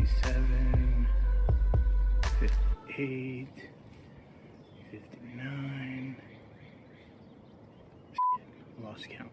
57, 58, 59. Shit, lost count.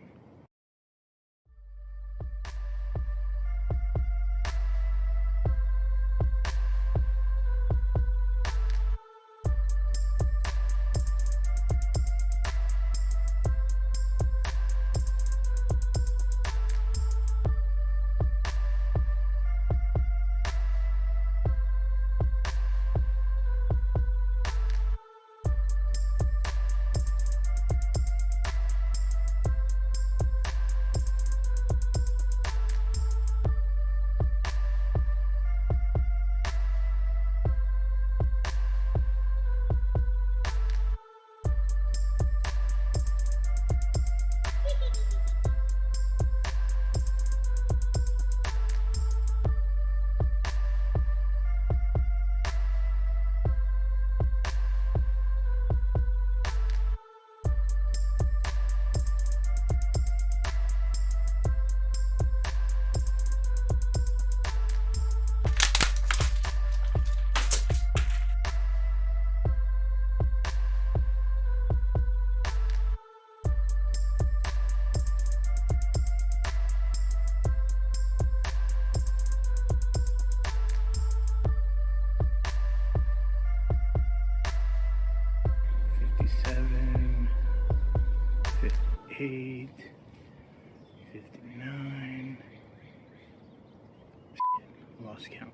Eight, 59. Shit, lost count.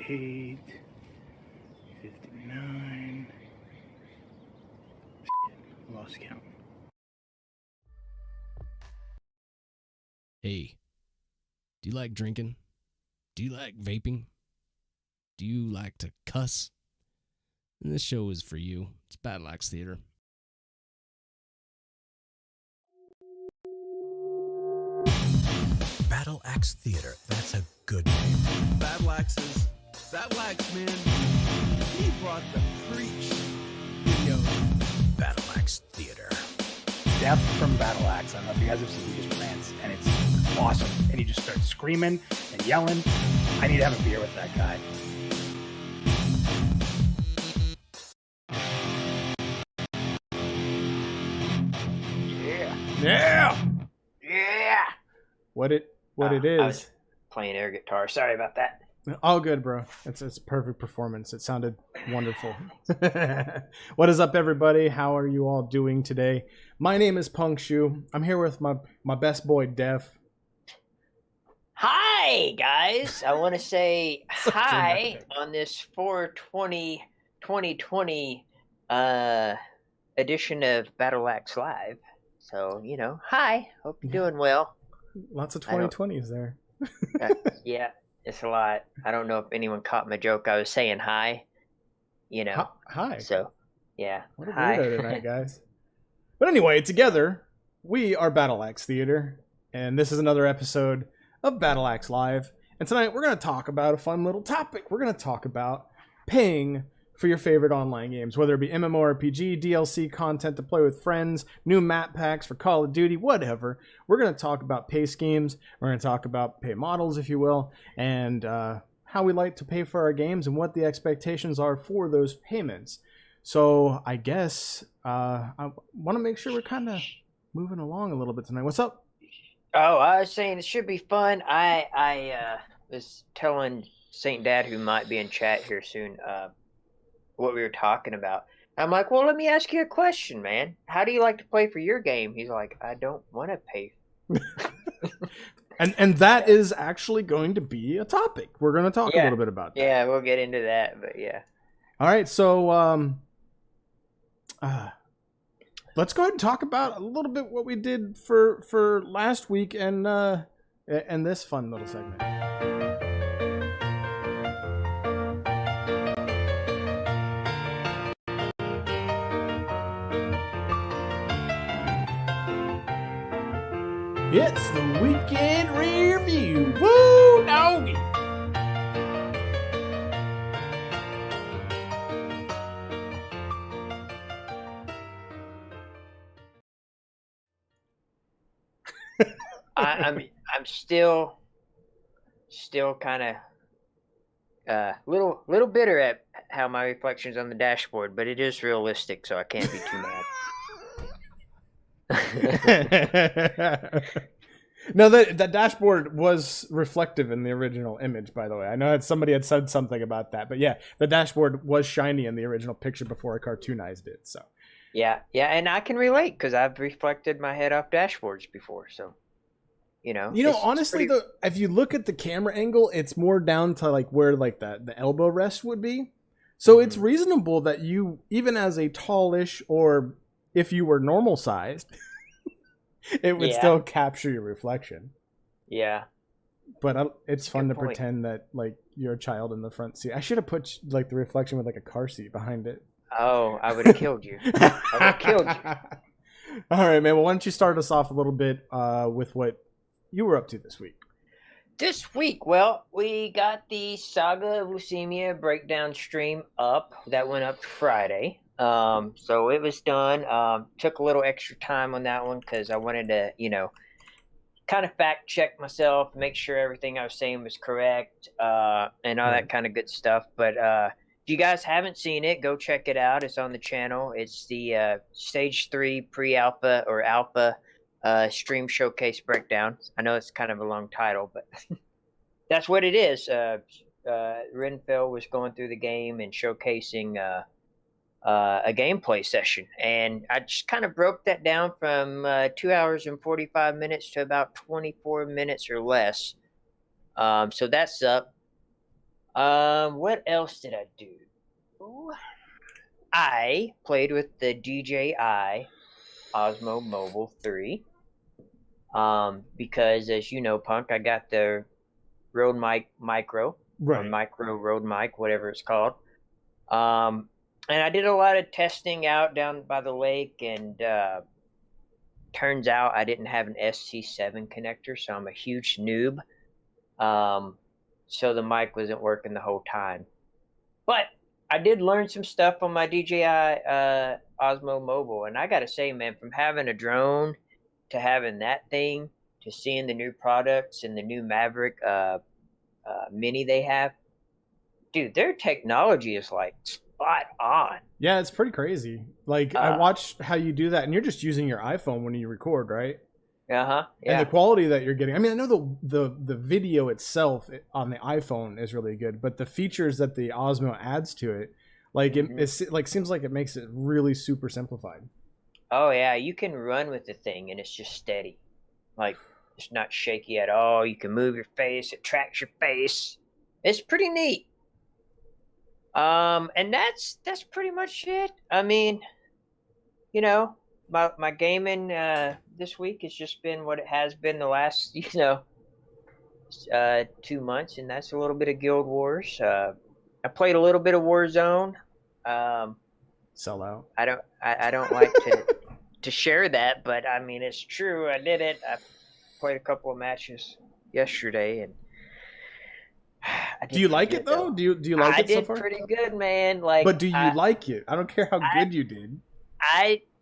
Eight, 59. Shit, lost count. Hey, do you like drinking? Do you like vaping? Do you like to cuss? And this show is for you. It's Battle Axe Theater. Battle Axe Theater. That's a good name. Battle Axes. Battle Axe, man. He brought the preach. Video. Battle Axe Theater. Death from Battle Axe. I don't know if you guys have seen he just rants, and it's awesome. And he just starts screaming and yelling. I need to have a beer with that guy. Yeah. Yeah. What it I is. was playing air guitar. Sorry about that. All good, bro. It's perfect performance. It sounded wonderful. What is up, everybody? How are you all doing today? My name is Punk Shoe. I'm here with my best boy, Def. Hi, guys. I want to say So hi dramatic. on this 4/20/2020 edition of Battle Axe Live. So, hi. Hope you're doing well. Lots of I don't- 2020s there. Yeah, it's a lot. I don't know if anyone caught my joke. I was saying hi, Hi. So, yeah. What a Hi. weirdo tonight, guys. But anyway, together, we are Battle Axe Theater, and this is another episode of Battle Axe Live. And tonight, we're going to talk about a fun little topic. We're going to talk about paying for your favorite online games, whether it be MMORPG, DLC content to play with friends, new map packs for Call of Duty, whatever. We're going to talk about pay schemes. We're going to talk about pay models, if you will, and how we like to pay for our games and what the expectations are for those payments. So I guess I want to make sure we're kind of moving along a little bit tonight. What's up? Oh, I was saying it should be fun. I was telling Saint Dad, who might be in chat here soon, what we were talking about. I'm like, well, let me ask you a question, man. How do you like to play for your game? He's like, I don't want to pay. and that is actually going to be a topic. We're going to talk a little bit about that. Yeah, we'll get into that, but yeah. All right, so let's go ahead and talk about a little bit what we did for last week and this fun little segment. It's the weekend review. Woo, doggy! I'm still kind of little bitter at how my reflections on the dashboard, but it is realistic, so I can't be too mad. No, that dashboard was reflective in the original image, by the way. I know that somebody had said something about that, but yeah, the dashboard was shiny in the original picture before I cartoonized it. So yeah, and I can relate because I've reflected my head off dashboards before, so honestly, though, if you look at the camera angle, it's more down to like where like the elbow rest would be. So it's reasonable that you, even as a tallish, or if you were normal sized, it would still capture your reflection. Yeah. But it's fun to point. pretend that like you're a child in the front seat. I should have put like the reflection with like a car seat behind it. Oh, I would have killed you. I would have killed you. All right, man. Well, why don't you start us off a little bit with what you were up to this week? This week, well, we got the Saga of Lucemia breakdown stream up. That went up Friday. So it was done. Took a little extra time on that one because I wanted to, kind of fact check myself, make sure everything I was saying was correct, and all that kind of good stuff. But if you guys haven't seen it, go check it out. It's on the channel. It's the Stage 3 pre-alpha or alpha stream showcase breakdown. I know it's kind of a long title, but that's what it is. Renfell was going through the game and showcasing a gameplay session, and I just kind of broke that down from 2 hours and 45 minutes to about 24 minutes or less. So that's up. What else did I do? Ooh. I played with the DJI Osmo Mobile 3. Because as you know, Punk, I got the Rode Mic Micro, or Micro Rode Mic, whatever it's called. And I did a lot of testing out down by the lake, and turns out I didn't have an SC7 connector, so I'm a huge noob. So the mic wasn't working the whole time. But I did learn some stuff on my DJI Osmo Mobile, and I gotta say, man, from having a drone to having that thing to seeing the new products and the new Maverick Mini they have, dude, their technology is like spot on. Yeah, it's pretty crazy. Like I watched how you do that, and you're just using your iPhone when you record, right? Yeah. And the quality that you're getting. I mean, I know the video itself on the iPhone is really good, but the features that the Osmo adds to it, like it like seems like it makes it really super simplified. Oh yeah, you can run with the thing and it's just steady. Like it's not shaky at all. You can move your face, it tracks your face. It's pretty neat. And that's pretty much it. I mean, my gaming this week has just been what it has been the last 2 months, and that's a little bit of Guild Wars. I played a little bit of Warzone. Sell out. I don't like to share that, but I mean it's true. I did it. I played a couple of matches yesterday, and Do you like it though? Do you like it so far? I did pretty good, man. Like, but do you like it? I don't care how good you did.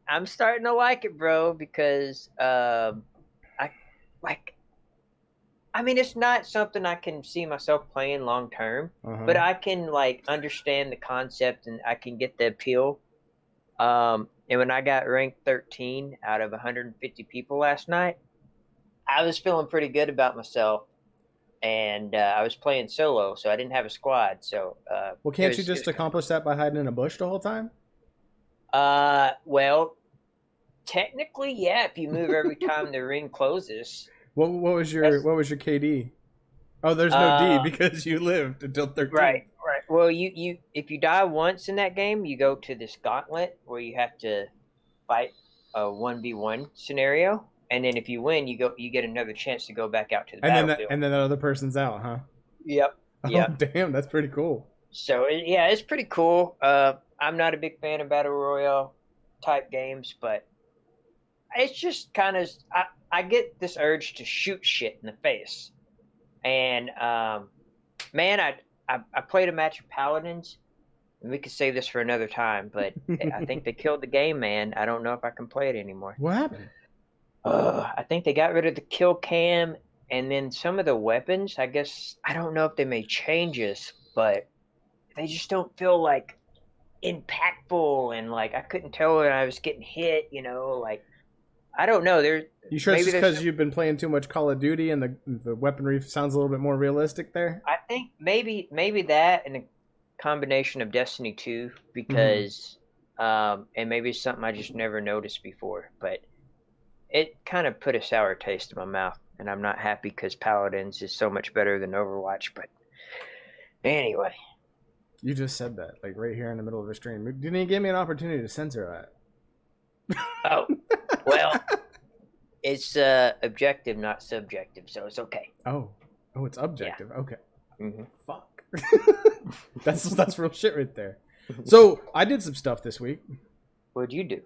I'm starting to like it, bro, because I mean, it's not something I can see myself playing long term, but I can like understand the concept and I can get the appeal. And when I got ranked 13 out of 150 people last night, I was feeling pretty good about myself. And I was playing solo, so I didn't have a squad. So well, can't you just accomplish that by hiding in a bush the whole time? Well, technically, yeah. If you move every time the ring closes. What was your KD? Oh, there's no D because you lived until 13. Right. Well, you if you die once in that game, you go to this gauntlet where you have to fight a 1v1 scenario. And then if you win, you get another chance to go back out to the battlefield. And then that other person's out, huh? Yep. Oh, damn, that's pretty cool. So yeah, it's pretty cool. I'm not a big fan of battle royale type games, but it's just kind of I get this urge to shoot shit in the face. And man, I played a match of Paladins, and we could save this for another time. But I think they killed the game, man. I don't know if I can play it anymore. What happened? I think they got rid of the kill cam, and then some of the weapons. I guess I don't know if they made changes, but they just don't feel like impactful, and like I couldn't tell when I was getting hit. You know, like I don't know. You sure it's because you've been playing too much Call of Duty and the weaponry sounds a little bit more realistic there? I think maybe that and a combination of Destiny 2 because and maybe it's something I just never noticed before, but it kind of put a sour taste in my mouth, and I'm not happy because Paladins is so much better than Overwatch. But anyway, you just said that like right here in the middle of a stream. Didn't you give me an opportunity to censor that? Oh, well, it's objective, not subjective, so it's okay. Oh, it's objective. Yeah. Okay. Mm-hmm. Fuck. that's real shit right there. So I did some stuff this week. What'd you do?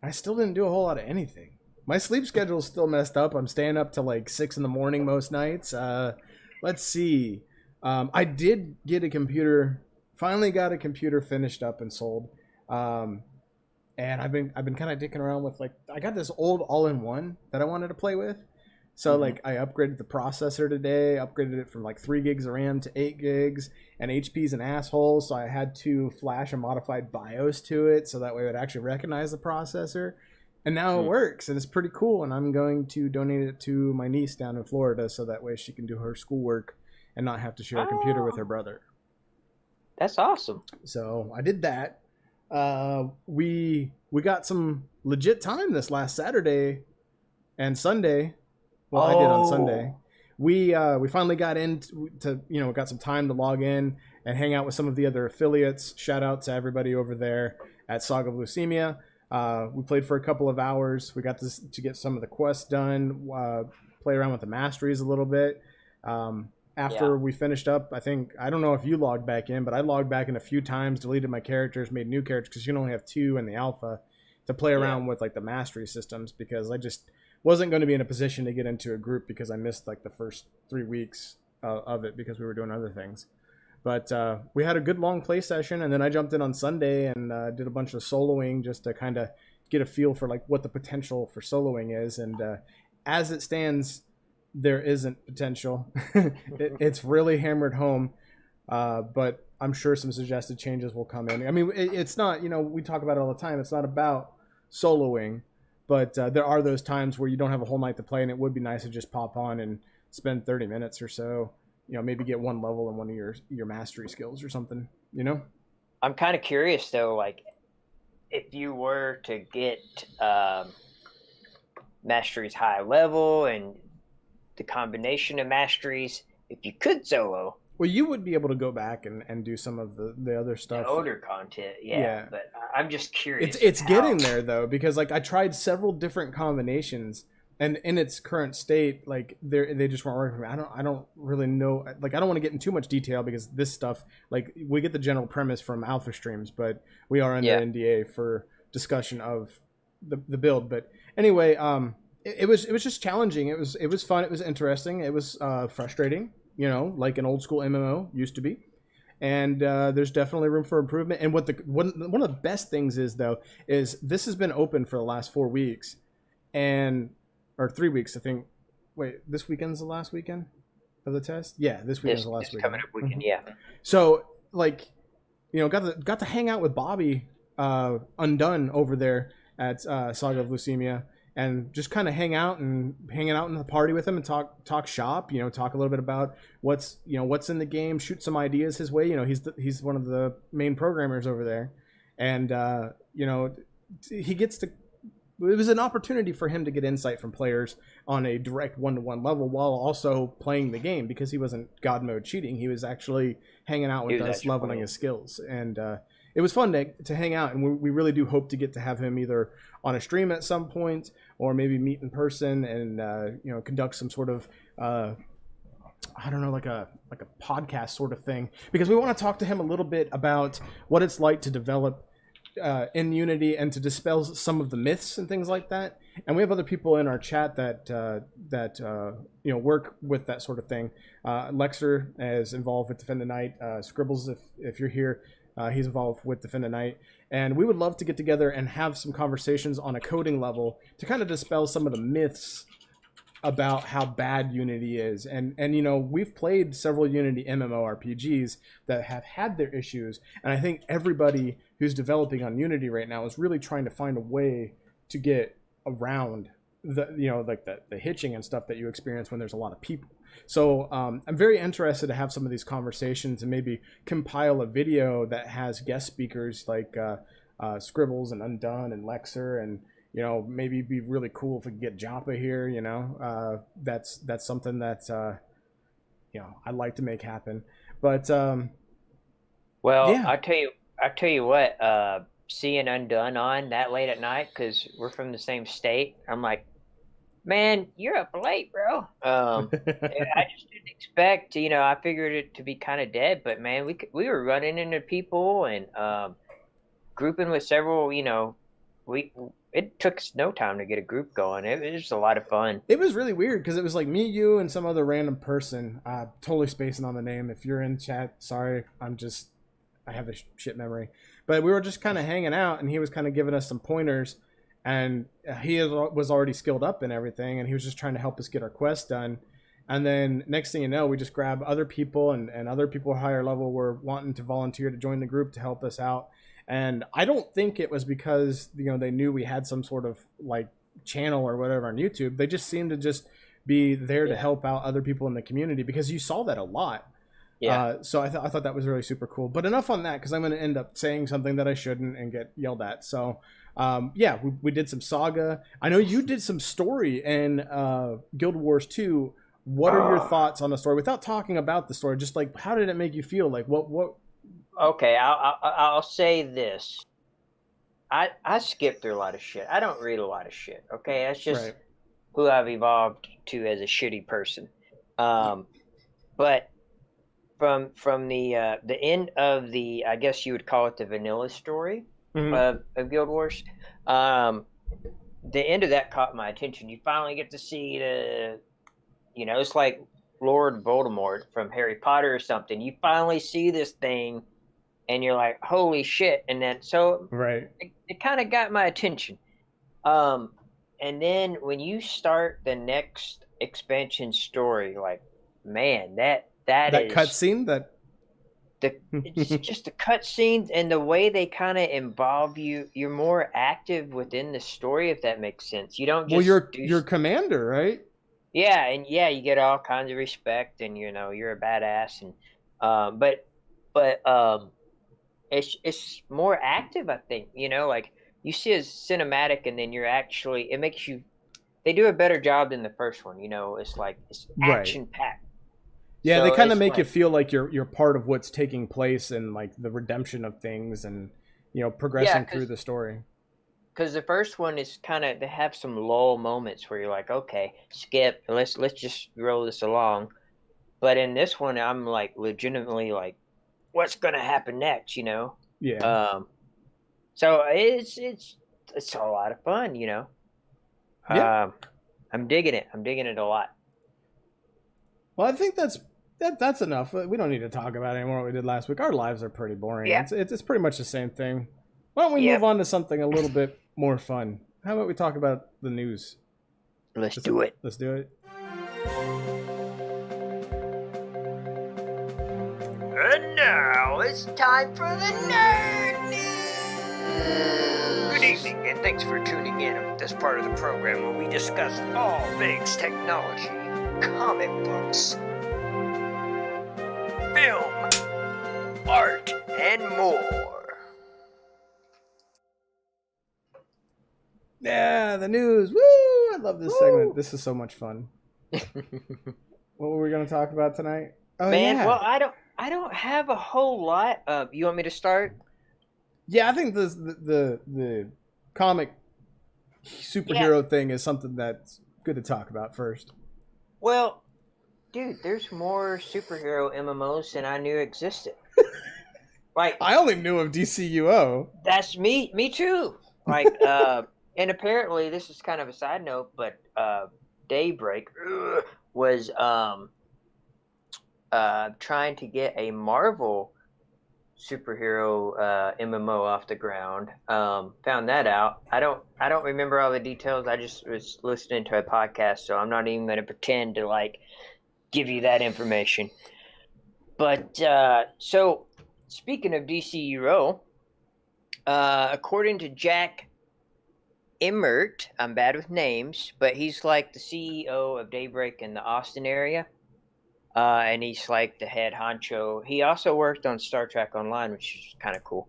I still didn't do a whole lot of anything. My sleep schedule is still messed up. I'm staying up till like 6 a.m. most nights. Let's see. I did get a computer. Finally got a computer finished up and sold. And I've been kind of dicking around with like I got this old all-in-one that I wanted to play with. So like I upgraded the processor today, upgraded it from like 3 gigs of RAM to 8 gigs, and HP's an asshole, so I had to flash a modified BIOS to it so that way it would actually recognize the processor. And now it works, and it's pretty cool, and I'm going to donate it to my niece down in Florida so that way she can do her schoolwork and not have to share a computer with her brother. That's awesome. So I did that. We got some legit time this last Saturday and Sunday. Well, I did on Sunday. We finally got into got some time to log in and hang out with some of the other affiliates. Shout out to everybody over there at Saga of Leucemia. We played for a couple of hours. We got to get some of the quests done, play around with the masteries a little bit. After we finished up, I don't know if you logged back in, but I logged back in a few times, deleted my characters, made new characters because you can only have 2 in the alpha to play around with like the mastery systems because I just wasn't going to be in a position to get into a group because I missed like the first 3 weeks of it because we were doing other things. But we had a good long play session, and then I jumped in on Sunday and did a bunch of soloing just to kind of get a feel for like what the potential for soloing is. And as it stands, there isn't potential. It's really hammered home, but I'm sure some suggested changes will come in. I mean, it's not, we talk about it all the time. It's not about soloing, but there are those times where you don't have a whole night to play, and it would be nice to just pop on and spend 30 minutes or so. Maybe get one level in one of your mastery skills or something, I'm kind of curious though, like if you were to get masteries high level and the combination of masteries, if you could solo. Well, you would be able to go back and do some of the other stuff. The older content, yeah. But I'm just curious. It's getting there though, because like I tried several different combinations. And in its current state, like they just weren't working for me. I don't really know. Like I don't want to get in too much detail because this stuff, like we get the general premise from alpha streams, but we are under NDA for discussion of the build. But anyway, it was just challenging. It was fun. It was interesting. It was frustrating like an old school MMO used to be. And there's definitely room for improvement. And one of the best things is, though, is this has been open for the last 4 weeks, or 3 weeks, I think. Wait, this weekend's the last weekend of the test? Yeah, this weekend's the last weekend. Coming up weekend, yeah. So, like, got to hang out with Bobby Undone over there at Saga of Leucemia, and just kind of hanging out in the party with him and talk shop, talk a little bit about what's in the game, shoot some ideas his way. He's one of the main programmers over there, and he gets to. It was an opportunity for him to get insight from players on a direct one-to-one level while also playing the game, because he wasn't God mode cheating. He was actually hanging out with us, leveling his skills, and it was fun to hang out. And we really do hope to get to have him either on a stream at some point, or maybe meet in person and conduct some sort of I don't know, like a podcast sort of thing, because we want to talk to him a little bit about what it's like to develop in Unity and to dispel some of the myths and things like that. And we have other people in our chat that work with that sort of thing. Lexer is involved with Defend the Night. Scribbles, if you're here, he's involved with Defend the Night. And we would love to get together and have some conversations on a coding level to kind of dispel some of the myths about how bad Unity is. And we've played several Unity MMORPGs that have had their issues, and I think everybody who's developing on Unity right now is really trying to find a way to get around the hitching and stuff that you experience when there's a lot of people. So I'm very interested to have some of these conversations and maybe compile a video that has guest speakers like Scribbles and Undone and Lexer, and maybe it'd be really cool if we could get Joppa here. That's something that I'd like to make happen. But yeah. I tell you what, seeing Undone on that late at night, because we're from the same state, I'm like, man, you're up late, bro. I just didn't expect, I figured it to be kind of dead, but man, we were running into people and grouping with several, it took us no time to get a group going. It was just a lot of fun. It was really weird because it was like me, you, and some other random person. Totally spacing on the name. If you're in chat, sorry. I have a shit memory. But we were just kind of hanging out, and he was kind of giving us some pointers. And he was already skilled up and everything, and he was just trying to help us get our quest done. And then next thing you know, we just grab other people, and other people higher level were wanting to volunteer to join the group to help us out. And I don't think it was because they knew we had some sort of like channel or whatever on YouTube. They just seemed to just be there to help out other people in the community, because you saw that a lot. Yeah. So I thought that was really super cool. But enough on that, because I'm going to end up saying something that I shouldn't and get yelled at. So we did some Saga. I know you did some story in Guild Wars 2. What are your thoughts on the story without talking about the story? Just like, how did it make you feel? Like what? Okay, I'll say this. I skip through a lot of shit. I don't read a lot of shit. Okay, that's just who I've evolved to as a shitty person. But from the end of the, I guess you would call it the vanilla story of Guild Wars, the end of that caught my attention. You finally get to see it's like Lord Voldemort from Harry Potter or something. You finally see this thing, and you're like, holy shit. And then, so it kind of got my attention. And then when you start the next expansion story, like, man, that is cutscene, it's just the cutscenes and the way they kind of involve you. You're more active within the story, if that makes sense. You don't just you're commander, right? Yeah, and you get all kinds of respect, and you're a badass, and but it's more active, I think. Like you see a cinematic, and then it makes you. They do a better job than the first one. It's like it's action packed. Yeah, so they kind of make you feel like you're part of what's taking place, and like the redemption of things, and progressing through the story. Because the first one is kind of, they have some lull moments where you're like, okay, skip, let's just roll this along. But in this one, I'm like legitimately like, what's gonna happen next? Yeah. So it's a lot of fun. I'm digging it. I'm digging it a lot. Well, I think that's That's enough. We don't need to talk about anymore what we did last week. Our lives are pretty boring. Yeah. It's pretty much the same thing. Why don't we move on to something a little bit more fun? How about we talk about the news? Let's do it. Let's do it. And now it's time for the Nerd News! Good evening, and thanks for tuning in to this part of the program where we discuss all things technology, comic books, film, art, and more. Yeah, the news. Woo! I love this segment. This is so much fun. What were we going to talk about tonight? Oh, Man, yeah. well, I don't have a whole lot. You want me to start? Yeah, I think the comic superhero thing is something that's good to talk about first. Well, dude, there's more superhero MMOs than I knew existed. Like, I only knew of DCUO. that's me too. Like, and apparently this is kind of a side note, but Daybreak was trying to get a Marvel superhero MMO off the ground. Found that out. I don't remember all the details. I just was listening to a podcast, so I'm not even going to pretend to like give you that information. But so speaking of DC Euro, according to Jack Emmert, I'm bad with names, but he's like the CEO of Daybreak in the Austin area. And he's like the head honcho. He also worked on Star Trek Online, which is kind of cool.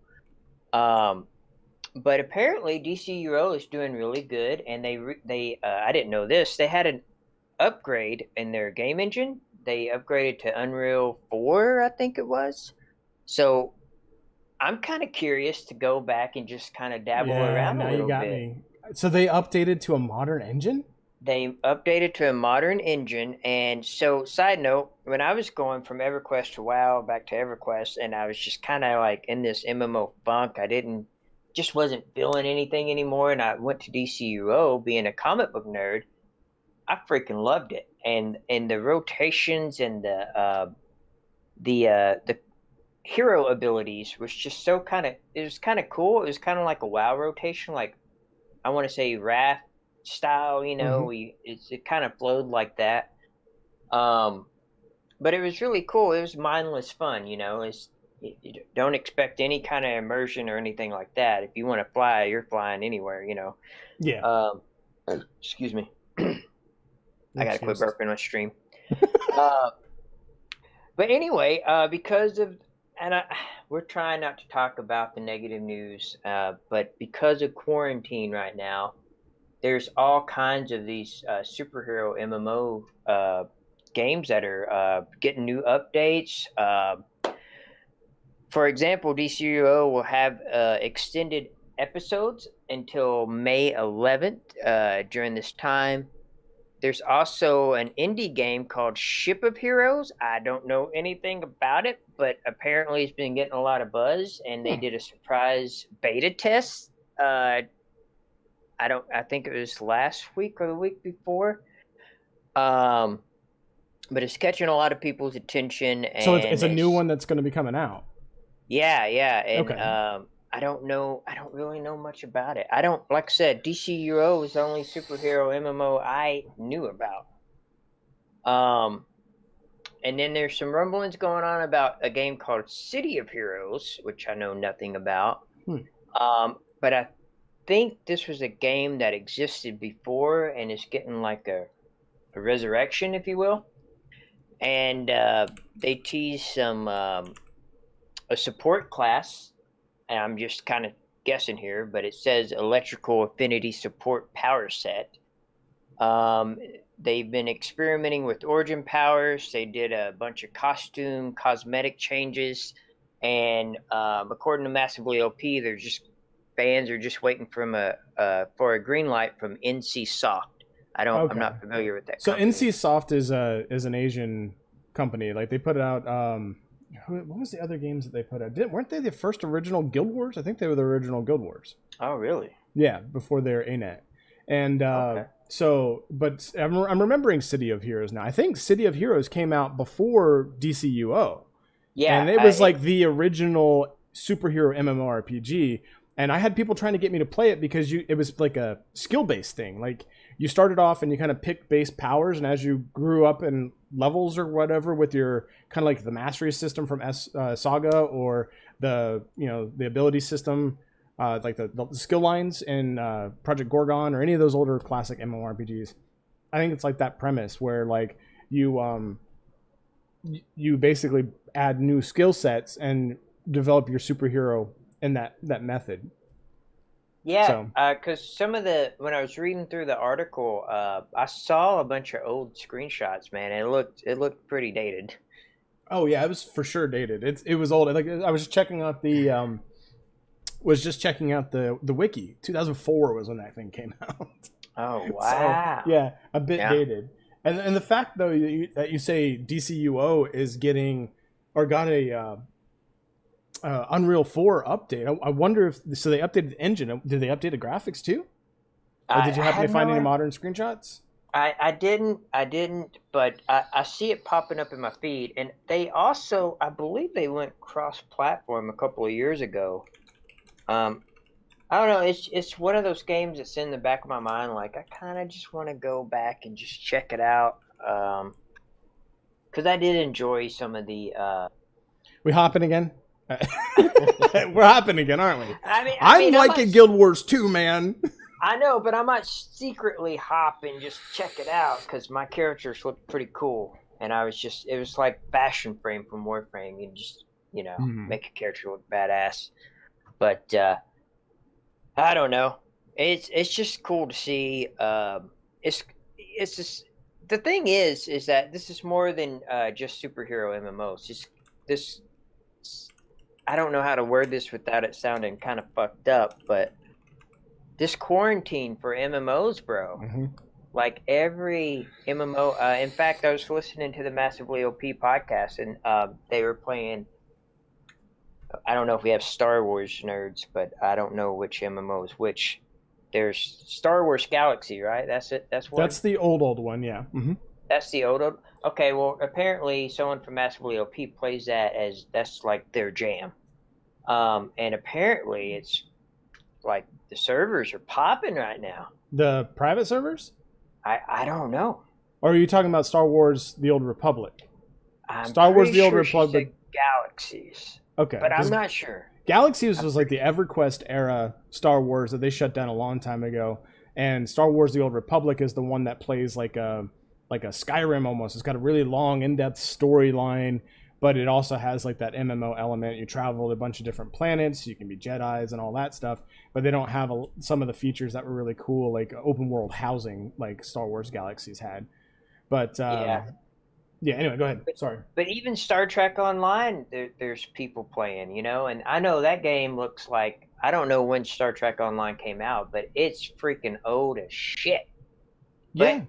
But apparently DC Euro is doing really good, and they I didn't know this. They had an upgrade in their game engine. They upgraded to Unreal 4, I think it was. So I'm kind of curious to go back and just kind of dabble around a little bit. Me. So they updated to a modern engine? They updated to a modern engine, and so side note, when I was going from EverQuest to WoW back to EverQuest, and I was just kind of like in this MMO funk, just wasn't feeling anything anymore, and I went to DCUO, being a comic book nerd. I freaking loved it, and the rotations and the hero abilities was just so it was kind of cool. It was kind of like a WoW rotation, like I want to say Wrath style, you know. It kind of flowed like that, but it was really cool. It was mindless fun, you know. You don't expect any kind of immersion or anything like that. If you want to fly, you're flying anywhere, you know. Excuse me. I gotta quit burping on stream. But anyway, because of we're trying not to talk about the negative news, but because of quarantine right now, there's all kinds of these superhero MMO games that are getting new updates. For example, DCUO will have extended episodes until May 11th during this time. There's also an indie game called Ship of Heroes. I don't know anything about it, but apparently it's been getting a lot of buzz, and they did a surprise beta test. I think it was last week or the week before. But it's catching a lot of people's attention. And so it's a new one that's going to be coming out. Yeah. And okay. I don't really know much about it. Like I said, DC Euro was the only superhero MMO I knew about. And then there's some rumblings going on about a game called City of Heroes, which I know nothing about. But I think this was a game that existed before and is getting like a resurrection, if you will. And they tease some a support class. And I'm just kind of guessing here, but it says Electrical Affinity Support Power Set. They've been experimenting with origin powers. They did a bunch of cosmetic changes, and according to Massively OP, fans are just waiting for a green light from NC Soft. I'm not familiar with that. So company. NC Soft is an Asian company. Like they put out. What was the other games that they put out? Weren't they the first original Guild Wars? I think they were the original Guild Wars. Oh, really? Yeah, before they were ANET. And but I'm remembering City of Heroes now. I think City of Heroes came out before DCUO. Yeah, and it was like the original superhero MMORPG. And I had people trying to get me to play it because it was like a skill-based thing. Like you started off and you kind of picked base powers, and as you grew up in levels or whatever with your kind of like the mastery system from Saga, or the ability system, like the skill lines in Project Gorgon or any of those older classic MMORPGs. I think it's like that premise where like you basically add new skill sets and develop your superhero in that method. Yeah, because when I was reading through the article, I saw a bunch of old screenshots, man. And it looked pretty dated. Oh yeah, it was for sure dated. It was old. Like I was just checking out the wiki. 2004 was when that thing came out. Oh wow. So, yeah, a bit dated. And the fact though that you say DCUO is getting or got a Unreal 4 update. I wonder if so they updated the engine. Did they update the graphics too? Or did you happen to find any modern screenshots? I didn't, but I see it popping up in my feed. And they also, I believe they went cross-platform a couple of years ago. I don't know. It's one of those games that's in the back of my mind. Like I kind of just want to go back and just check it out. Because I did enjoy some of the. We hopping again? We're hopping again, aren't we? I'm liking Guild Wars 2, man. I know, but I might secretly hop and just check it out because my characters look pretty cool, and it was like Fashion Frame from Warframe. You just make a character look badass. But I don't know. It's just cool to see. It's just the thing is that this is more than just superhero MMOs. Just this. I don't know how to word this without it sounding kind of fucked up, but this quarantine for MMOs, bro. Mm-hmm. Like every MMO. In fact, I was listening to the Massively OP podcast, and they were playing. I don't know if we have Star Wars nerds, but I don't know which MMOs. Which there's Star Wars Galaxy, right? That's it. That's the old one, yeah. Mm-hmm. That's the old. Okay, well, apparently someone from Massively OP plays that's like their jam. And apparently it's like the servers are popping right now. The private servers? I don't know. Or are you talking about Star Wars The Old Republic? Star Wars The Old Republic. Galaxies. Okay. But I'm not sure. Galaxies was like the EverQuest era Star Wars that they shut down a long time ago. And Star Wars The Old Republic is the one that plays like a Skyrim almost. It's got a really long, in-depth storyline, but it also has like that MMO element. You travel to a bunch of different planets, you can be Jedis and all that stuff, but they don't have some of the features that were really cool, like open world housing, like Star Wars Galaxies had. But anyway, go ahead. Sorry. But even Star Trek Online, there's people playing, and I know that game looks like, I don't know when Star Trek Online came out, but it's freaking old as shit. Yeah. But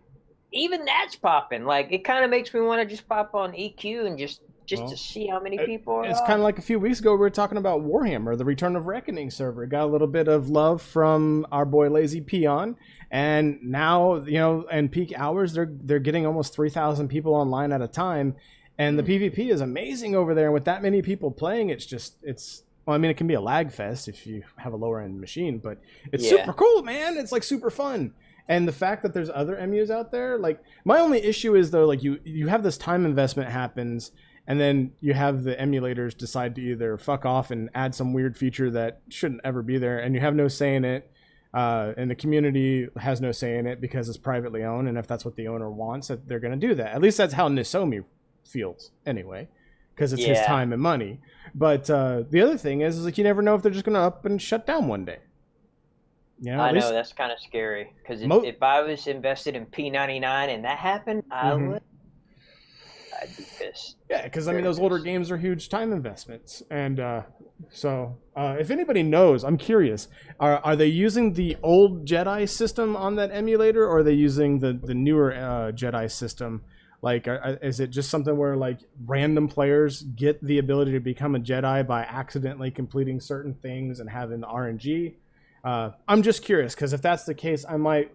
even that's popping. Like it kind of makes me want to just pop on EQ and just to see how many people are. It's kind of like a few weeks ago we were talking about Warhammer, the Return of Reckoning server. It got a little bit of love from our boy Lazy Peon, and now in peak hours they're getting almost 3,000 people online at a time, and the PvP is amazing over there. And with that many people playing, it can be a lag fest if you have a lower end machine, but it's super cool, man. It's like super fun. And the fact that there's other MUs out there, like my only issue is though, like you have this time investment happens, and then you have the emulators decide to either fuck off and add some weird feature that shouldn't ever be there, and you have no say in it, and the community has no say in it because it's privately owned, and if that's what the owner wants, they're going to do that. At least that's how Nisomi feels anyway, because it's his time and money. But the other thing is like you never know if they're just going to up and shut down one day. I know, that's kind of scary because if I was invested in P99 and that happened, I'd be pissed. Yeah, because those older games are huge time investments, and so if anybody knows, I'm curious, are they using the old Jedi system on that emulator, or are they using the newer Jedi system? Like, is it just something where like random players get the ability to become a Jedi by accidentally completing certain things and having the RNG? I'm just curious because if that's the case, I might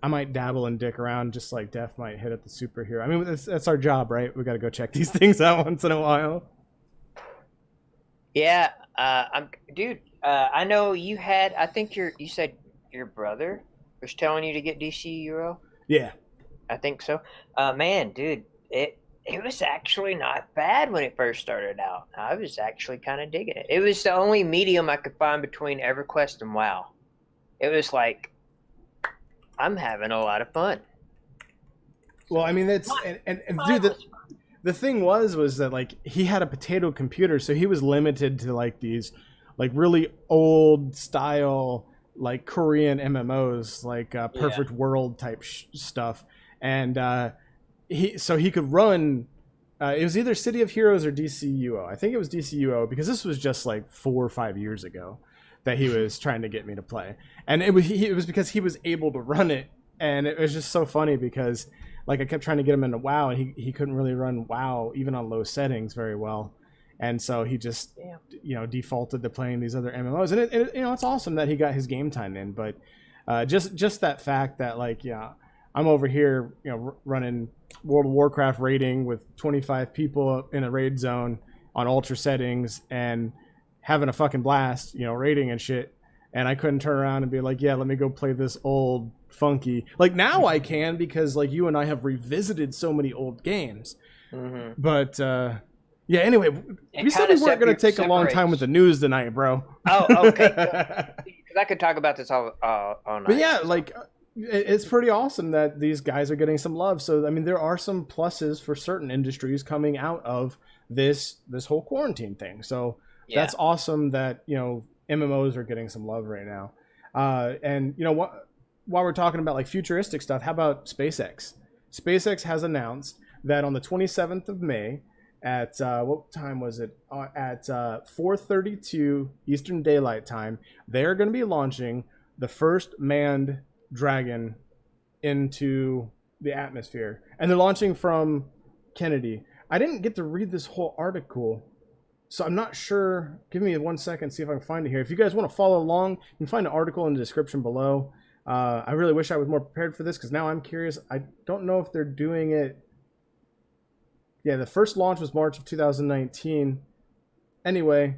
I might dabble and dick around, just like Def might hit at the superhero. I mean, that's our job, right? We got to go check these things out once in a while. Yeah, I know you had. I think you said your brother was telling you to get DC Euro. Yeah. I think so. Man, dude, it was actually not bad when it first started out. I was actually kind of digging it. It was the only medium I could find between EverQuest and WoW. It was like, I'm having a lot of fun. Well, I mean, that's and dude, the thing was that like he had a potato computer, so he was limited to like these like really old style like Korean MMOs, like Perfect World type stuff, and he could run. It was either City of Heroes or DCUO. I think it was DCUO because this was just like 4 or 5 years ago that he was trying to get me to play, and it was because he was able to run it, and it was just so funny because like I kept trying to get him into WoW, and he couldn't really run WoW even on low settings very well, and so he just defaulted to playing these other MMOs, and it it's awesome that he got his game time in, but just that fact that like I'm over here running World of Warcraft raiding with 25 people in a raid zone on ultra settings and having a fucking blast, raiding and shit. And I couldn't turn around and be like, yeah, let me go play this old funky. Like now I can because like you and I have revisited so many old games. Mm-hmm. But yeah, anyway, we said we weren't going to take a long time with the news tonight, bro. Oh, okay. Because I could talk about this all night. But yeah, like it's pretty awesome that these guys are getting some love. So I mean, there are some pluses for certain industries coming out of this whole quarantine thing. So that's awesome that MMOs are getting some love right now. And what? While we're talking about like futuristic stuff, how about SpaceX? SpaceX has announced that on the 27th of May at what time was it? At 4:32 Eastern Daylight Time, they're going to be launching the first manned Dragon into the atmosphere, and they're launching from Kennedy. I didn't get to read this whole article, so I'm not sure. Give me 1 second, see if I can find it here. If you guys want to follow along, you can find the article in the description below. I really wish I was more prepared for this because now I'm curious. I don't know if they're doing it. Yeah, the first launch was March of 2019. Anyway,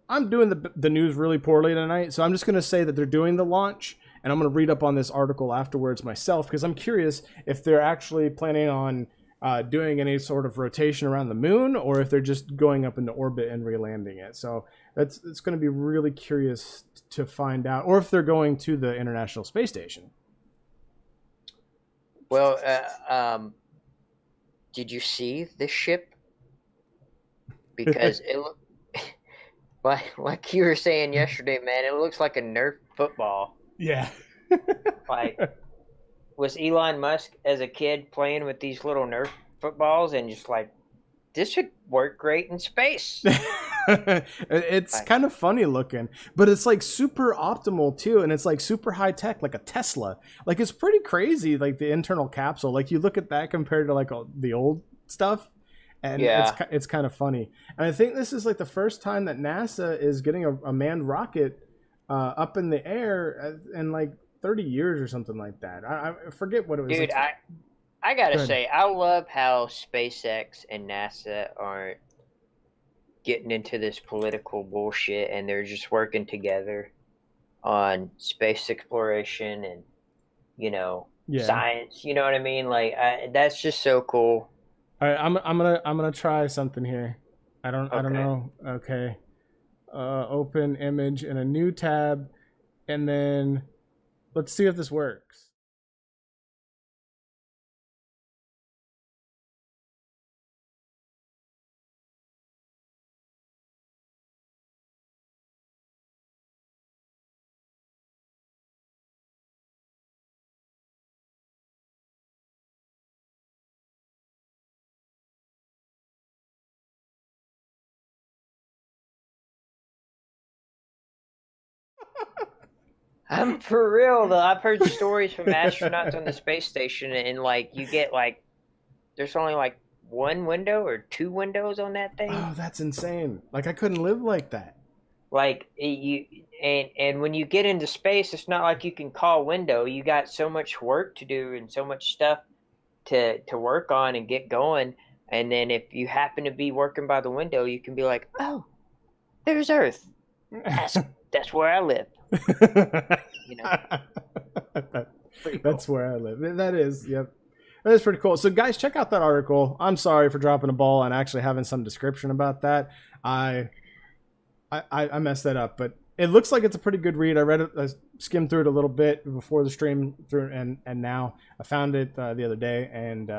I'm doing the news really poorly tonight, so I'm just going to say that they're doing the launch, and I'm going to read up on this article afterwards myself because I'm curious if they're actually planning on doing any sort of rotation around the moon or if they're just going up into orbit and re-landing it. So it's going to be really curious to find out, or if they're going to the International Space Station. Well, did you see this ship? Because it like you were saying yesterday, man, it looks like a Nerf football. Yeah. Like, was Elon Musk as a kid playing with these little Nerf footballs and just like, this should work great in space? It's kind of funny looking, but it's like super optimal too, and it's like super high tech, like a Tesla. Like it's pretty crazy, like the internal capsule. Like you look at that compared to like the old stuff, and it's kind of funny. And I think this is like the first time that NASA is getting a manned rocket up in the air in like 30 years or something like that. I forget what it was. Dude, I gotta say, I love how SpaceX and NASA aren't getting into this political bullshit, and they're just working together on space exploration and science. You know what I mean? Like that's just so cool. All right, I'm gonna try something here. I don't know. Okay, open image in a new tab, and then let's see if this works. I'm for real though. I've heard stories from astronauts on the space station, and like you get like there's only like one window or two windows on that thing. Oh, that's insane. Like I couldn't live like that. Like you and when you get into space, it's not like you can call window. You got so much work to do and so much stuff to work on and get going. And then if you happen to be working by the window, you can be like, oh, there's Earth. That's where I live. You know, That's where I live. That is, yep. That is pretty cool. So, guys, check out that article. I'm sorry for dropping a ball and actually having some description about that. I messed that up, but it looks like it's a pretty good read. I read it, I skimmed through it a little bit before the stream, and now I found it the other day, and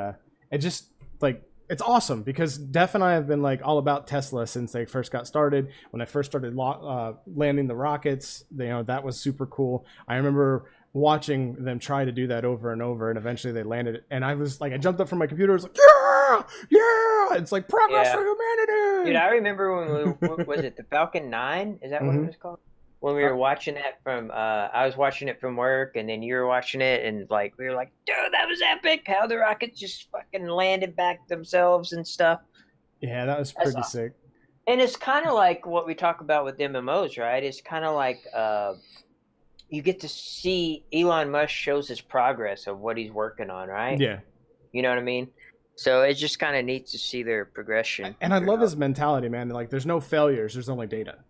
it just like it's awesome because Def and I have been like all about Tesla since they first got started. When I first started landing the rockets, that was super cool. I remember watching them try to do that over and over, and eventually they landed it. And I was like, I jumped up from my computer, I was like, yeah, it's like progress for humanity. Dude, I remember when was it the Falcon 9? Is that what it was called? When we were watching that from, I was watching it from work, and then you were watching it, and like we were like, dude, that was epic! How the rockets just fucking landed back themselves and stuff. Yeah, that was pretty sick. And it's kind of like what we talk about with MMOs, right? It's kind of like you get to see Elon Musk shows his progress of what he's working on, right? Yeah. You know what I mean? So it's just kind of neat to see their progression. And I love his mentality, man. Like, there's no failures. There's only data.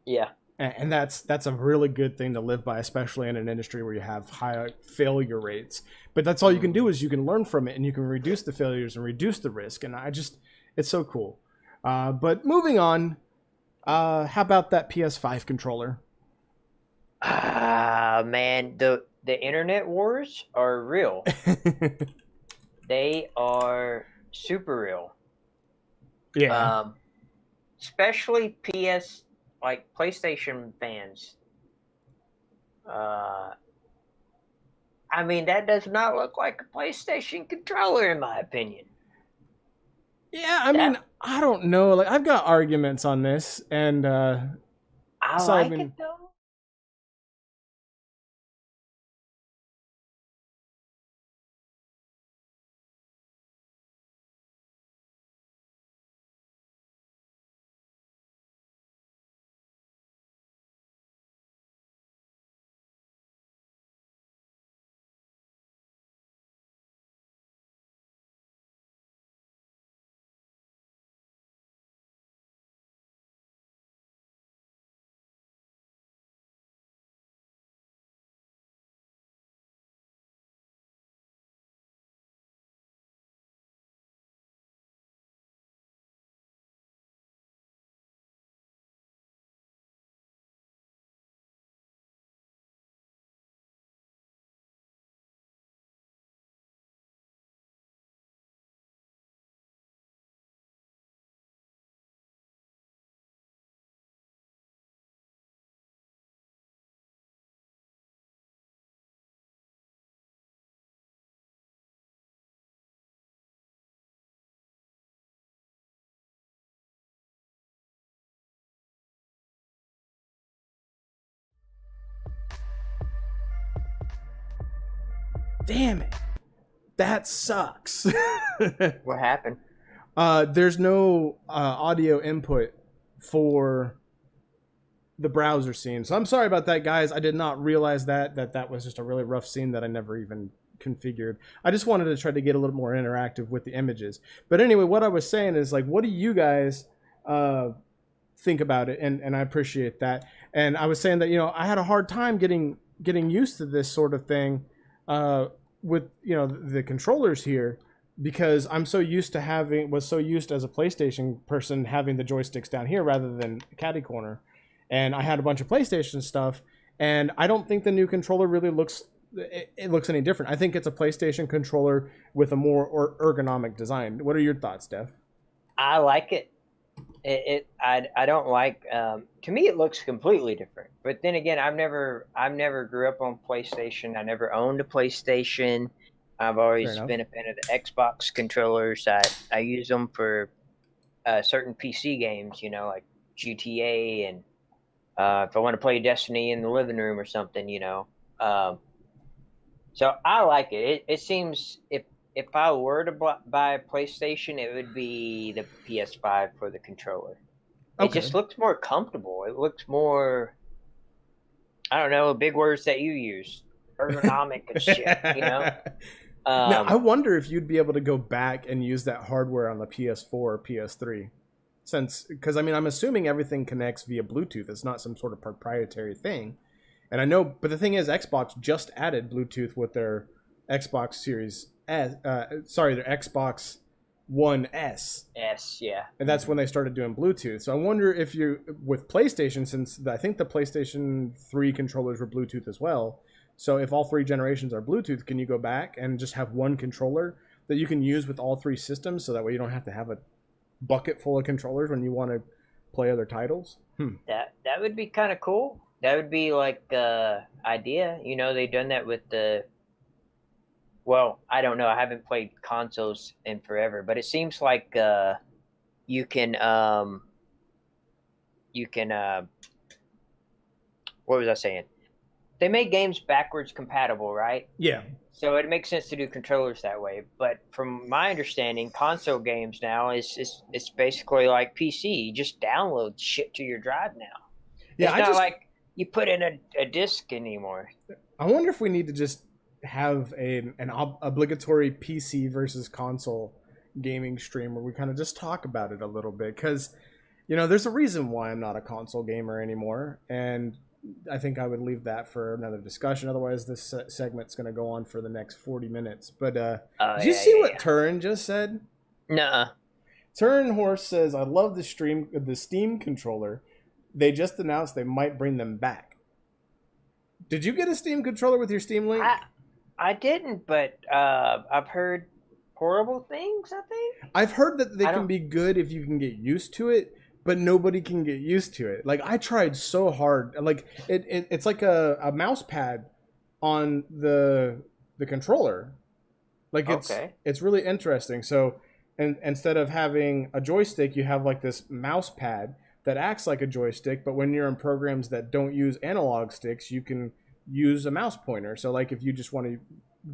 Yeah. And that's a really good thing to live by, especially in an industry where you have high failure rates. But that's all you can do is you can learn from it, and you can reduce the failures and reduce the risk. And it's so cool. But moving on, how about that PS5 controller? Man, the internet wars are real. They are super real. Yeah. Especially PlayStation fans. I mean, that does not look like a PlayStation controller, in my opinion. Yeah, I mean, I don't know. Like, I've got arguments on this, and I like it though. Damn it. That sucks. What happened? There's no audio input for the browser scene. So I'm sorry about that, guys. I did not realize that was just a really rough scene that I never even configured. I just wanted to try to get a little more interactive with the images. But anyway, what I was saying is, like, what do you guys think about it? And I appreciate that. And I was saying that, I had a hard time getting used to this sort of thing with, the controllers here, because I'm so used to was so used as a PlayStation person having the joysticks down here rather than catty corner. And I had a bunch of PlayStation stuff, and I don't think the new controller really looks any different. I think it's a PlayStation controller with a more ergonomic design. What are your thoughts, Dev? I like it. I don't like. To me, it looks completely different. But then again, I've never grew up on PlayStation. I never owned a PlayStation. I've always been a fan of the Xbox controllers. I use them for certain PC games, like GTA, and if I want to play Destiny in the living room or something, So I like it. It seems if I were to buy a PlayStation, it would be the PS5 for the controller. It Okay. just looks more comfortable. It looks more, I don't know, big words that you use, ergonomic and shit. Now, I Um, wonder if you'd be able to go back and use that hardware on the PS4 or PS3. Because I mean, I'm assuming everything connects via Bluetooth. It's not some sort of proprietary thing. And I know, but the thing is, Xbox just added Bluetooth with their Xbox Series S, their Xbox One S. yes, yeah. And that's when they started doing Bluetooth. So I wonder if you, with PlayStation, since I think the PlayStation 3 controllers were Bluetooth as well. So if all 3 generations are Bluetooth, can you go back and just have one controller that you can use with all 3 systems? So that way you don't have to have a bucket full of controllers when you want to play other titles? That would be kind of cool. That would be like idea. They've done that with the. Well, I don't know. I haven't played consoles in forever, but it seems like you can what was I saying? They make games backwards compatible, right? Yeah. So it makes sense to do controllers that way. But from my understanding, console games now it's basically like PC. You just download shit to your drive now. Yeah, It's not like you put in a disc anymore. I wonder if we need to just have an obligatory PC versus console gaming stream where we kind of just talk about it a little bit. Because, there's a reason why I'm not a console gamer anymore. And I think I would leave that for another discussion. Otherwise, this segment's going to go on for the next 40 minutes. But did you see what Turin just said? Nuh-uh. Turin Horse says, I love the Steam controller. They just announced they might bring them back. Did you get a Steam controller with your Steam Link? I didn't, but I've heard horrible things, I think. I've heard that they can be good if you can get used to it, but nobody can get used to it. Like, I tried so hard. Like, it's like a mouse pad on the controller. Like, it's really interesting. So, and instead of having a joystick, you have like this mouse pad that acts like a joystick, but when you're in programs that don't use analog sticks, you can use a mouse pointer. So like if you just want to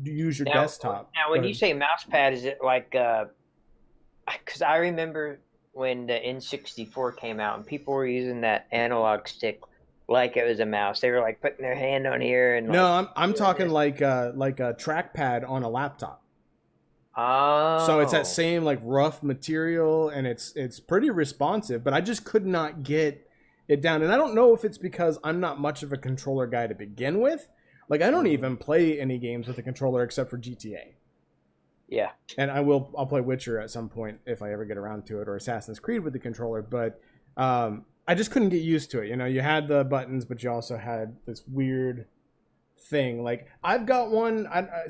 use your desktop. Now when you say mouse pad, is it like because I remember when the N64 came out and people were using that analog stick like it was a mouse. They were like putting their hand on here and no, I'm talking like a trackpad on a laptop. Oh. So it's that same like rough material and it's pretty responsive, but I just could not get it down. And I don't know if it's because I'm not much of a controller guy to begin with. Like I don't even play any games with a controller except for GTA. Yeah. And I'll play Witcher at some point if I ever get around to it, or Assassin's Creed with the controller, but I just couldn't get used to it. You know, you had the buttons, but you also had this weird thing. Like I've got one.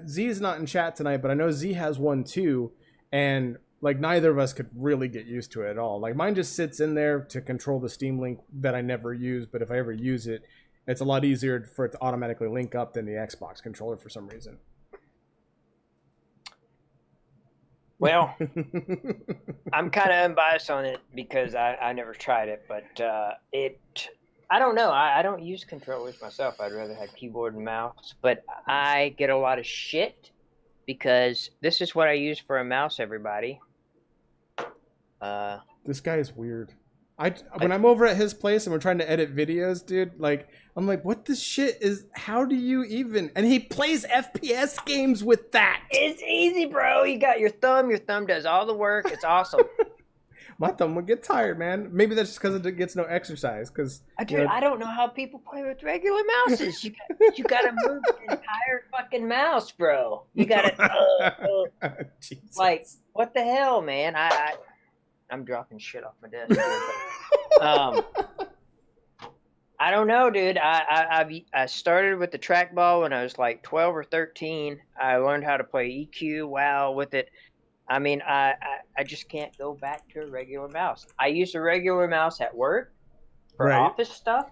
Z's not in chat tonight, but I know Z has one too, and like neither of us could really get used to it at all. Like mine just sits in there to control the Steam Link that I never use, but if I ever use it, it's a lot easier for it to automatically link up than the Xbox controller for some reason. Well, I'm kind of unbiased on it because I never tried it, but I don't know. I don't use controllers myself. I'd rather have keyboard and mouse, but I get a lot of shit because this is what I use for a mouse, everybody. This guy is weird. When I'm over at his place and we're trying to edit videos, dude, like I'm like, what the shit is? How do you even? And he plays FPS games with that. It's easy, bro. You got your thumb. Your thumb does all the work. It's awesome. My thumb would get tired, man. Maybe that's just because it gets no exercise. Because dude, I don't know how people play with regular mouses. You got to move the entire fucking mouse, bro. You got to like what the hell, man? I'm dropping shit off my desk here, but, I don't know, dude. I started with the trackball when I was like 12 or 13. I learned how to play EQ, WoW with it. I mean, I just can't go back to a regular mouse. I use a regular mouse at work for office stuff,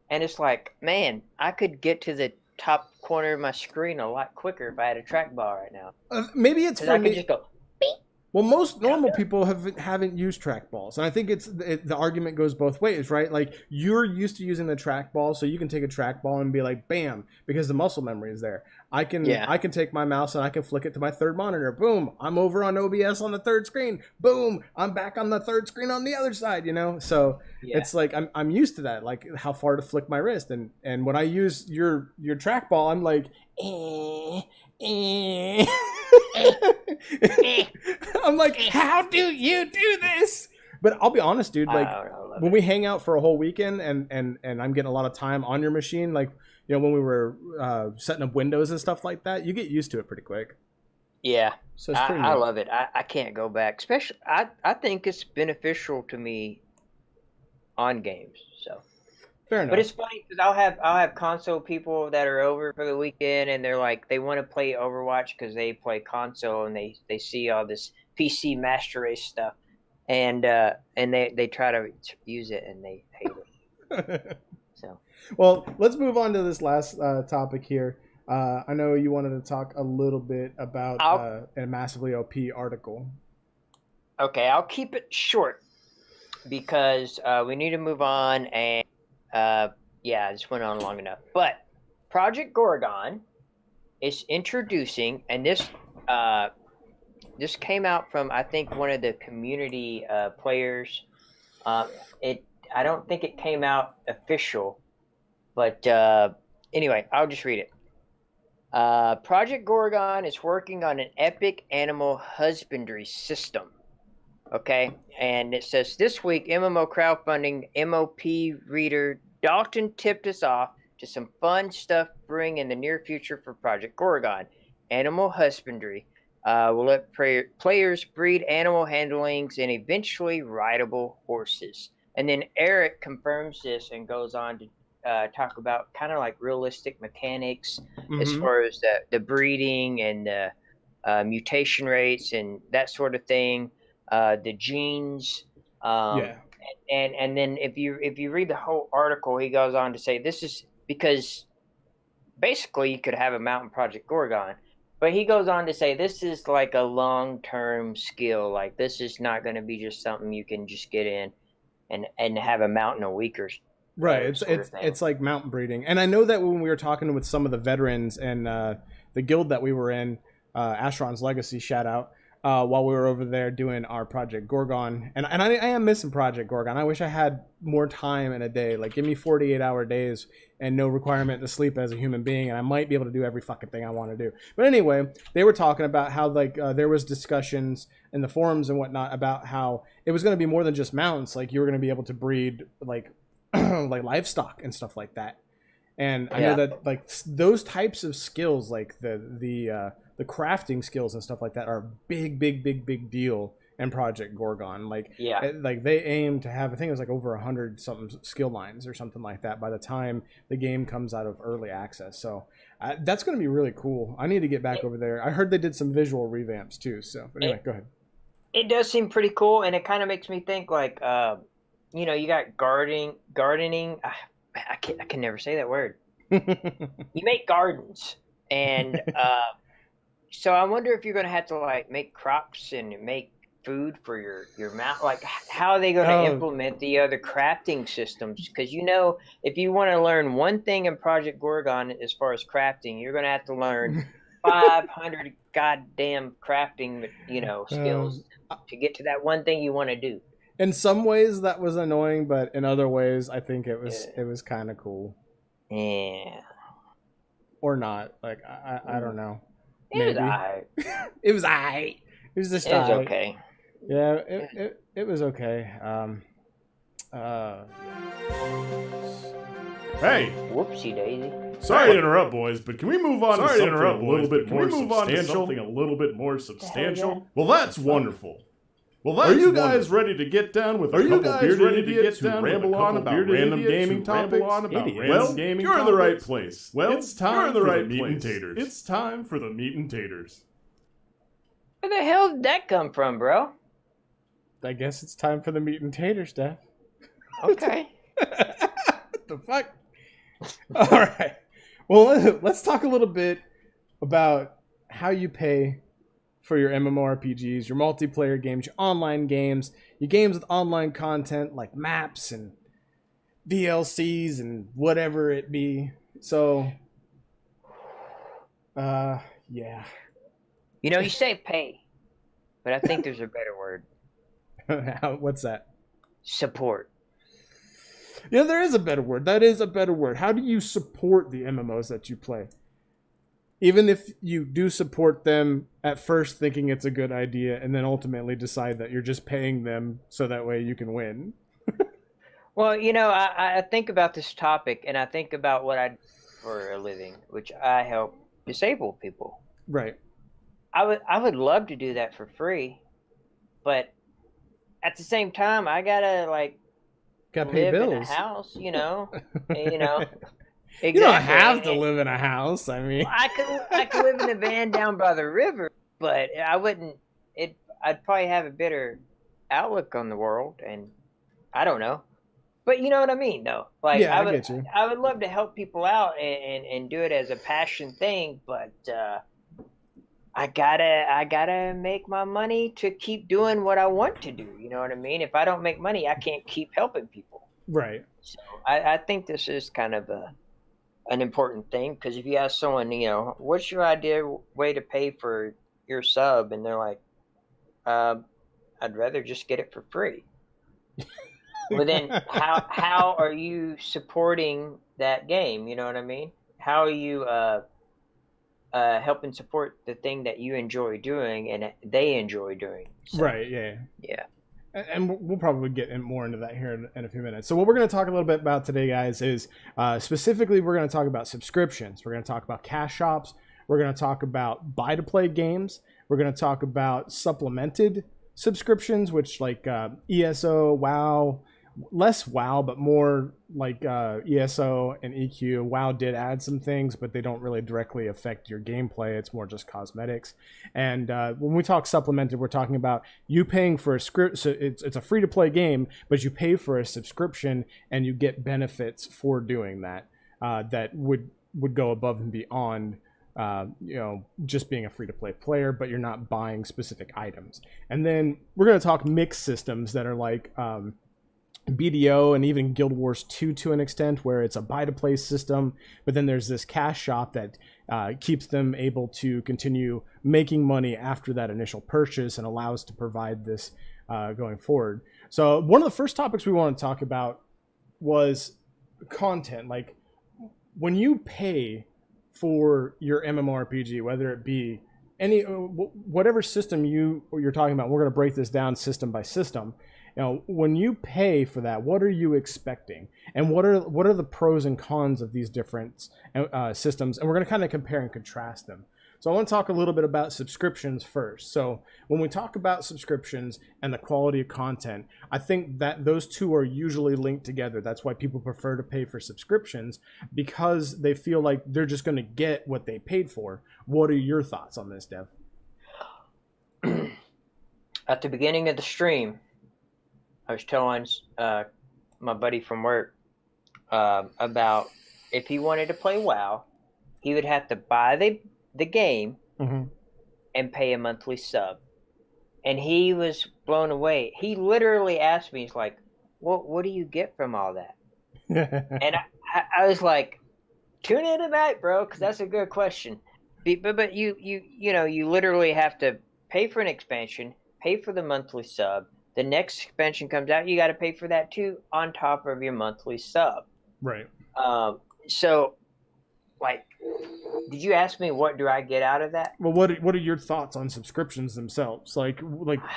and it's like, man, I could get to the top corner of my screen a lot quicker if I had a trackball right now. Maybe it's for I me. could just go beep, Well, most normal people haven't used trackballs, and I think the argument goes both ways, right? Like you're used to using the trackball, so you can take a trackball and be like, bam, because the muscle memory is there. I can take my mouse and I can flick it to my third monitor. Boom, I'm over on OBS on the third screen. Boom, I'm back on the third screen on the other side. So it's like I'm used to that, like how far to flick my wrist, and when I use your trackball, I'm like, I'm like, how do you do this? But I'll be honest, dude. Like when we hang out for a whole weekend, and I'm getting a lot of time on your machine, like when we were setting up windows and stuff like that, you get used to it pretty quick. Yeah, so it's pretty I love it. I can't go back. Especially, I think it's beneficial to me on games. So. Fair enough. But it's funny because I'll have console people that are over for the weekend, and they're like, they want to play Overwatch because they play console, and they see all this PC Master Race stuff, and they try to use it and they hate it. So, well, let's move on to this last topic here. I know you wanted to talk a little bit about a massively OP article. Okay, I'll keep it short because we need to move on, and I just went on long enough. But Project Gorgon is introducing, and this came out from, I think, one of the community players. I don't think it came out official, but anyway, I'll just read it. Project Gorgon is working on an epic animal husbandry system. Okay, and it says, this week, MMO crowdfunding MOP reader Dalton tipped us off to some fun stuff brewing in the near future for Project Gorgon. Animal husbandry will let players breed animal handlings and eventually rideable horses. And then Eric confirms this and goes on to talk about kind of like realistic mechanics as far as the breeding and the mutation rates and that sort of thing. The genes, and then if you read the whole article, he goes on to say this is because basically you could have a mountain Project Gorgon, but he goes on to say this is like a long-term skill. Like this is not going to be just something you can just get in and have a mountain a week or right. It's like mountain breeding, and I know that when we were talking with some of the veterans and the guild that we were in, Astron's Legacy, shout out. While we were over there doing our Project Gorgon. And I am missing Project Gorgon. I wish I had more time in a day. Like, give me 48-hour days and no requirement to sleep as a human being, and I might be able to do every fucking thing I want to do. But anyway, they were talking about how, like, there was discussions in the forums and whatnot about how it was going to be more than just mounts. Like, you were going to be able to breed, like, like livestock and stuff like that. And I know that, like, those types of skills, like the crafting skills and stuff like that, are big deal in Project Gorgon. Like, like they aim to have, I think it was like over 100 something skill lines or something like that by the time the game comes out of early access. So that's going to be really cool. I need to get back over there. I heard they did some visual revamps too. So but anyway, go ahead. It does seem pretty cool, and it kind of makes me think like, you got gardening. I can never say that word. You make gardens, and so I wonder if you're going to have to like make crops and make food for your mount. Like, how are they going to implement the other crafting systems? Because if you want to learn one thing in Project Gorgon as far as crafting, you're going to have to learn 500 goddamn crafting skills to get to that one thing you want to do. In some ways that was annoying, but in other ways I think it was kind of cool. Yeah. Or not. Like I don't know. It was alright. It was alright. It was just okay. Yeah, it was okay. Hey. Whoopsie daisy. Sorry to interrupt, boys, but can we move on to something a little bit more substantial? Well, that's wonderful. Are you guys ready to get down with a couple bearded idiots who ramble on about random gaming topics? Well, you're in the right place. Well, it's time for the meat and taters. It's time for the meat and taters. Where the hell did that come from, bro? I guess it's time for the meat and tater stuff. Okay. What the fuck? All right. Well, let's talk a little bit about how you pay for your MMORPGs, your multiplayer games, your online games, your games with online content like maps and DLCs and whatever it be. So, yeah. You know, you say pay, but I think there's a better word. What's that? Support. Yeah, there is a better word. That is a better word. How do you support the MMOs that you play? Even if you do support them at first thinking it's a good idea and then ultimately decide that you're just paying them so that way you can win. Well, you know, I think about this topic and I think about what I do for a living, which I help disabled people. Right. I would love to do that for free, but at the same time, I gotta pay live bills in a house, you know. And, you know, exactly. You don't have to live in a house. I mean, I could live in a van down by the river, but I wouldn't. I'd probably have a better outlook on the world, and I don't know. But you know what I mean, though. Like, yeah, I get you. would love to help people out and do it as a passion thing, but I gotta make my money to keep doing what I want to do. You know what I mean? If I don't make money, I can't keep helping people. Right. So I think this is kind of an important thing, because if you ask someone, you know, what's your ideal way to pay for your sub, and they're like, I'd rather just get it for free. Well, then how are you supporting that game? You know what I mean? How are you helping support the thing that you enjoy doing and they enjoy doing? So, right. Yeah. Yeah. And we'll probably get more into that here in a few minutes. So what we're going to talk a little bit about today, guys, is specifically we're going to talk about subscriptions. We're going to talk about cash shops. We're going to talk about buy-to-play games. We're going to talk about supplemented subscriptions, which like ESO, WoW, less WoW, but more like ESO and EQ. WoW did add some things, but they don't really directly affect your gameplay. It's more just cosmetics. And when we talk supplemented, we're talking about you paying for a script. So it's a free-to-play game, but you pay for a subscription and you get benefits for doing that. That would go above and beyond you know, just being a free-to-play player, but you're not buying specific items. And then we're going to talk mixed systems that are like BDO and even Guild Wars 2 to an extent, where it's a buy-to-play system, but then there's this cash shop that keeps them able to continue making money after that initial purchase and allows to provide this going forward. So one of the first topics we want to talk about was content. Like, when you pay for your MMORPG, whether it be any whatever system you're talking about, we're going to break this down system by system. You know, when you pay for that, what are you expecting, and what are the pros and cons of these different systems? And we're going to kind of compare and contrast them. So I want to talk a little bit about subscriptions first. So when we talk about subscriptions and the quality of content, I think that those two are usually linked together. That's why people prefer to pay for subscriptions, because they feel like they're just going to get what they paid for. What are your thoughts on this, Dev? At the beginning of the stream, I was telling my buddy from work about if he wanted to play WoW, he would have to buy the game and pay a monthly sub. And he was blown away. He literally asked me, he's like, what do you get from all that? And I was like, tune in tonight, bro, because that's a good question. But you know, you literally have to pay for an expansion, pay for the monthly sub. The next expansion comes out, you got to pay for that too, on top of your monthly sub. Right. So, like, did you ask me what do I get out of that? Well, what are your thoughts on subscriptions themselves, like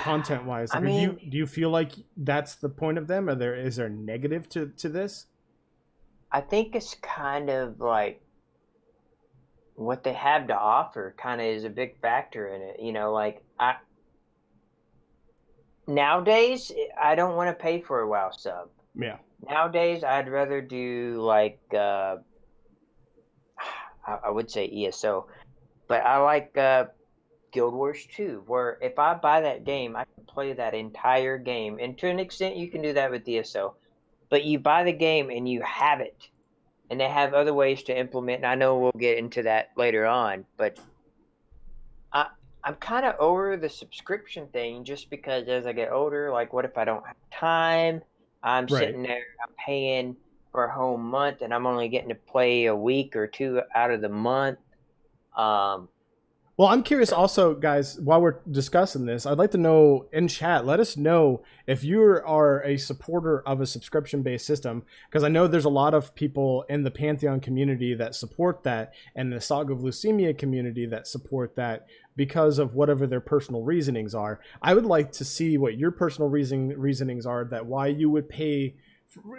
content wise? Like, I mean, do you feel like that's the point of them? Is there negative to this? I think it's kind of like what they have to offer kind of is a big factor in it. You know, like nowadays, I don't want to pay for a WoW sub. Yeah. Nowadays, I'd rather do like I would say ESO, but I like Guild Wars 2, where if I buy that game, I can play that entire game. And to an extent, you can do that with ESO. But you buy the game and you have it. And they have other ways to implement, and I know we'll get into that later on, but I'm kind of over the subscription thing just because as I get older, like what if I don't have time? I'm Right. sitting there, I'm paying for a whole month and I'm only getting to play a week or two out of the month. Well, I'm curious also, guys, while we're discussing this, I'd like to know in chat, let us know if you are a supporter of a subscription-based system, because I know there's a lot of people in the Pantheon community that support that, and the Saga of Leucemia community that support that because of whatever their personal reasonings are. I would like to see what your personal reasonings are, that why you would pay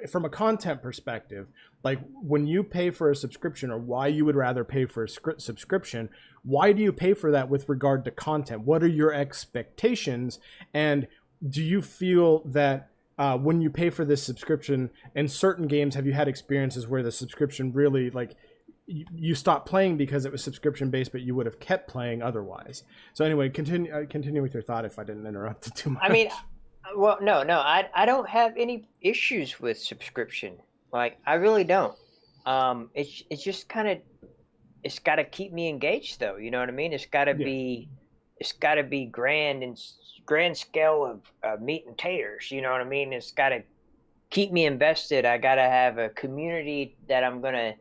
from a content perspective, like when you pay for a subscription, or why you would rather pay for a subscription. Why do you pay for that with regard to content? What are your expectations? And do you feel that when you pay for this subscription in certain games, have you had experiences where the subscription really, like, you stopped playing because it was subscription based, but you would have kept playing otherwise? So anyway, continue with your thought if I didn't interrupt it too much. I mean, well, no, I don't have any issues with subscription. Like, I really don't. It's just kind of, it's got to keep me engaged, though. You know what I mean? It's got to be grand and grand scale of meat and taters. You know what I mean? It's got to keep me invested. I got to have a community that I'm gonna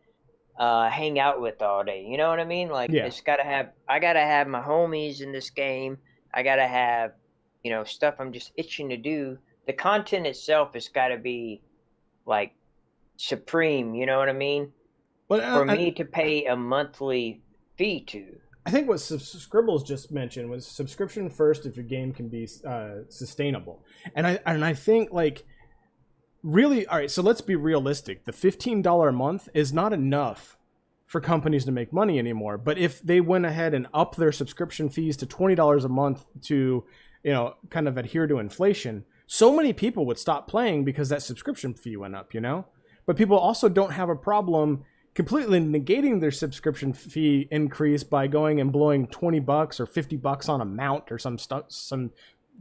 hang out with all day. You know what I mean? Like, it's got to have. I got to have my homies in this game. I got to have, stuff I'm just itching to do. The content itself has got to be like supreme. You know what I mean? For me to pay a monthly fee to. I think what Scribbles just mentioned was subscription first if your game can be sustainable. And I think, like, really, all right, so let's be realistic. The $15 a month is not enough for companies to make money anymore. But if they went ahead and upped their subscription fees to $20 a month to, kind of adhere to inflation, so many people would stop playing because that subscription fee went up, But people also don't have a problem completely negating their subscription fee increase by going and blowing $20 or $50 on a mount or some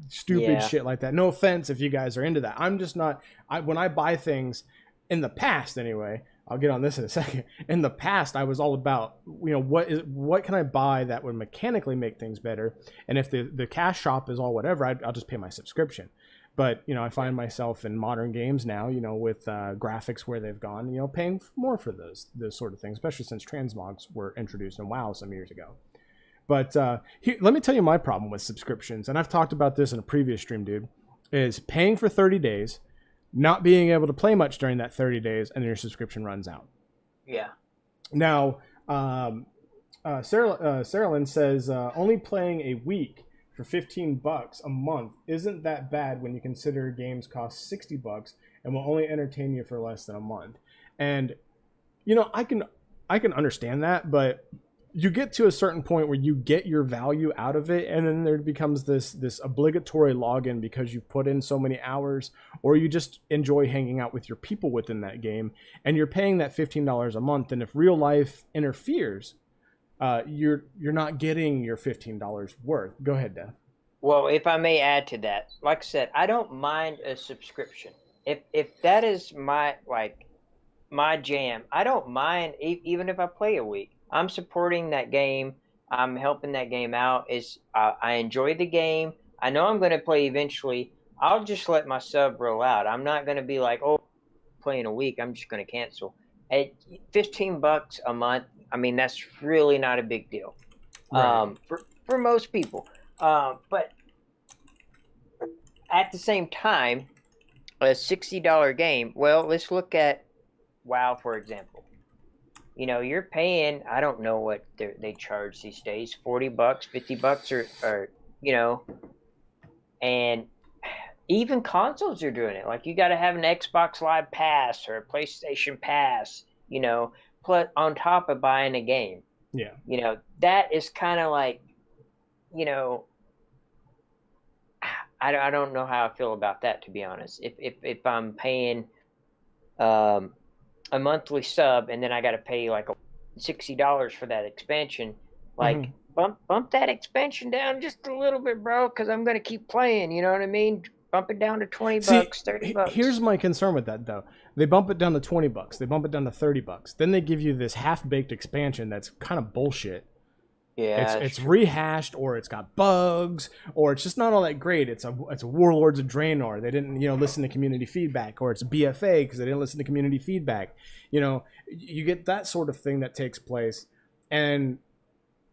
stupid shit like that. No offense if you guys are into that. I'm just not. When I buy things, in the past anyway, I'll get on this in a second. In the past, I was all about, what can I buy that would mechanically make things better? And if the cash shop is all whatever, I'll just pay my subscription. But, I find myself in modern games now, with graphics where they've gone, paying more for those sort of things, especially since transmogs were introduced in WoW some years ago. But let me tell you my problem with subscriptions, and I've talked about this in a previous stream, dude, is paying for 30 days, not being able to play much during that 30 days, and then your subscription runs out. Yeah. Now, Sarah Lynn says, only playing a week for $15 a month isn't that bad when you consider games cost $60 and will only entertain you for less than a month. And I can understand that, but you get to a certain point where you get your value out of it, and then there becomes this obligatory login because you've put in so many hours, or you just enjoy hanging out with your people within that game, and you're paying that $15 a month. And if real life interferes, you're not getting your $15 worth. Go ahead, Dev. Well, if I may add to that, like I said, I don't mind a subscription. If that is my jam, I don't mind even if I play a week. I'm supporting that game. I'm helping that game out. I enjoy the game. I know I'm going to play eventually. I'll just let my sub roll out. I'm not going to be like, playing a week, I'm just going to cancel. At $15 a month, I mean, that's really not a big deal, right, for most people. But at the same time, a $60 game. Well, let's look at WoW, for example. You're paying, I don't know what they charge these days, $40, $50 or and even consoles are doing it. Like, you got to have an Xbox Live Pass or a PlayStation Pass, plus on top of buying a game. Yeah. That is kind of like, I don't know how I feel about that, to be honest. If I'm paying a monthly sub and then I got to pay like $60 for that expansion, like bump that expansion down just a little bit, bro, because I'm going to keep playing. You know what I mean? Bump it down to $20, $30. Here's my concern with that, though. They bump it down to $20. They bump it down to $30. Then they give you this half-baked expansion that's kind of bullshit. Yeah, It's rehashed, or it's got bugs, or it's just not all that great. It's a Warlords of Draenor. They didn't listen to community feedback, or it's BFA because they didn't listen to community feedback. You get that sort of thing that takes place, and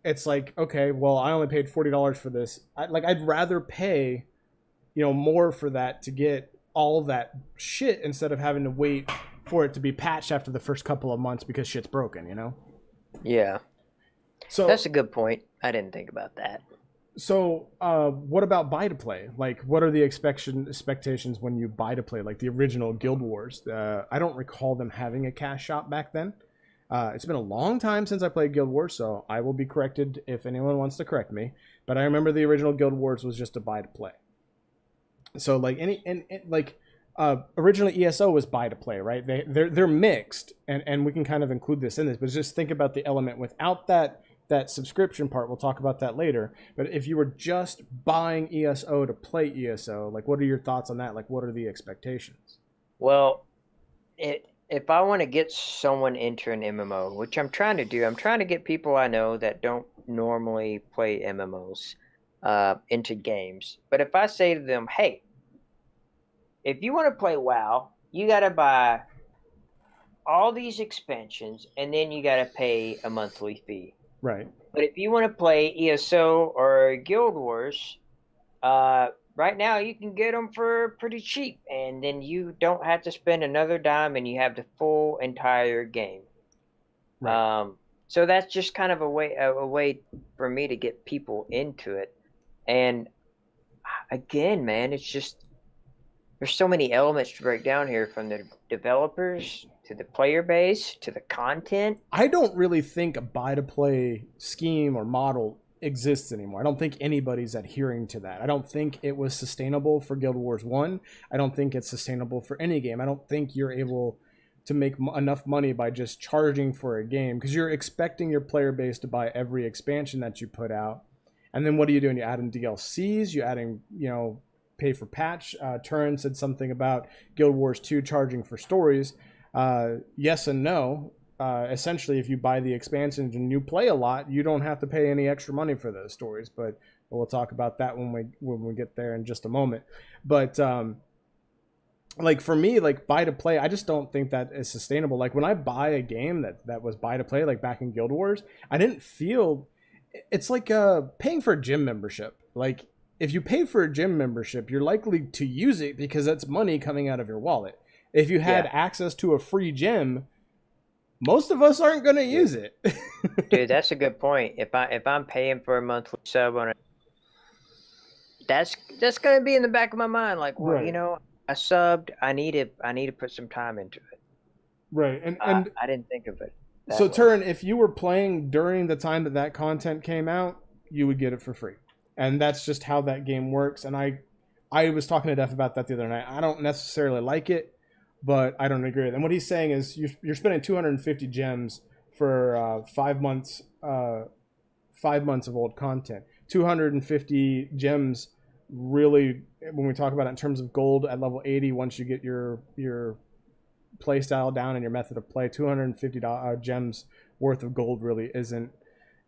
it's like, okay, well, I only paid $40 for this. I'd rather pay, more for that to get all that shit instead of having to wait for it to be patched after the first couple of months because shit's broken. Yeah. So That's a good point. I didn't think about that. So, what about buy to play? Like, what are the expectations when you buy to play? Like the original Guild Wars. I don't recall them having a cash shop back then. It's been a long time since I played Guild Wars, so I will be corrected if anyone wants to correct me. But I remember the original Guild Wars was just a buy to play. So, like originally ESO was buy to play, right? They're mixed, and we can kind of include this in this. But just think about the element without that subscription part. We'll talk about that later. But if you were just buying ESO to play ESO, like, what are your thoughts on that? Like, what are the expectations? Well, if I want to get someone into an MMO, which I'm trying to do, I'm trying to get people I know that don't normally play MMOs into games. But if I say to them, hey, if you want to play WoW, you got to buy all these expansions, and then you got to pay a monthly fee. Right. But if you want to play ESO or Guild Wars, right now you can get them for pretty cheap, and then you don't have to spend another dime, and you have the full entire game. Right. So that's just kind of a way for me to get people into it. And again, man, it's just there's so many elements to break down here, from the developers to the player base to the content. I don't really think a buy-to-play scheme or model exists anymore. I don't think anybody's adhering to that. I don't think it was sustainable for Guild Wars 1. I don't think it's sustainable for any game. I don't think you're able to make enough money by just charging for a game, because you're expecting your player base to buy every expansion that you put out. And then what are you doing? You're adding DLCs, you're adding, pay for patch. Turin said something about Guild Wars 2 charging for stories. Yes and no. Essentially, if you buy the expansions and you play a lot, you don't have to pay any extra money for those stories. But we'll talk about that when we get there in just a moment. But like for me, like buy to play, I just don't think that is sustainable. Like when I buy a game that was buy to play, like back in Guild Wars, I didn't feel it's like paying for a gym membership. Like if you pay for a gym membership, you're likely to use it because that's money coming out of your wallet. If you had access to a free gym, most of us aren't going to use it. Dude, that's a good point. If I'm paying for a monthly sub on it, that's going to be in the back of my mind. Like, well, Right. I subbed. I need to put some time into it. Right. And I didn't think of it. so, Turin, if you were playing during the time that content came out, you would get it for free. And that's just how that game works. And I was talking to Def about that the other night. I don't necessarily like it, but I don't agree with him. What he's saying is you're spending 250 gems for 5 months, 5 months of old content. 250 gems really, when we talk about it in terms of gold at level 80, once you get your play style down and your method of play, 250 gems worth of gold really isn't.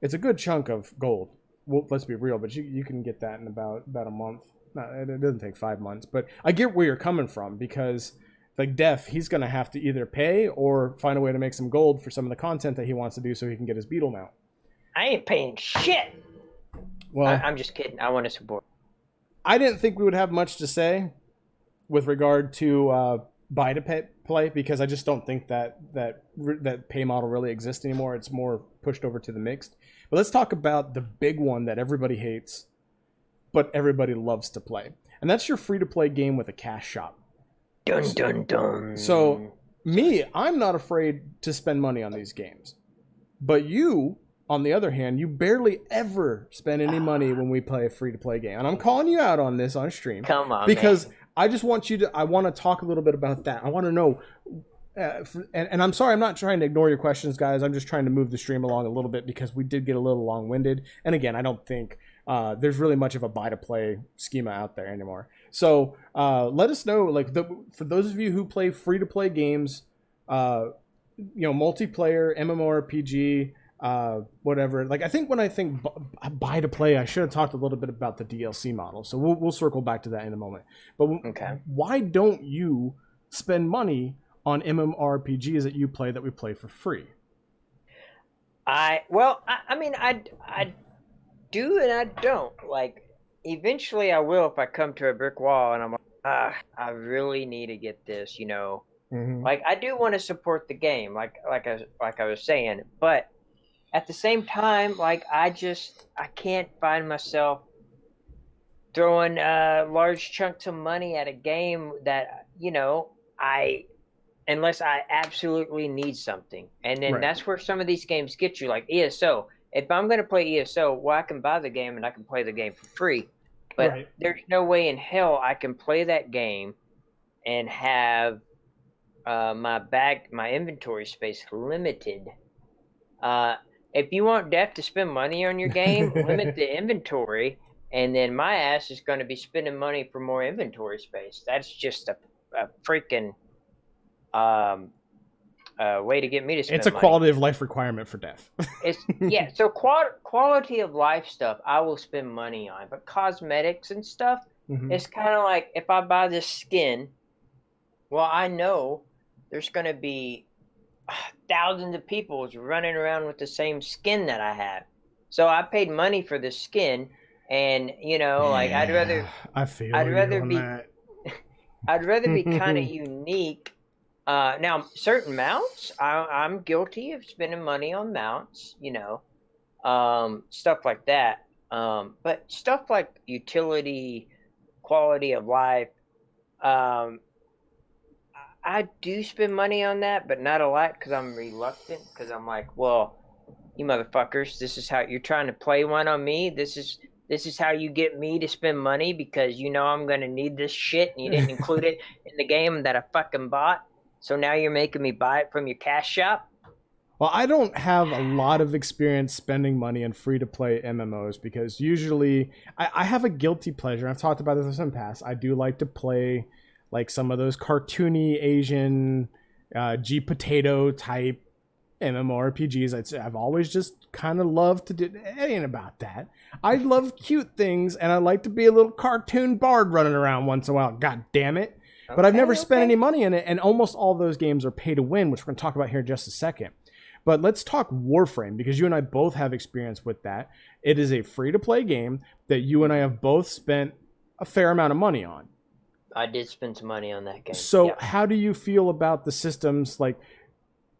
It's a good chunk of gold. Well, let's be real, but you can get that in about a month. No, it doesn't take 5 months, but I get where you're coming from, because like Def, he's going to have to either pay or find a way to make some gold for some of the content that he wants to do so he can get his beetle mount. I ain't paying shit. Well, I'm just kidding. I want to support. I didn't think we would have much to say with regard to buy to play, because I just don't think that pay model really exists anymore. It's more pushed over to the mixed. But let's talk about the big one that everybody hates, but everybody loves to play. And that's your free-to-play game with a cash shop. Dun, dun, dun. So, I'm not afraid to spend money on these games. But you, on the other hand, you barely ever spend any money when we play a free-to-play game. And I'm calling you out on this on stream. Come on, because man. I just want I want to talk a little bit about that. I want to know, and I'm sorry, I'm not trying to ignore your questions, guys. I'm just trying to move the stream along a little bit because we did get a little long-winded. And again, I don't think there's really much of a buy-to-play schema out there anymore. So let us know, like, for those of you who play free-to-play games, multiplayer, MMORPG, whatever. Like I think when I think buy to play, I should have talked a little bit about the DLC model. So we'll circle back to that in a moment. But why don't you spend money on MMORPGs that you play that we play for free? I mean, I do and I don't. Like, eventually I will if I come to a brick wall and I'm like, I really need to get this, you know. Like, I do want to support the game, like I was saying, but at the same time, like, I can't find myself throwing large chunks of money at a game that, you know, unless I absolutely need something. And then that's where some of these games get you, like ESO. If I'm going to play ESO, well, I can buy the game and I can play the game for free. But there's no way in hell I can play that game and have my inventory space limited. If you want Def to spend money on your game, limit the inventory, and then my ass is going to be spending money for more inventory space. That's just a freaking way to get me to spend It's a money. quality of life requirement for Def. So quality of life stuff I will spend money on, but cosmetics and stuff, it's kind of like if I buy this skin, well, I know there's going to be thousands of people running around with the same skin that I have. So I paid money for this skin, and you know, like I'd rather be kind of unique. Now, certain mounts, I'm guilty of spending money on mounts, you know, stuff like that. But stuff like utility, quality of life, I do spend money on that, but not a lot because I'm reluctant. Because I'm like, well, you motherfuckers, this is how you're trying to play one on me. This is how you get me to spend money because you know I'm gonna need this shit, and you didn't include it in the game that I fucking bought. So now you're making me buy it from your cash shop. Well, I don't have a lot of experience spending money on free-to-play MMOs because usually I have a guilty pleasure. I've talked about this in the past. I do like to play like some of those cartoony Asian G-potato type MMORPGs. I've always just kind of loved to do. It ain't about that. I love cute things, and I like to be a little cartoon bard running around once in a while. God damn it. But I've never spent any money in it, and almost all those games are pay to win, which we're going to talk about here in just a second. But let's talk Warframe, because you and I both have experience with that. It is a free-to-play game that you and I have both spent a fair amount of money on. I did spend some money on that game. So how do you feel about the systems? Like,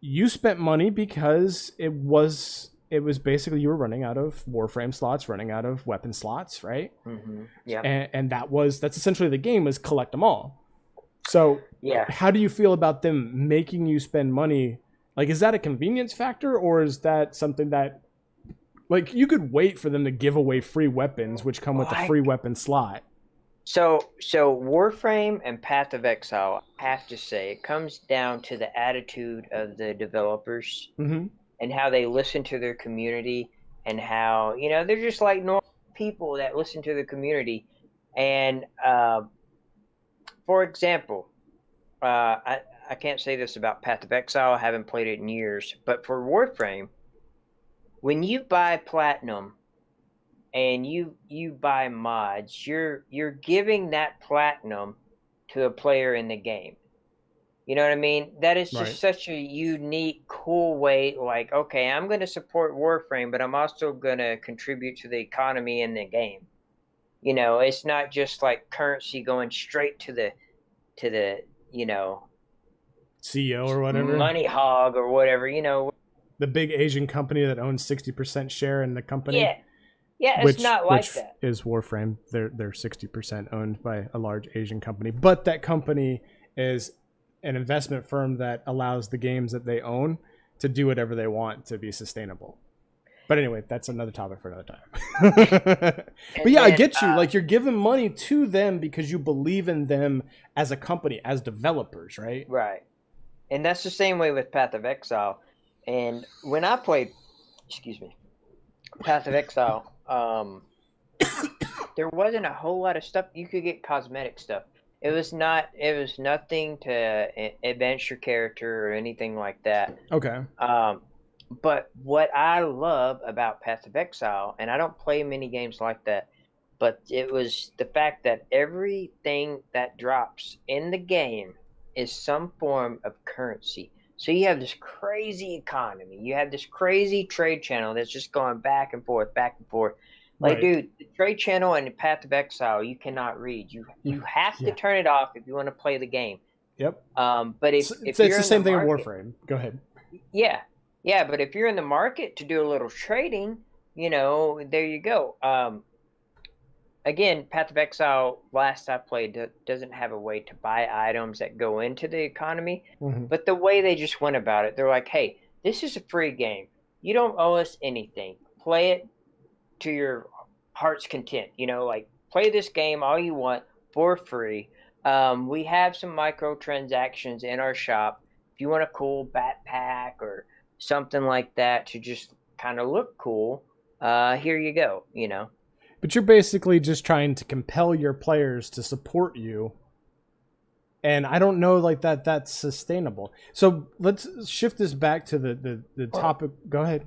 you spent money because it was basically you were running out of Warframe slots, running out of weapon slots, right? Yeah. And that's essentially the game, was collect them all. So how do you feel about them making you spend money? Like, is that a convenience factor, or is that something that, like, you could wait for them to give away free weapons, which come with a free weapon slot? So Warframe and Path of Exile, I have to say, it comes down to the attitude of the developers and how they listen to their community, and how, you know, they're just like normal people that listen to the community. And for example, I can't say this about Path of Exile. I haven't played it in years. But for Warframe, when you buy Platinum and you buy mods, you're giving that Platinum to a player in the game. You know what I mean? That is just such a unique, cool way. Like, okay, I'm going to support Warframe, but I'm also going to contribute to the economy in the game. You know, it's not just like currency going straight to the you know, CEO or whatever, money hog or whatever, you know, the big Asian company that owns 60% share in the company. It's not like that. Is Warframe. They're 60% owned by a large Asian company, but that company is an investment firm that allows the games that they own to do whatever they want to be sustainable. But anyway, that's another topic for another time. But yeah, I get you. Like, you're giving money to them because you believe in them as a company, as developers, right? Right. And that's the same way with Path of Exile. And when I played, Path of Exile, there wasn't a whole lot of stuff. You could get cosmetic stuff. It was nothing to advance your character or anything like that. Okay. But what I love about Path of Exile, and I don't play many games like that, but it was the fact that everything that drops in the game is some form of currency. So you have this crazy economy. You have this crazy trade channel that's just going back and forth, back and forth. Like, Right. dude, the trade channel and the Path of Exile, you cannot read. You have to turn it off if you want to play the game. Yep. But if It's you're the in same thing in market, Warframe. Go ahead. yeah, yeah. But if you're in the market to do a little trading, there you go. Again, Path of Exile, last I played, doesn't have a way to buy items that go into the economy. Mhm. But the way they just went about it, they're like, hey, this is a free game. You don't owe us anything. Play it to your heart's content. Like, play this game all you want for free. We have some microtransactions in our shop. If you want a cool backpack or something like that to just kind of look cool, here you go, But you're basically just trying to compel your players to support you. And I don't know like that's sustainable. So let's shift this back to the topic. Go ahead.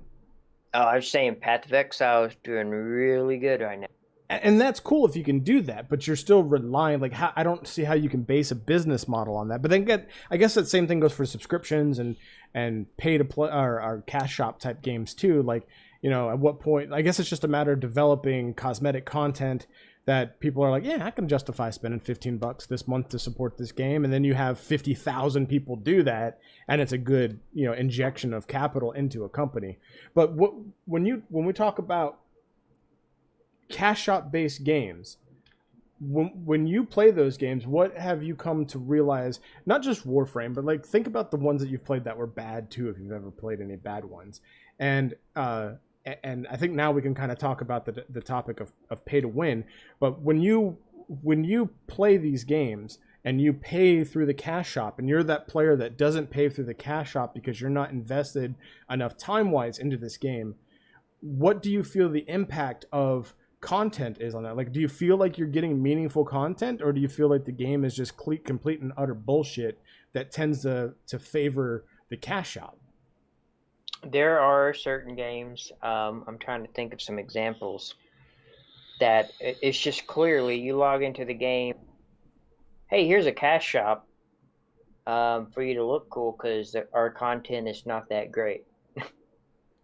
Oh, I was saying Path of Exile is doing really good right now. And that's cool if you can do that, but you're still relying, like, I don't see how you can base a business model on that. But then I guess that same thing goes for subscriptions and pay to play or cash shop type games too. Like, at what point, I guess it's just a matter of developing cosmetic content that people are like, yeah, I can justify spending $15 this month to support this game. And then you have 50,000 people do that. And it's a good, injection of capital into a company. But when we talk about cash shop based games, when you play those games, what have you come to realize? Not just Warframe, but like think about the ones that you've played that were bad too, if you've ever played any bad ones. And I think now we can kind of talk about the topic of pay to win. But when you play these games and you pay through the cash shop, and you're that player that doesn't pay through the cash shop because you're not invested enough time wise into this game, what do you feel the impact of content is on that? Like, do you feel like you're getting meaningful content, or do you feel like the game is just complete and utter bullshit that tends to favor the cash shop? There are certain games, I'm trying to think of some examples, that it's just clearly you log into the game, hey, here's a cash shop for you to look cool because our content is not that great.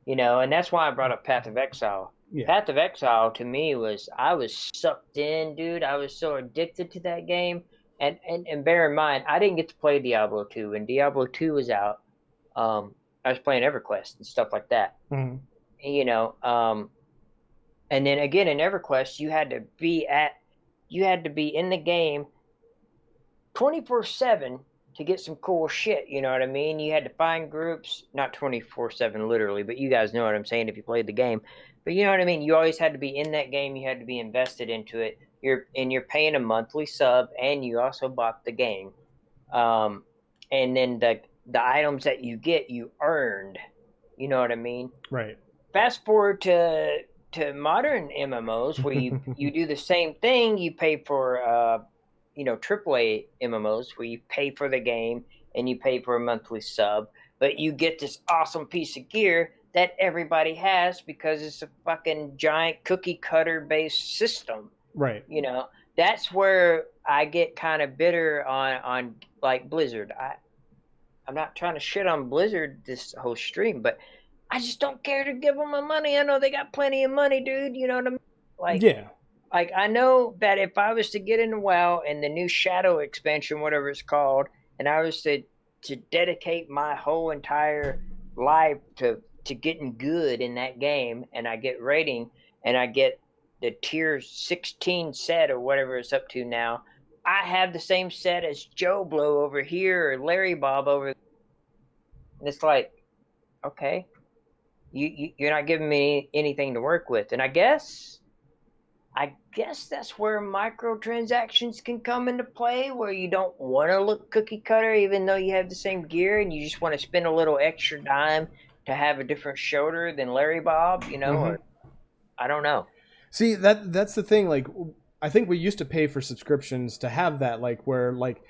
And that's why I brought up Path of Exile. Yeah. Path of Exile to me I was sucked in, dude. I was so addicted to that game. And bear in mind, I didn't get to play Diablo 2. When Diablo 2 was out, I was playing EverQuest and stuff like that. Mm-hmm. And then again in EverQuest, you had to be in the game 24/7 to get some cool shit. You know what I mean? You had to find groups, not 24/7 literally, but you guys know what I'm saying if you played the game. But you know what I mean? You always had to be in that game. You had to be invested into it. You're paying a monthly sub, and you also bought the game. And then the items that you get, you earned. You know what I mean? Right. Fast forward to modern MMOs where you do the same thing. You pay for AAA MMOs where you pay for the game and you pay for a monthly sub, but you get this awesome piece of gear that everybody has because it's a fucking giant cookie cutter based system. Right. That's where I get kind of bitter on like Blizzard. I'm not trying to shit on Blizzard this whole stream, but I just don't care to give them my money. I know they got plenty of money, dude. You know what I mean? Like, yeah. Like, I know that if I was to get into WoW and the new Shadow expansion, whatever it's called, and I was to dedicate my whole entire life to getting good in that game, and I get rating, and I get the tier 16 set or whatever it's up to now, I have the same set as Joe Blow over here or Larry Bob over there. And it's like, okay, you're not giving me anything to work with. And I guess that's where microtransactions can come into play, where you don't want to look cookie cutter even though you have the same gear, and you just want to spend a little extra dime to have a different shoulder than Larry Bob, or I don't know. See, that's the thing. Like, I think we used to pay for subscriptions to have that, like, where, like,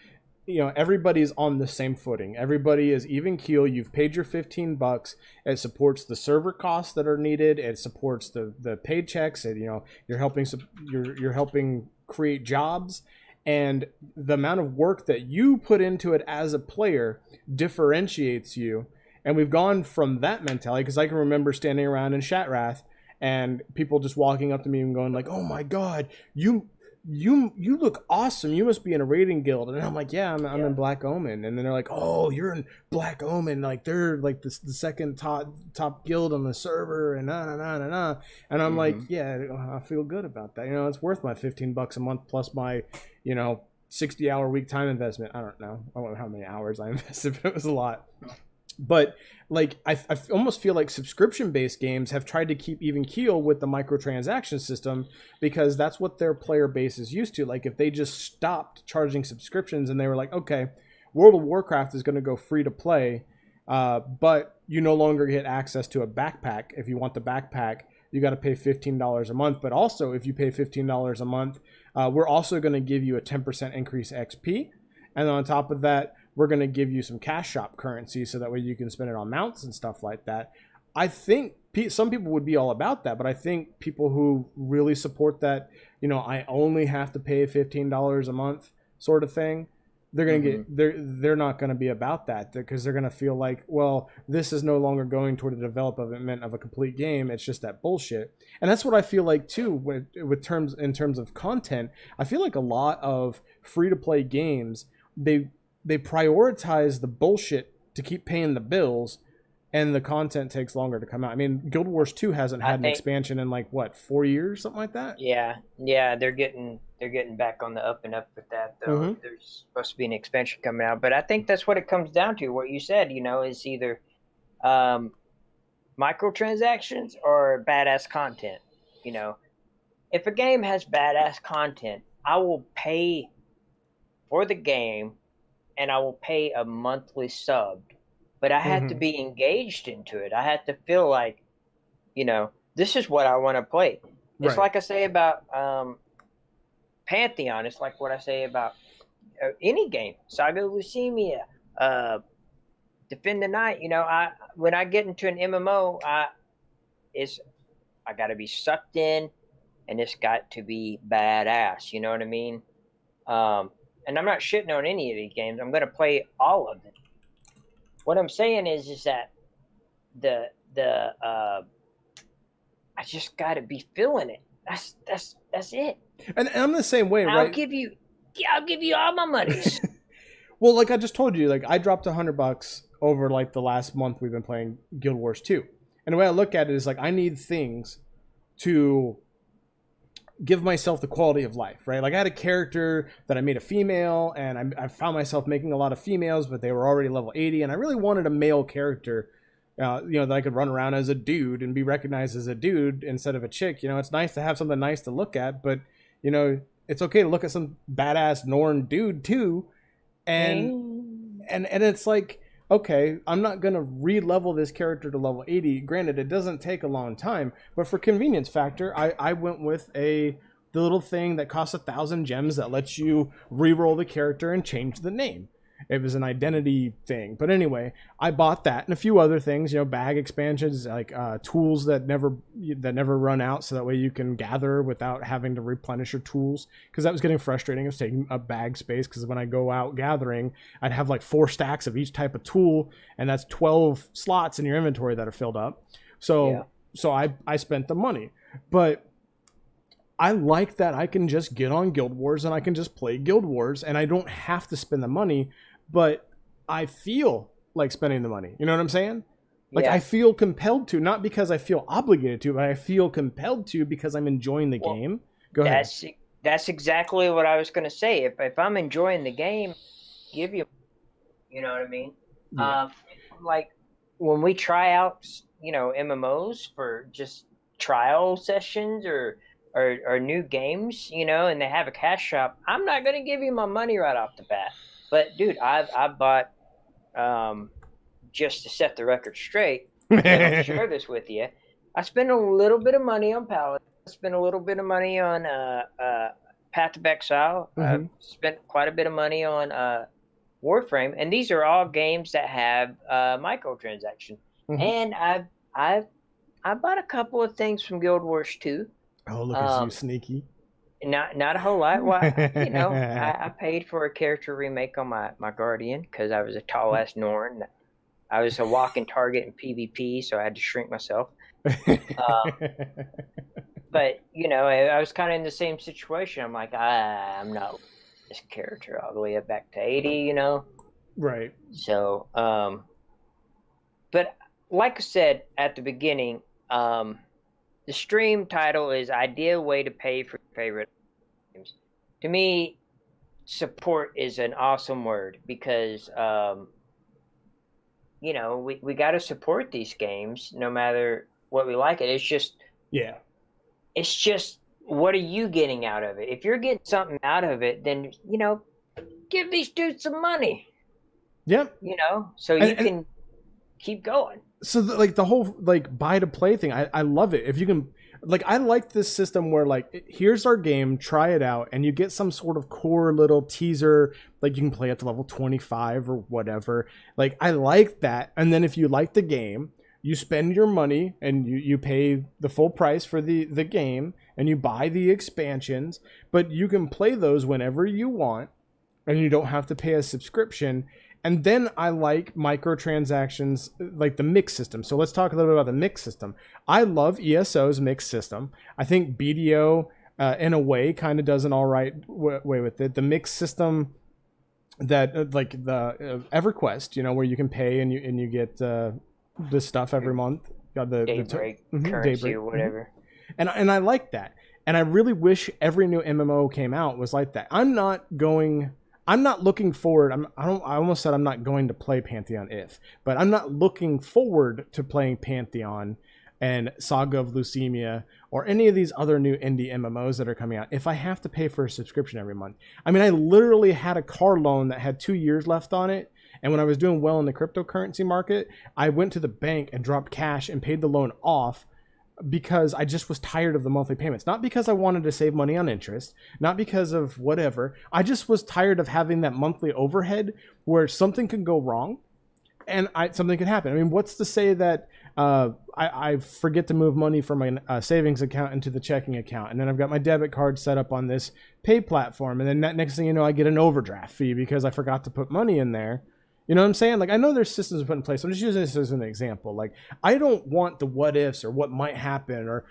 everybody's on the same footing. Everybody is even keel. You've paid your $15. It supports the server costs that are needed. It supports the paychecks. And you're helping create jobs, and the amount of work that you put into it as a player differentiates you. And we've gone from that mentality, because I can remember standing around in Shatrath and people just walking up to me and going like, "Oh my God, you look awesome. You must be in a raiding guild." And I'm like, "Yeah, I'm in Black Omen." And then they're like, "Oh, you're in Black Omen. Like they're like the second top guild on the server." And And I'm like, "Yeah, I feel good about that. It's worth my $15 a month plus my, 60-hour week time investment." I don't know how many hours I invested, but it was a lot. But like I almost feel like subscription-based games have tried to keep even keel with the microtransaction system, because that's what their player base is used to. Like if they just stopped charging subscriptions and they were like, "Okay, World of Warcraft is going to go free to play, but you no longer get access to a backpack. If you want the backpack, you got to pay $15 a month. But also, if you pay $15 a month, we're also going to give you a 10% increase XP. And on top of that, we're going to give you some cash shop currency so that way you can spend it on mounts and stuff like that." I think some people would be all about that, but I think people who really support that, I only have to pay $15 a month sort of thing, they're going to they're not going to be about that, because they're going to feel like, well, this is no longer going toward the development of a complete game. It's just that bullshit. And that's what I feel like too in terms of content. I feel like a lot of free to play games, they prioritize the bullshit to keep paying the bills, and the content takes longer to come out. I mean, Guild Wars 2 hasn't had an expansion in 4 years, something like that. Yeah, they're getting back on the up and up with that though. There's supposed to be an expansion coming out, but I think that's what it comes down to. What you said, is either microtransactions or badass content. If a game has badass content, I will pay for the game, and I will pay a monthly sub, but I had to be engaged into it. I had to feel like, this is what I want to play. It's like I say about Pantheon. It's like what I say about any game. Saga of Lucemia, Defend the Night. When I get into an MMO, I got to be sucked in, and it's got to be badass. You know what I mean? And I'm not shitting on any of these games. I'm going to play all of them. What I'm saying is that I just got to be feeling it. That's it. And I'm the same way, right? I'll give you all my money. Well, like I just told you, like I dropped $100 over the last month we've been playing Guild Wars 2. And the way I look at it is I need things to give myself the quality of life, right? Like I had a character that I made a female, and I found myself making a lot of females, but they were already level 80, and I really wanted a male character, that I could run around as a dude and be recognized as a dude instead of a chick. It's nice to have something nice to look at, but it's okay to look at some badass Norn dude too, and it's like, okay, I'm not going to re-level this character to level 80. Granted, it doesn't take a long time, but for convenience factor, I went with the little thing that costs 1,000 gems that lets you re-roll the character and change the name. It was an identity thing. But anyway, I bought that and a few other things, bag expansions, like tools that never run out, so that way you can gather without having to replenish your tools, because that was getting frustrating. It was taking up bag space, because when I go out gathering, I'd have 4 stacks of each type of tool, and that's 12 slots in your inventory that are filled up. So I spent the money. But I like that I can just get on Guild Wars and I can just play Guild Wars, and I don't have to spend the money, but I feel like spending the money. You know what I'm saying? I feel compelled to, not because I feel obligated to, but I feel compelled to because I'm enjoying the game. Go ahead. That's exactly what I was going to say. If I'm enjoying the game, give you know what I mean? Yeah. When we try out, MMOs for just trial sessions or new games, and they have a cash shop, I'm not going to give you my money right off the bat. But dude, I bought, just to set the record straight, I'll share this with you. I spent a little bit of money on Paladin. I spent a little bit of money on Path of Exile. I spent quite a bit of money on Warframe, and these are all games that have microtransaction. And I bought a couple of things from Guild Wars 2. Oh, look at you, sneaky. Not a whole lot. Well, I paid for a character remake on my Guardian because I was a tall ass Norn. I was a walking target in PvP, so I had to shrink myself. But I was kind of in the same situation. I'm like, I'm not this character all the way up back to 80. Right. So, but like I said at the beginning, the stream title is Ideal Way to Pay for Favorite Games. To me, support is an awesome word because, we got to support these games no matter what we like it. It's just, what are you getting out of it? If you're getting something out of it, then, give these dudes some money. Yep. So you can keep going. So the whole buy to play thing, I love it. If you can, I like this system where here's our game, try it out, and you get some sort of core little teaser, you can play up to level 25 or whatever. I like that. And then if you like the game, you spend your money and you pay the full price for the game and you buy the expansions, but you can play those whenever you want and you don't have to pay a subscription. And then I like microtransactions, the mix system. So let's talk a little bit about the mix system. I love ESO's mix system. I think BDO, in a way, kind of does an all right way with it. The mix system that, the EverQuest, where you can pay and you get the stuff every month. Daybreak, currency Daybreak, or whatever. And I like that. And I really wish every new MMO came out was like that. I'm not looking forward. I almost said I'm not going to play Pantheon but I'm not looking forward to playing Pantheon and Saga of Leucemia or any of these other new indie MMOs that are coming out if I have to pay for a subscription every month. I mean, I literally had a car loan that had 2 years left on it. And when I was doing well in the cryptocurrency market, I went to the bank and dropped cash and paid the loan off because I just was tired of the monthly payments. Not because I wanted to save money on interest, not because of whatever. I just was tired of having that monthly overhead where something could go wrong and something could happen. I mean, what's to say that I forget to move money from my savings account into the checking account, and then I've got my debit card set up on this pay platform, and then next thing you know, I get an overdraft fee because I forgot to put money in there. You know what I'm saying? I know there's systems put in place. I'm just using this as an example. I don't want the what ifs or what might happen or,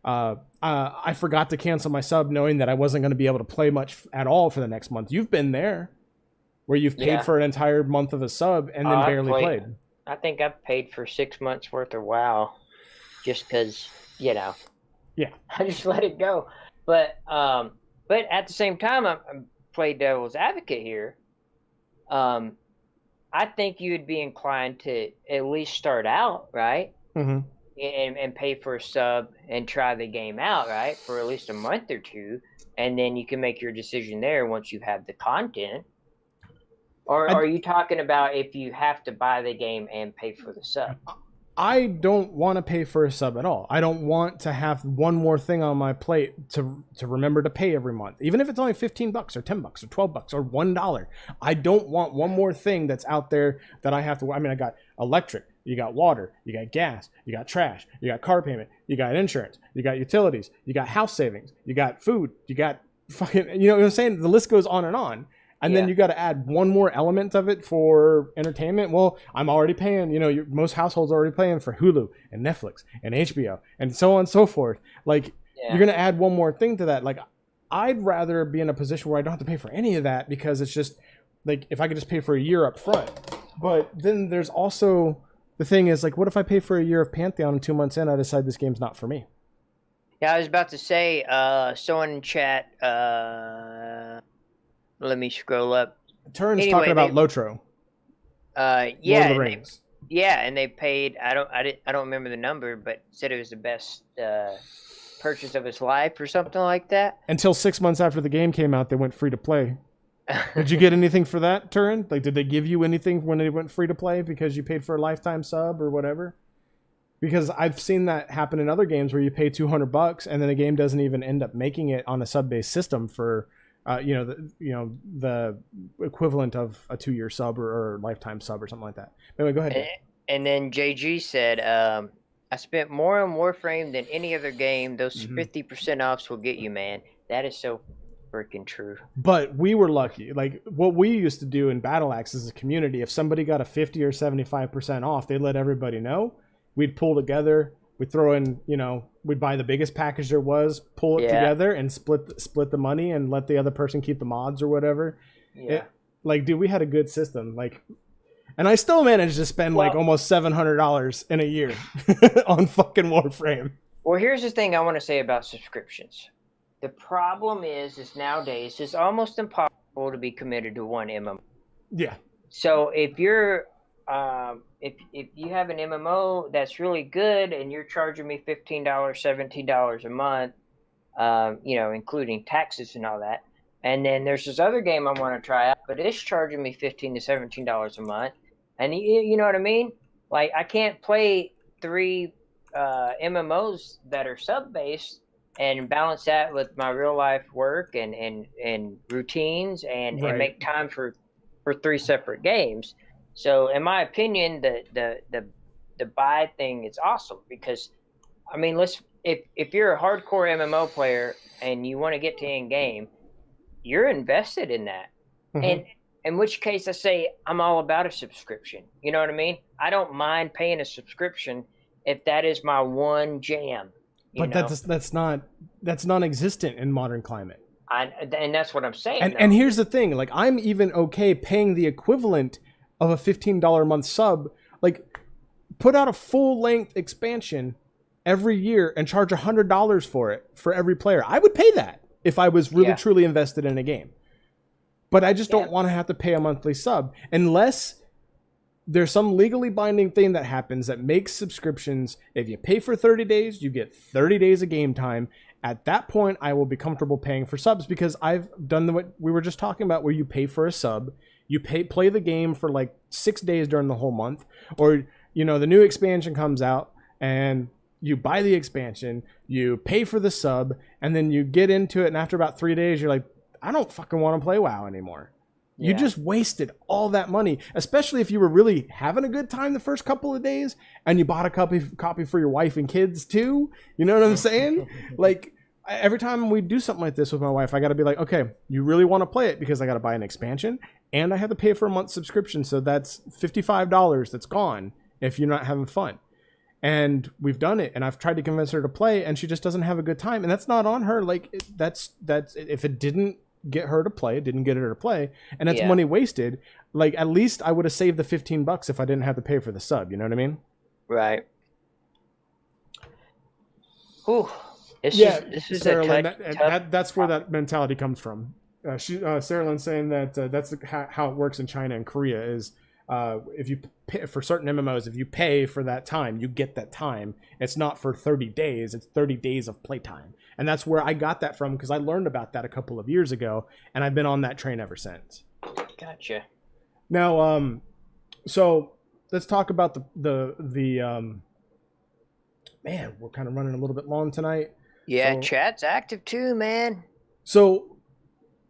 I forgot to cancel my sub knowing that I wasn't going to be able to play much at all for the next month. You've been there where you've paid for an entire month of a sub and then barely played. I think I've paid for 6 months worth of WoW just because, Yeah. I just let it go. But at the same time, I'm playing devil's advocate here. I think you'd be inclined to at least start out, right? Mm-hmm. And pay for a sub and try the game out, right? For at least a month or two. And then you can make your decision there once you have the content. Or are you talking about if you have to buy the game and pay for the sub? I don't want to pay for a sub at all. I don't want to have one more thing on my plate to remember to pay every month. Even if it's only $15 or $10 or $12 or $1. I don't want one more thing that's out there that I have to. I mean, I got electric, you got water, you got gas, you got trash, you got car payment, you got insurance, you got utilities, you got house savings, you got food, you got fucking, you know what I'm saying? The list goes on and on. And then you got to add one more element of it for entertainment. Well, I'm already paying, most households are already paying for Hulu and Netflix and HBO and so on and so forth. You're going to add one more thing to that. I'd rather be in a position where I don't have to pay for any of that because it's just if I could just pay for a year up front. But then there's also the thing is what if I pay for a year of Pantheon and 2 months in, I decide this game's not for me? Yeah, I was about to say, someone in chat, let me scroll up. Turn's talking about Lotro. Yeah, Lord of the Rings. And they paid. I don't remember the number, but said it was the best purchase of his life or something like that. Until 6 months after the game came out, they went free to play. Did you get anything for that, Turin? Did they give you anything when they went free to play because you paid for a lifetime sub or whatever? Because I've seen that happen in other games where you pay $200 and then the game doesn't even end up making it on a sub-based system for the equivalent of a 2-year sub or lifetime sub or something like that. Anyway, go ahead. And then JG said, I spent more on Warframe than any other game. Those 50% offs will get you, man. That is so freaking true. But we were lucky. Like, what we used to do in Battle Axe as a community, if somebody got a 50 or 75% off, they'd let everybody know. We'd pull together. We'd throw in, we'd buy the biggest package there was, pull it together, and split the money and let the other person keep the mods or whatever. Yeah. Dude, we had a good system. And I still managed to spend almost $700 in a year on fucking Warframe. Well, here's the thing I want to say about subscriptions. The problem is nowadays it's almost impossible to be committed to one MMO. Yeah. So if you're if you have an MMO that's really good and you're charging me $15, $17 a month, including taxes and all that, and then there's this other game I want to try out, but it's charging me $15 to $17 a month, and you know what I mean? Like, I can't play 3 MMOs that are sub-based and balance that with my real life work and routines and make time for 3 separate games. So in my opinion, the buy thing is awesome because, I mean, if you're a hardcore MMO player and you want to get to end game, you're invested in that. And in which case I say I'm all about a subscription. You know what I mean? I don't mind paying a subscription if that is my one jam. But that's non-existent in modern climate. And that's what I'm saying. And here's the thing, like, I'm even okay paying the equivalent of a $15 a month sub. Like, put out a full-length expansion every year and charge $100 for it for every player. I would pay that if I was really truly invested in a game. But I just don't want to have to pay a monthly sub unless there's some legally binding thing that happens that makes subscriptions, if you pay for 30 days, you get 30 days of game time. At that point, I will be comfortable paying for subs because I've done what we were just talking about, where you pay for a sub, you play the game for like 6 days during the whole month, or, the new expansion comes out and you buy the expansion, you pay for the sub, and then you get into it, and after about 3 days, you're like, I don't fucking want to play WoW anymore. Yeah. You just wasted all that money, especially if you were really having a good time the first couple of days and you bought a copy for your wife and kids too. You know what I'm saying? Like, every time we do something like this with my wife, I got to be like, okay, you really want to play it because I got to buy an expansion and I have to pay for a month's subscription. So that's $55 that's gone if you're not having fun. And we've done it, and I've tried to convince her to play, and she just doesn't have a good time. And that's not on her. Like, that's if it didn't get her to play, it didn't get her to play, and that's money wasted. Like, at least I would have saved the $15 if I didn't have to pay for the sub. You know what I mean? Right. Ooh. This is Sarah Lynn, that's where that mentality comes from. Sarah Lynn saying that that's how it works in China and Korea is if you pay for certain MMOs, if you pay for that time, you get that time. It's not for 30 days. It's 30 days of playtime. And that's where I got that from because I learned about that a couple of years ago, and I've been on that train ever since. Gotcha. Now, so let's talk about the man, we're kind of running a little bit long tonight. Yeah, so, chat's active too, man. So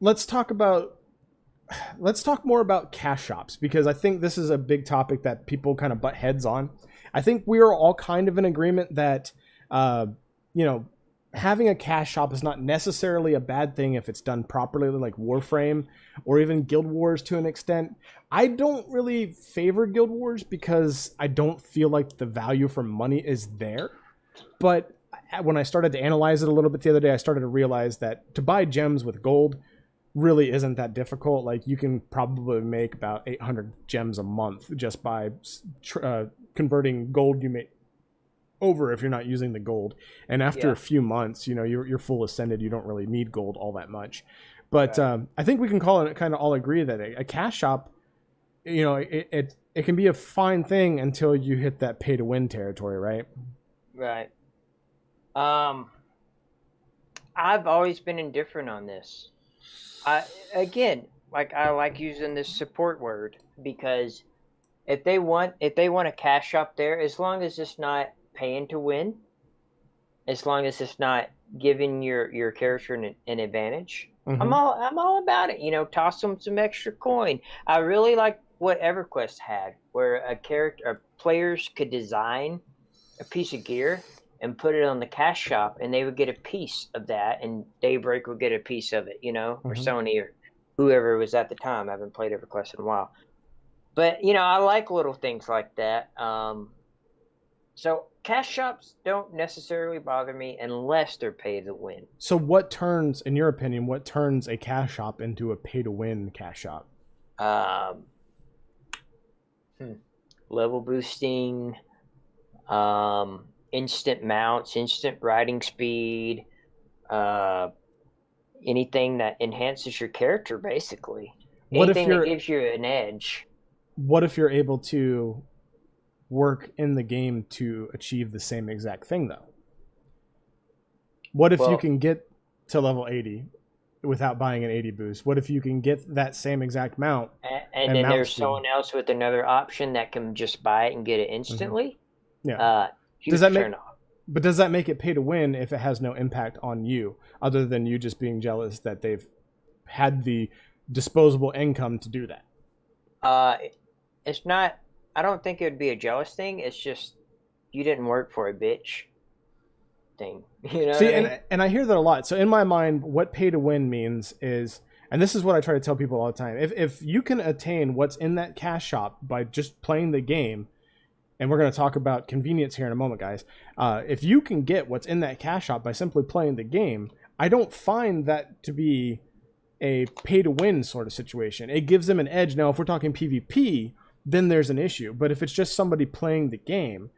let's talk more about cash shops, because I think this is a big topic that people kind of butt heads on. I think we are all kind of in agreement that, having a cash shop is not necessarily a bad thing if it's done properly, like Warframe or even Guild Wars to an extent. I don't really favor Guild Wars because I don't feel like the value for money is there. But when I started to analyze it a little bit the other day, I started to realize that to buy gems with gold really isn't that difficult. Like, you can probably make about 800 gems a month just by converting gold you make over if you're not using the gold. And after a few months, you're full ascended. You don't really need gold all that much. But I think we can kind of all agree that a cash shop, it can be a fine thing until you hit that pay to win territory, right? Right. I've always been indifferent on this. I like using this support word because if they want a cash shop there, as long as it's not paying to win, as long as it's not giving your character an advantage. Mhm. I'm all about it. Toss them some extra coin. I really like what EverQuest had, where players could design a piece of gear and put it on the cash shop, and they would get a piece of that, and Daybreak would get a piece of it, or Sony or whoever was at the time. I haven't played EverQuest in a while. But, I like little things like that. So cash shops don't necessarily bother me unless they're pay to win. So what turns, in your opinion, a cash shop into a pay to win cash shop? Level boosting, instant mounts, instant riding speed, anything that enhances your character, basically. Anything that gives you an edge. What if you're able to work in the game to achieve the same exact thing, though? What if you can get to level 80 without buying an 80 boost? What if you can get that same exact mount? And then there's someone else with another option that can just buy it and get it instantly? Yeah. Does that make it pay to win if it has no impact on you, other than you just being jealous that they've had the disposable income to do that? It's not. I don't think it would be a jealous thing. It's just you didn't work for a bitch thing. See, what I mean? and I hear that a lot. So in my mind, what pay to win means is, and this is what I try to tell people all the time, if you can attain what's in that cash shop by just playing the game, and we're going to talk about convenience here in a moment, guys. If you can get what's in that cash shop by simply playing the game, I don't find that to be a pay to win sort of situation. It gives them an edge. Now, if we're talking PvP, then there's an issue. But if it's just somebody playing the game,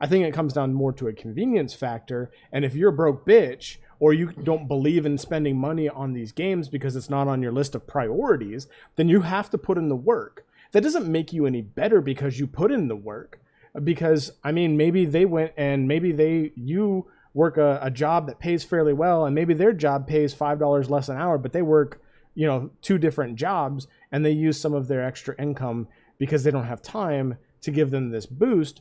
I think it comes down more to a convenience factor. And if you're a broke bitch, or you don't believe in spending money on these games because it's not on your list of priorities, then you have to put in the work. That doesn't make you any better because you put in the work. Because, I mean, maybe they went and you work a job that pays fairly well, and maybe their job pays $5 less an hour, but they work, 2 different jobs, and they use some of their extra income because they don't have time to give them this boost,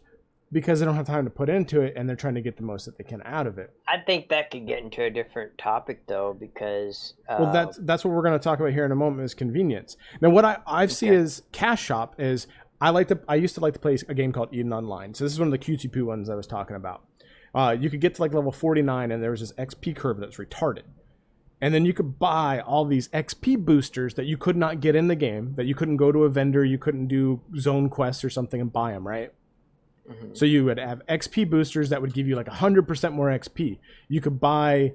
because they don't have time to put into it, and they're trying to get the most that they can out of it. I think that could get into a different topic, though, because well, that's what we're going to talk about here in a moment, is convenience. Now, what I see as cash shop is, I used to like to play a game called Eden Online. So this is one of the cutesy poo ones I was talking about. You could get to like level 49, and there was this XP curve that's retarded. And then you could buy all these XP boosters that you could not get in the game, that you couldn't go to a vendor, you couldn't do zone quests or something and buy them, right? Mm-hmm. So you would have XP boosters that would give you like 100% more XP. You could buy,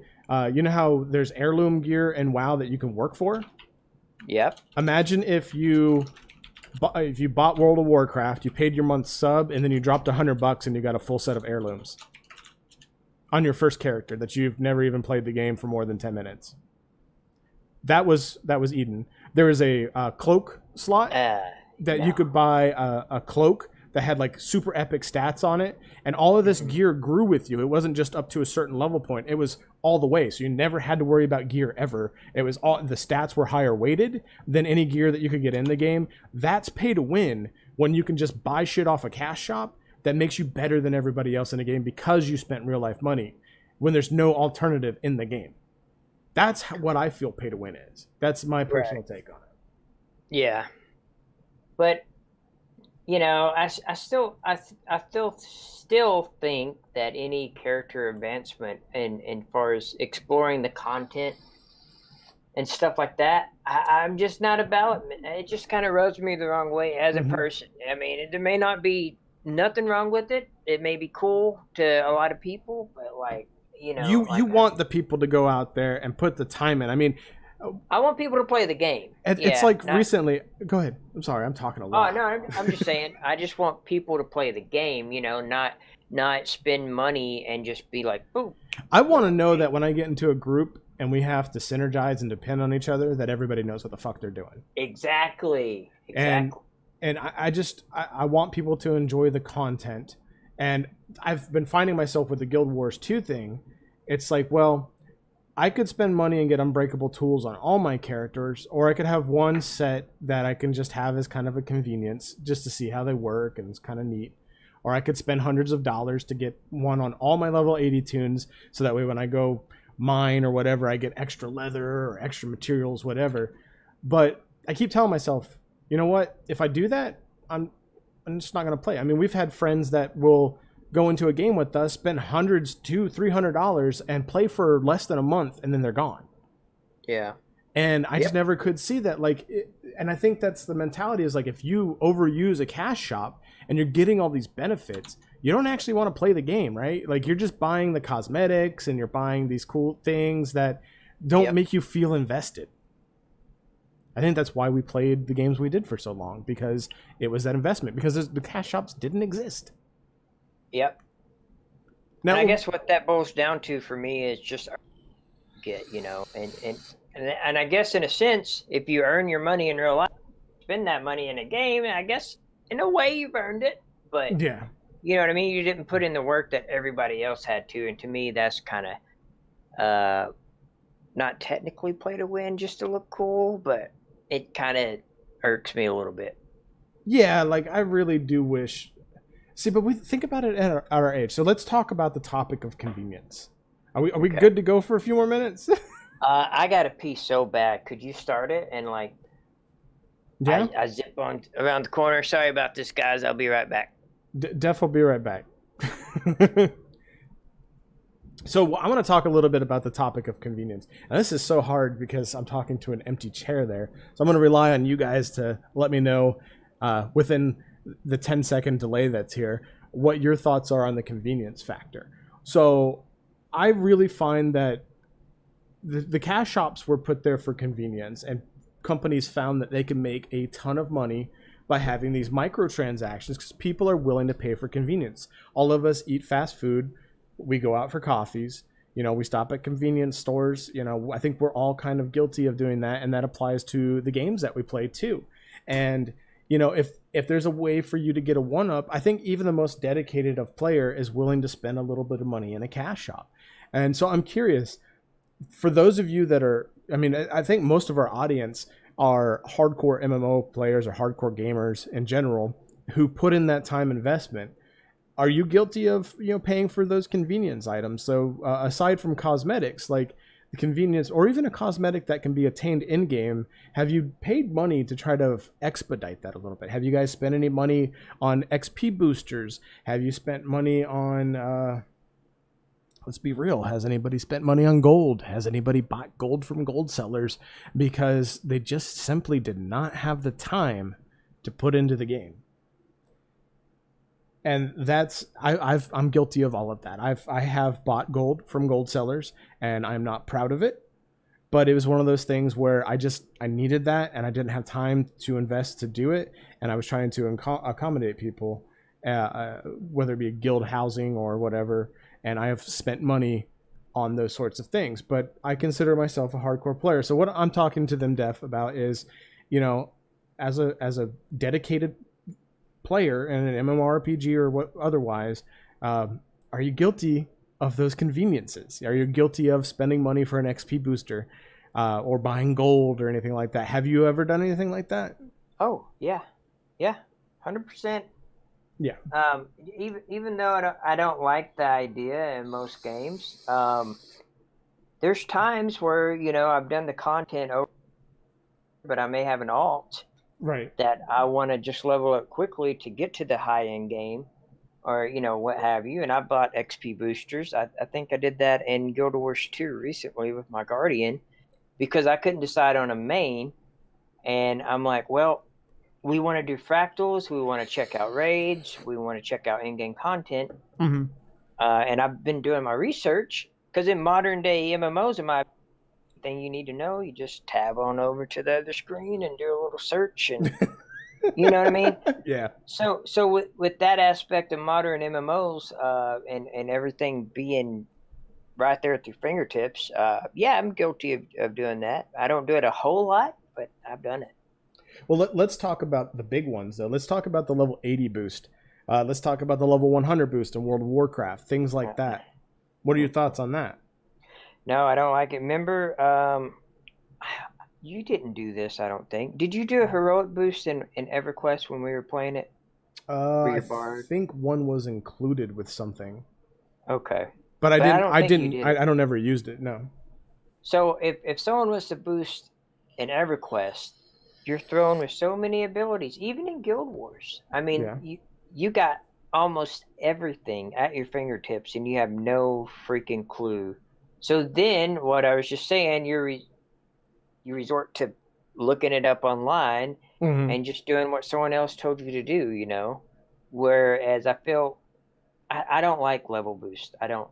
you know how there's heirloom gear in WoW that you can work for? Yep. Imagine if you bought World of Warcraft, you paid your month's sub, and then you dropped $100 and you got a full set of heirlooms on your first character that you've never even played the game for more than 10 minutes. That was Eden. There was a cloak slot that you could buy a cloak that had like super epic stats on it, and all of this gear grew with you. It wasn't just up to a certain level point. It was all the way, so you never had to worry about gear ever. It was all, the stats were higher weighted than any gear that you could get in the game. That's pay to win, when you can just buy shit off a cash shop that makes you better than everybody else in the game because you spent real life money, when there's no alternative in the game. That's what I feel pay to win is. That's my personal take on it. Yeah, but I still think that any character advancement and far as exploring the content and stuff like that, I'm just not about it. It just kind of rubs me the wrong way as a person. I mean, there may not be nothing wrong with it. It may be cool to a lot of people, but like, you want the people to go out there and put the time in. I mean, I want people to play the game. It's recently. Go ahead. I'm sorry. I'm talking a lot. Oh no, I'm just saying. I just want people to play the game. Not spend money and just be like, boom. I want to know that when I get into a group and we have to synergize and depend on each other, that everybody knows what the fuck they're doing. Exactly. And I want people to enjoy the content. And I've been finding myself with the Guild Wars 2 thing. It's like, well, I could spend money and get unbreakable tools on all my characters, or I could have one set that I can just have as kind of a convenience just to see how they work, and it's kind of neat. or I could spend hundreds of dollars to get one on all my level 80 tunes, so that way when I go mine or whatever, I get extra leather or extra materials, whatever. But I keep telling myself, you know what? If I do that, I'm just not going to play. I mean, we've had friends that will go into a game with us, spend hundreds, $200-$300, and play for less than a month, and then they're gone. Yeah. And I just never could see that. And I think that's the mentality, is like, if you overuse a cash shop and you're getting all these benefits, you don't actually want to play the game, right? Like, you're just buying the cosmetics and you're buying these cool things that don't make you feel invested. I think that's why we played the games we did for so long, because it was that investment, because the cash shops didn't exist. Yep. Now, and I guess what that boils down to for me is just get, and I guess in a sense, if you earn your money in real life, spend that money in a game, I guess in a way you've earned it. But yeah, you know what I mean? You didn't put in the work that everybody else had to. And to me, that's kind of not technically play to win just to look cool, but it kind of irks me a little bit. Yeah, like, I really do wish. See, but we think about it at our age. So let's talk about the topic of convenience. Are we good to go for a few more minutes? I got to pee so bad. Could you start it? And yeah, I zip on around the corner. Sorry about this, guys. I'll be right back. Def will be right back. So I want to talk a little bit about the topic of convenience. And this is so hard because I'm talking to an empty chair there. So I'm going to rely on you guys to let me know within the 10-second delay that's here what your thoughts are on the convenience factor. So I really find that the cash shops were put there for convenience, and companies found that they can make a ton of money by having these microtransactions, because people are willing to pay for convenience. All of us eat fast food. We go out for coffees. We stop at convenience stores. I think we're all kind of guilty of doing that, and that applies to the games that we play too. And if there's a way for you to get a one-up, I think even the most dedicated of player is willing to spend a little bit of money in a cash shop. And so I'm curious, for those of you that are, I think most of our audience are hardcore MMO players or hardcore gamers in general who put in that time investment. Are you guilty of paying for those convenience items? So aside from cosmetics, like the convenience, or even a cosmetic that can be attained in game, have you paid money to try to expedite that a little bit? Have you guys spent any money on XP boosters? Have you spent money on let's be real, has anybody spent money on gold? Has anybody bought gold from gold sellers because they just simply did not have the time to put into the game? And that's I'm guilty of all of that. I have bought gold from gold sellers, and I'm not proud of it. But it was one of those things where I needed that, and I didn't have time to invest to do it. And I was trying to accommodate people, whether it be guild housing or whatever. And I have spent money on those sorts of things. But I consider myself a hardcore player. So what I'm talking to them, Def, about is, as a dedicated player in an MMORPG or what otherwise, are you guilty of those conveniences? Are you guilty of spending money for an XP booster or buying gold or anything like that? Have you ever done anything like that? Oh, yeah, 100%. Yeah. Even though I don't like the idea in most games, there's times where I've done the content over, but I may have an alt. Right. That I want to just level up quickly to get to the high end game, or what have you. And I bought XP boosters. I think I did that in Guild Wars 2 recently with my Guardian, because I couldn't decide on a main. And I'm like, well, we want to do fractals. We want to check out raids. We want to check out in-game content. Mm-hmm. And I've been doing my research, because in modern day MMOs, thing you need to know, you just tab on over to the other screen and do a little search, and you know what I mean? Yeah. So with that aspect of modern MMOs, and everything being right there at your fingertips, I'm guilty of doing that. I don't do it a whole lot, but I've done it. Well, let's talk about the big ones, though. Let's talk about the level 80 boost. Let's talk about the level 100 boost in World of Warcraft, things like that. What are your thoughts on that? No, I don't like it. Remember, you didn't do this, I don't think. Did you do a heroic boost in EverQuest when we were playing it? For I your bard? think one was included with something, Okay. but I But didn't. don't I think you didn't. did I it. don't ever used it. No. So if someone was to boost an EverQuest, you're thrown with so many abilities, even in Guild Wars. I mean, Yeah. you got almost everything at your fingertips, and you have no freaking clue. So then, what I was just saying, you resort to looking it up online Hmm. and just doing what someone else told you to do. Whereas I feel I don't like level boost. I don't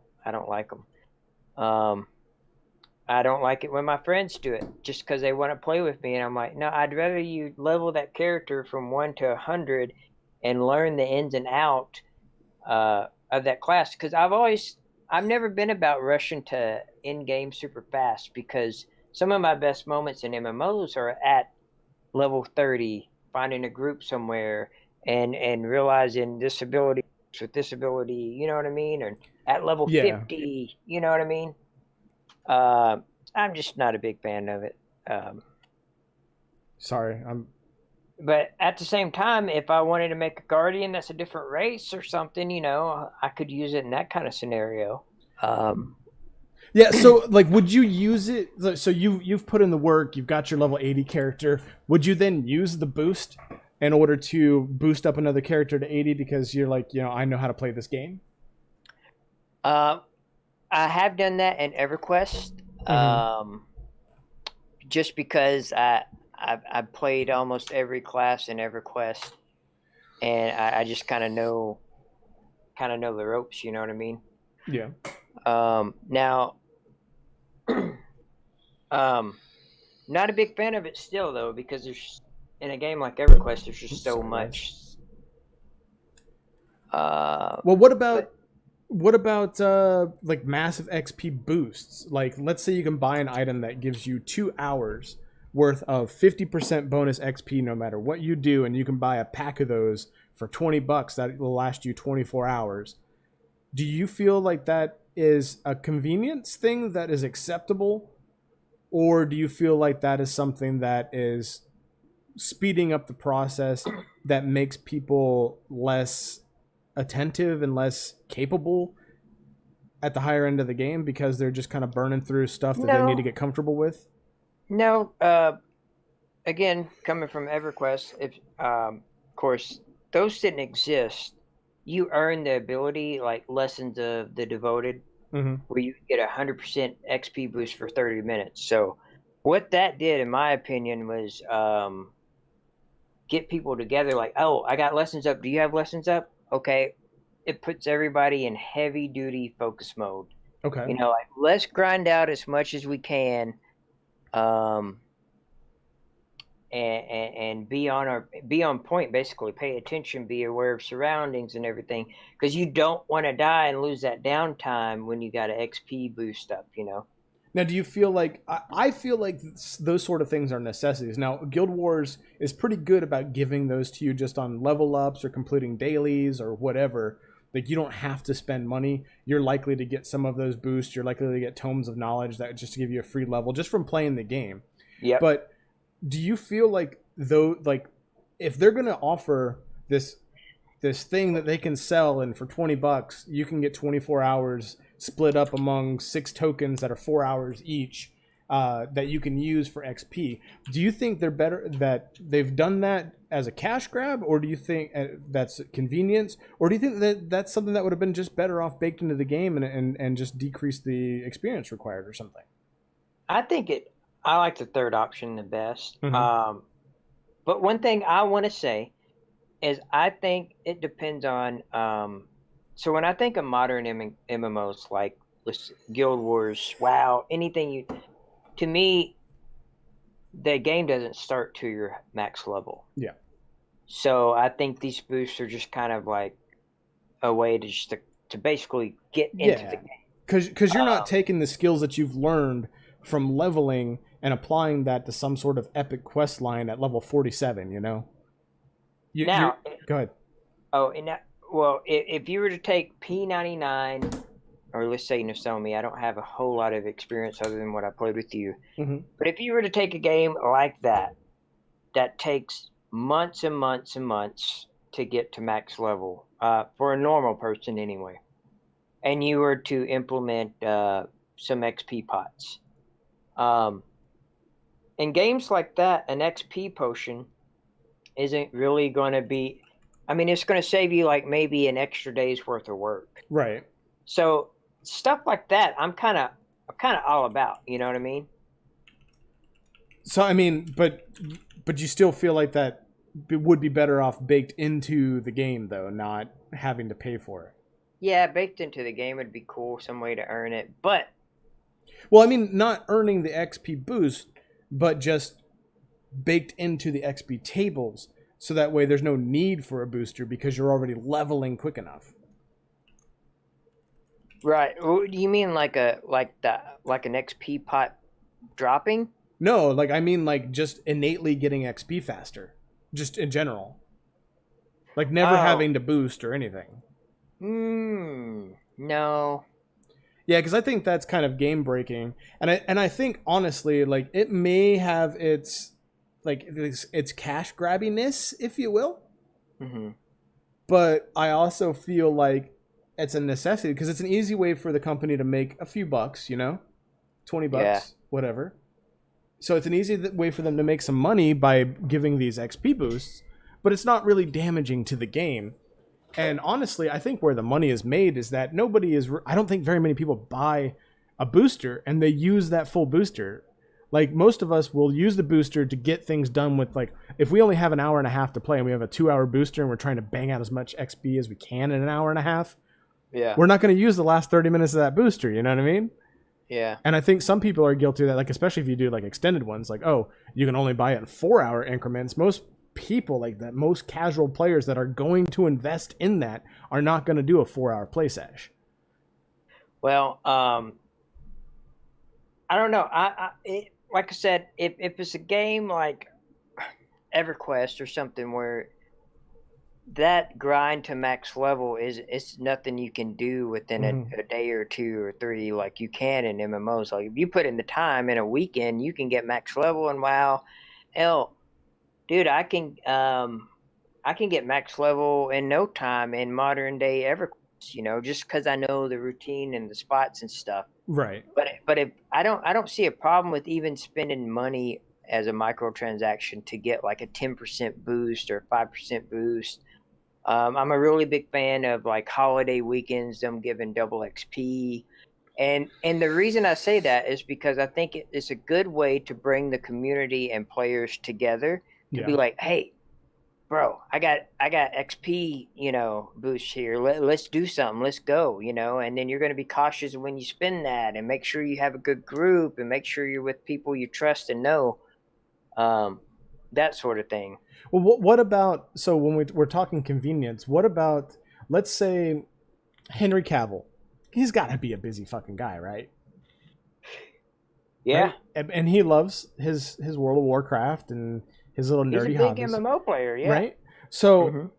like them. I don't like it when my friends do it just because they want to play with me, and I'm like, no, I'd rather you level that character from 1 to 100 and learn the ins and out of that class. Because I've never been about rushing to in game super fast, because some of my best moments in MMOs are at level 30, finding a group somewhere and realizing this ability with this ability, you know what I mean? Or at level Yeah. 50, you know what I mean? Uh, I'm just not a big fan of it. Um, Sorry. but at the same time, if I wanted to make a guardian that's a different race or something, I could use it in that kind of scenario. Yeah. So, like, would you use it? So you've put in the work. You've got your level 80 character. Would you then use the boost in order to boost up another character to 80 because you're like, I know how to play this game? I have done that in EverQuest, just because I've played almost every class in EverQuest, and I just kind of know the ropes. You know what I mean? Yeah. Now, not a big fan of it still though, because in a game like EverQuest, there's just so much. Well, what about like massive XP boosts? Like, let's say you can buy an item that gives you 2 hours worth of 50% bonus XP no matter what you do, and you can buy a pack of those for $20 that will last you 24 hours. Do you feel like that is a convenience thing that is acceptable, or do you feel like that is something that is speeding up the process that makes people less attentive and less capable at the higher end of the game because they're just kind of burning through stuff that they need to get comfortable with? No, again, coming from EverQuest, if of course those didn't exist, you earn the ability like Lessons of the Devoted, where you get 100% XP boost for 30 minutes. So what that did, in my opinion, was get people together. Like, oh, I got Lessons Up. Do you have Lessons Up? Okay. It puts everybody in heavy duty focus mode. Okay. Like, let's grind out as much as we can. And be on point, basically. Pay attention, be aware of surroundings and everything, because you don't want to die and lose that downtime when you got an XP boost up. Now, do you feel like I feel like those sort of things are necessities? Now, Guild Wars is pretty good about giving those to you just on level ups or completing dailies or whatever. Like, you don't have to spend money. You're likely to get some of those boosts. You're likely to get tomes of knowledge that just give you a free level just from playing the game. Yeah. But do you feel like if they're going to offer this thing that they can sell, and for $20 you can get 24 hours split up among 6 tokens that are 4 hours each, that you can use for XP, do you think they're better that they've done that as a cash grab, or do you think that's convenience, or do you think that that's something that would have been just better off baked into the game and just decrease the experience required or something? I like the third option the best. But one thing I want to say is I think it depends on. So when I think of modern MMOs like Guild Wars, WoW, anything to me, the game doesn't start to your max level. Yeah. So I think these boosts are just kind of like a way to basically get into the game. Because you're not taking the skills that you've learned from leveling and applying that to some sort of epic quest line at level 47, go ahead. Oh, well, if you were to take P99, or let's say Nozomi, I don't have a whole lot of experience other than what I played with you. But if you were to take a game like that takes months and months and months to get to max level, for a normal person anyway, and you were to implement some XP pots. In games like that, an XP potion isn't really going to be. I mean, it's going to save you like maybe an extra day's worth of work. Right. So stuff like that, I'm kind of all about. You know what I mean? So I mean, but you still feel like that would be better off baked into the game, though, not having to pay for it. Yeah, baked into the game would be cool, some way to earn it. But well, I mean, not earning the XP boost, but just baked into the XP tables, so that way there's no need for a booster because you're already leveling quick enough. Right. Do you mean like an XP pot dropping? No, like I mean like just innately getting XP faster, just in general. Like never having to boost or anything. No. Yeah, because I think that's kind of game breaking, and I think honestly, like it may have its cash grabbiness, if you will. Mm-hmm. But I also feel like it's a necessity because it's an easy way for the company to make a few bucks, you know, $20, whatever. So it's an easy way for them to make some money by giving these XP boosts, but it's not really damaging to the game. And honestly, I think where the money is made is that I don't think very many people buy a booster and they use that full booster. Like most of us will use the booster to get things done with, like, if we only have an hour and a half to play and we have a 2-hour booster and we're trying to bang out as much XP as we can in an hour and a half, we're not going to use the last 30 minutes of that booster. You know what I mean? Yeah. And I think some people are guilty of that, like, especially if you do like extended ones, like, oh, you can only buy it in 4-hour increments. Most people like that, most casual players that are going to invest in that are not going to do a 4-hour play sesh. Well, I don't know. Like I said, if it's a game like EverQuest or something where that grind to max level it's nothing you can do within a day or 2 or 3 like you can in MMOs. Like if you put in the time in a weekend, you can get max level, and wow, hell, dude, I can get max level in no time in modern day EverQuest, you know, just because I know the routine and the spots and stuff. Right. But if I don't see a problem with even spending money as a microtransaction to get like a 10% boost or 5% boost. I'm a really big fan of like holiday weekends, them giving double XP. And the reason I say that is because I think it's a good way to bring the community and players together to be like, hey, bro, I got XP, you know, boost here. Let's do something. Let's go, you know. And then you're going to be cautious when you spend that, and make sure you have a good group, and make sure you're with people you trust and know, that sort of thing. Well, what about, so when we're talking convenience, what about, let's say Henry Cavill? He's got to be a busy fucking guy, right? Yeah. Right? And he loves his World of Warcraft and his little nerdy hobbies. He's a big MMO player, yeah. Right? So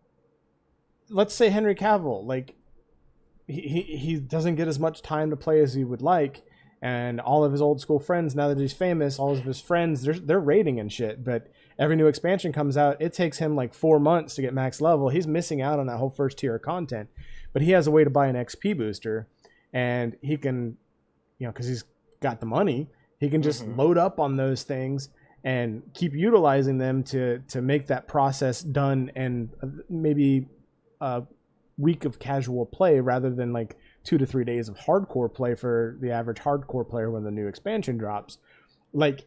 let's say Henry Cavill, like, he doesn't get as much time to play as he would like, and all of his old school friends, now that he's famous, all of his friends, they're raiding and shit, but every new expansion comes out, it takes him like 4 months to get max level. He's missing out on that whole first tier of content, but he has a way to buy an XP booster, and he can, you know, because he's got the money, he can just load up on those things and keep utilizing them to make that process done, and maybe a week of casual play rather than like 2 to 3 days of hardcore play for the average hardcore player when the new expansion drops. Like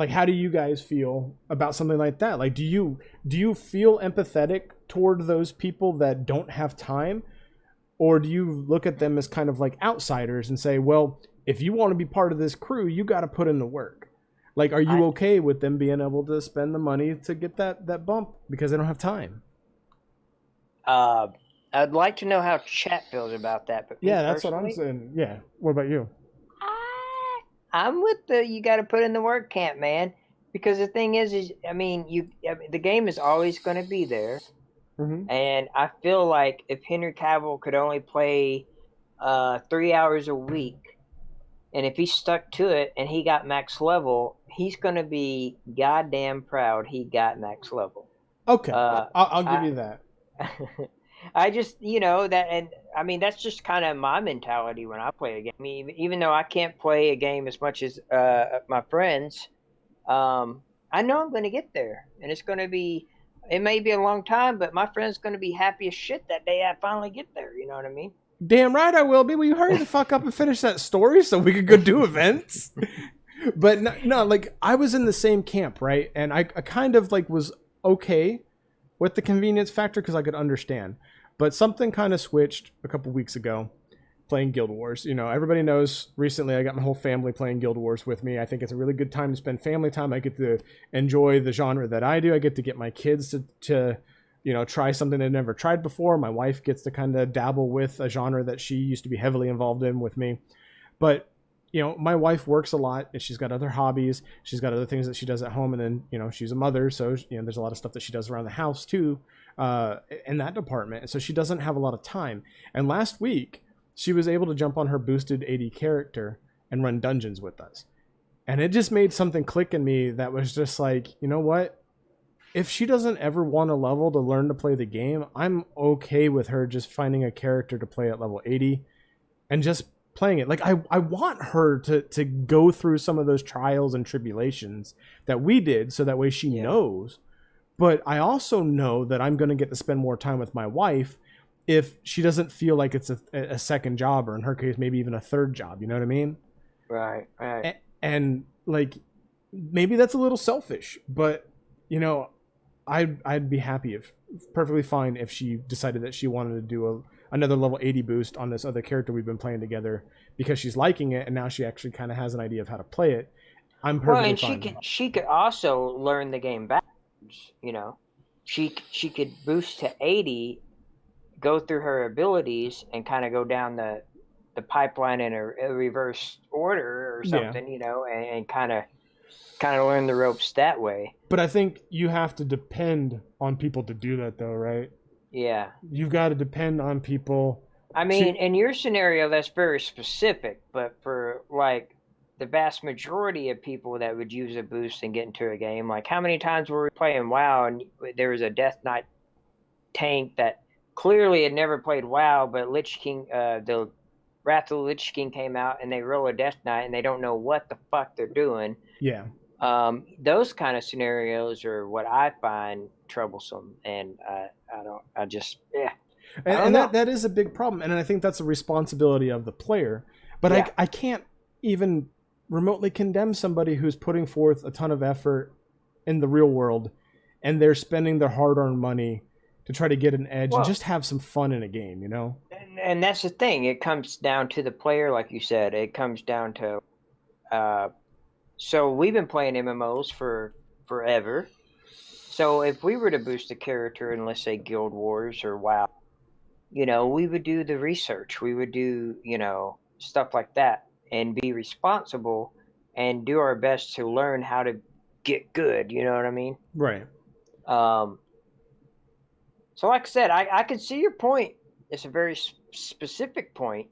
how do you guys feel about something like that? Like, do you feel empathetic toward those people that don't have time, or do you look at them as kind of like outsiders and say, well, if you want to be part of this crew, you got to put in the work? Like, are you okay with them being able to spend the money to get that bump because they don't have time? I'd like to know how chat feels about that. But yeah, that's what I'm saying. Yeah. What about you? I'm with the you got to put in the work camp, man. Because the thing is I mean, the game is always going to be there, and I feel like if Henry Cavill could only play 3 hours a week, and if he stuck to it and he got max level, he's going to be goddamn proud he got max level. Okay, I'll give you that. I just, that, and I mean, that's just kind of my mentality when I play a game. I mean, even though I can't play a game as much as my friends, I know I'm going to get there, and it may be a long time, but my friend's going to be happy as shit that day I finally get there. You know what I mean? Damn right I will be. Will you hurry the fuck up and finish that story so we could go do events? But no, like I was in the same camp, right? And I kind of like was okay with the convenience factor because I could understand. But something kind of switched a couple weeks ago playing Guild Wars. Everybody knows recently I got my whole family playing Guild Wars with me. I think it's a really good time to spend family time. I get to enjoy the genre that I do. I get to get my kids to try something they've never tried before. My wife gets to kind of dabble with a genre that she used to be heavily involved in with me. But my wife works a lot and she's got other hobbies. She's got other things that she does at home. And then, she's a mother. So, there's a lot of stuff that she does around the house too, in that department. And so she doesn't have a lot of time. And last week she was able to jump on her boosted 80 character and run dungeons with us. And it just made something click in me that was just like, you know what? If she doesn't ever want a level to learn to play the game, I'm okay with her just finding a character to play at level 80 and just playing it. Like I want her to go through some of those trials and tribulations that we did so that way she knows. But I also know that I'm going to get to spend more time with my wife if she doesn't feel like it's a second job, or in her case maybe even a third job. You know what I mean? Right. And like maybe that's a little selfish, but I'd be happy, perfectly fine if she decided that she wanted to do another level 80 boost on this other character we've been playing together because she's liking it and now she actually kind of has an idea of how to play it. I'm perfectly fine. And she could also learn the game backwards. She could boost to 80, go through her abilities, and kind of go down the pipeline in a reverse order or something. And kind of learn the ropes that way. But I think you have to depend on people to do that, though, right? Yeah. You've got to depend on people. I mean, in your scenario, that's very specific, but for like the vast majority of people that would use a boost and get into a game, like how many times were we playing WoW and there was a Death Knight tank that clearly had never played WoW, but Lich King, the Wrath of the Lich King came out and they roll a Death Knight and they don't know what the fuck they're doing. Yeah. Those kind of scenarios are what I find troublesome, and And that is a big problem, and I think that's a responsibility of the player. But I can't even remotely condemn somebody who's putting forth a ton of effort in the real world, and they're spending their hard-earned money to try to get an edge and just have some fun in a game, And that's the thing. It comes down to the player, like you said. It comes down to so we've been playing MMOs for forever. So if we were to boost a character in, let's say, Guild Wars or WoW, we would do the research. We would do, stuff like that and be responsible and do our best to learn how to get good. You know what I mean? Right. So like I said, I can see your point. It's a very specific point.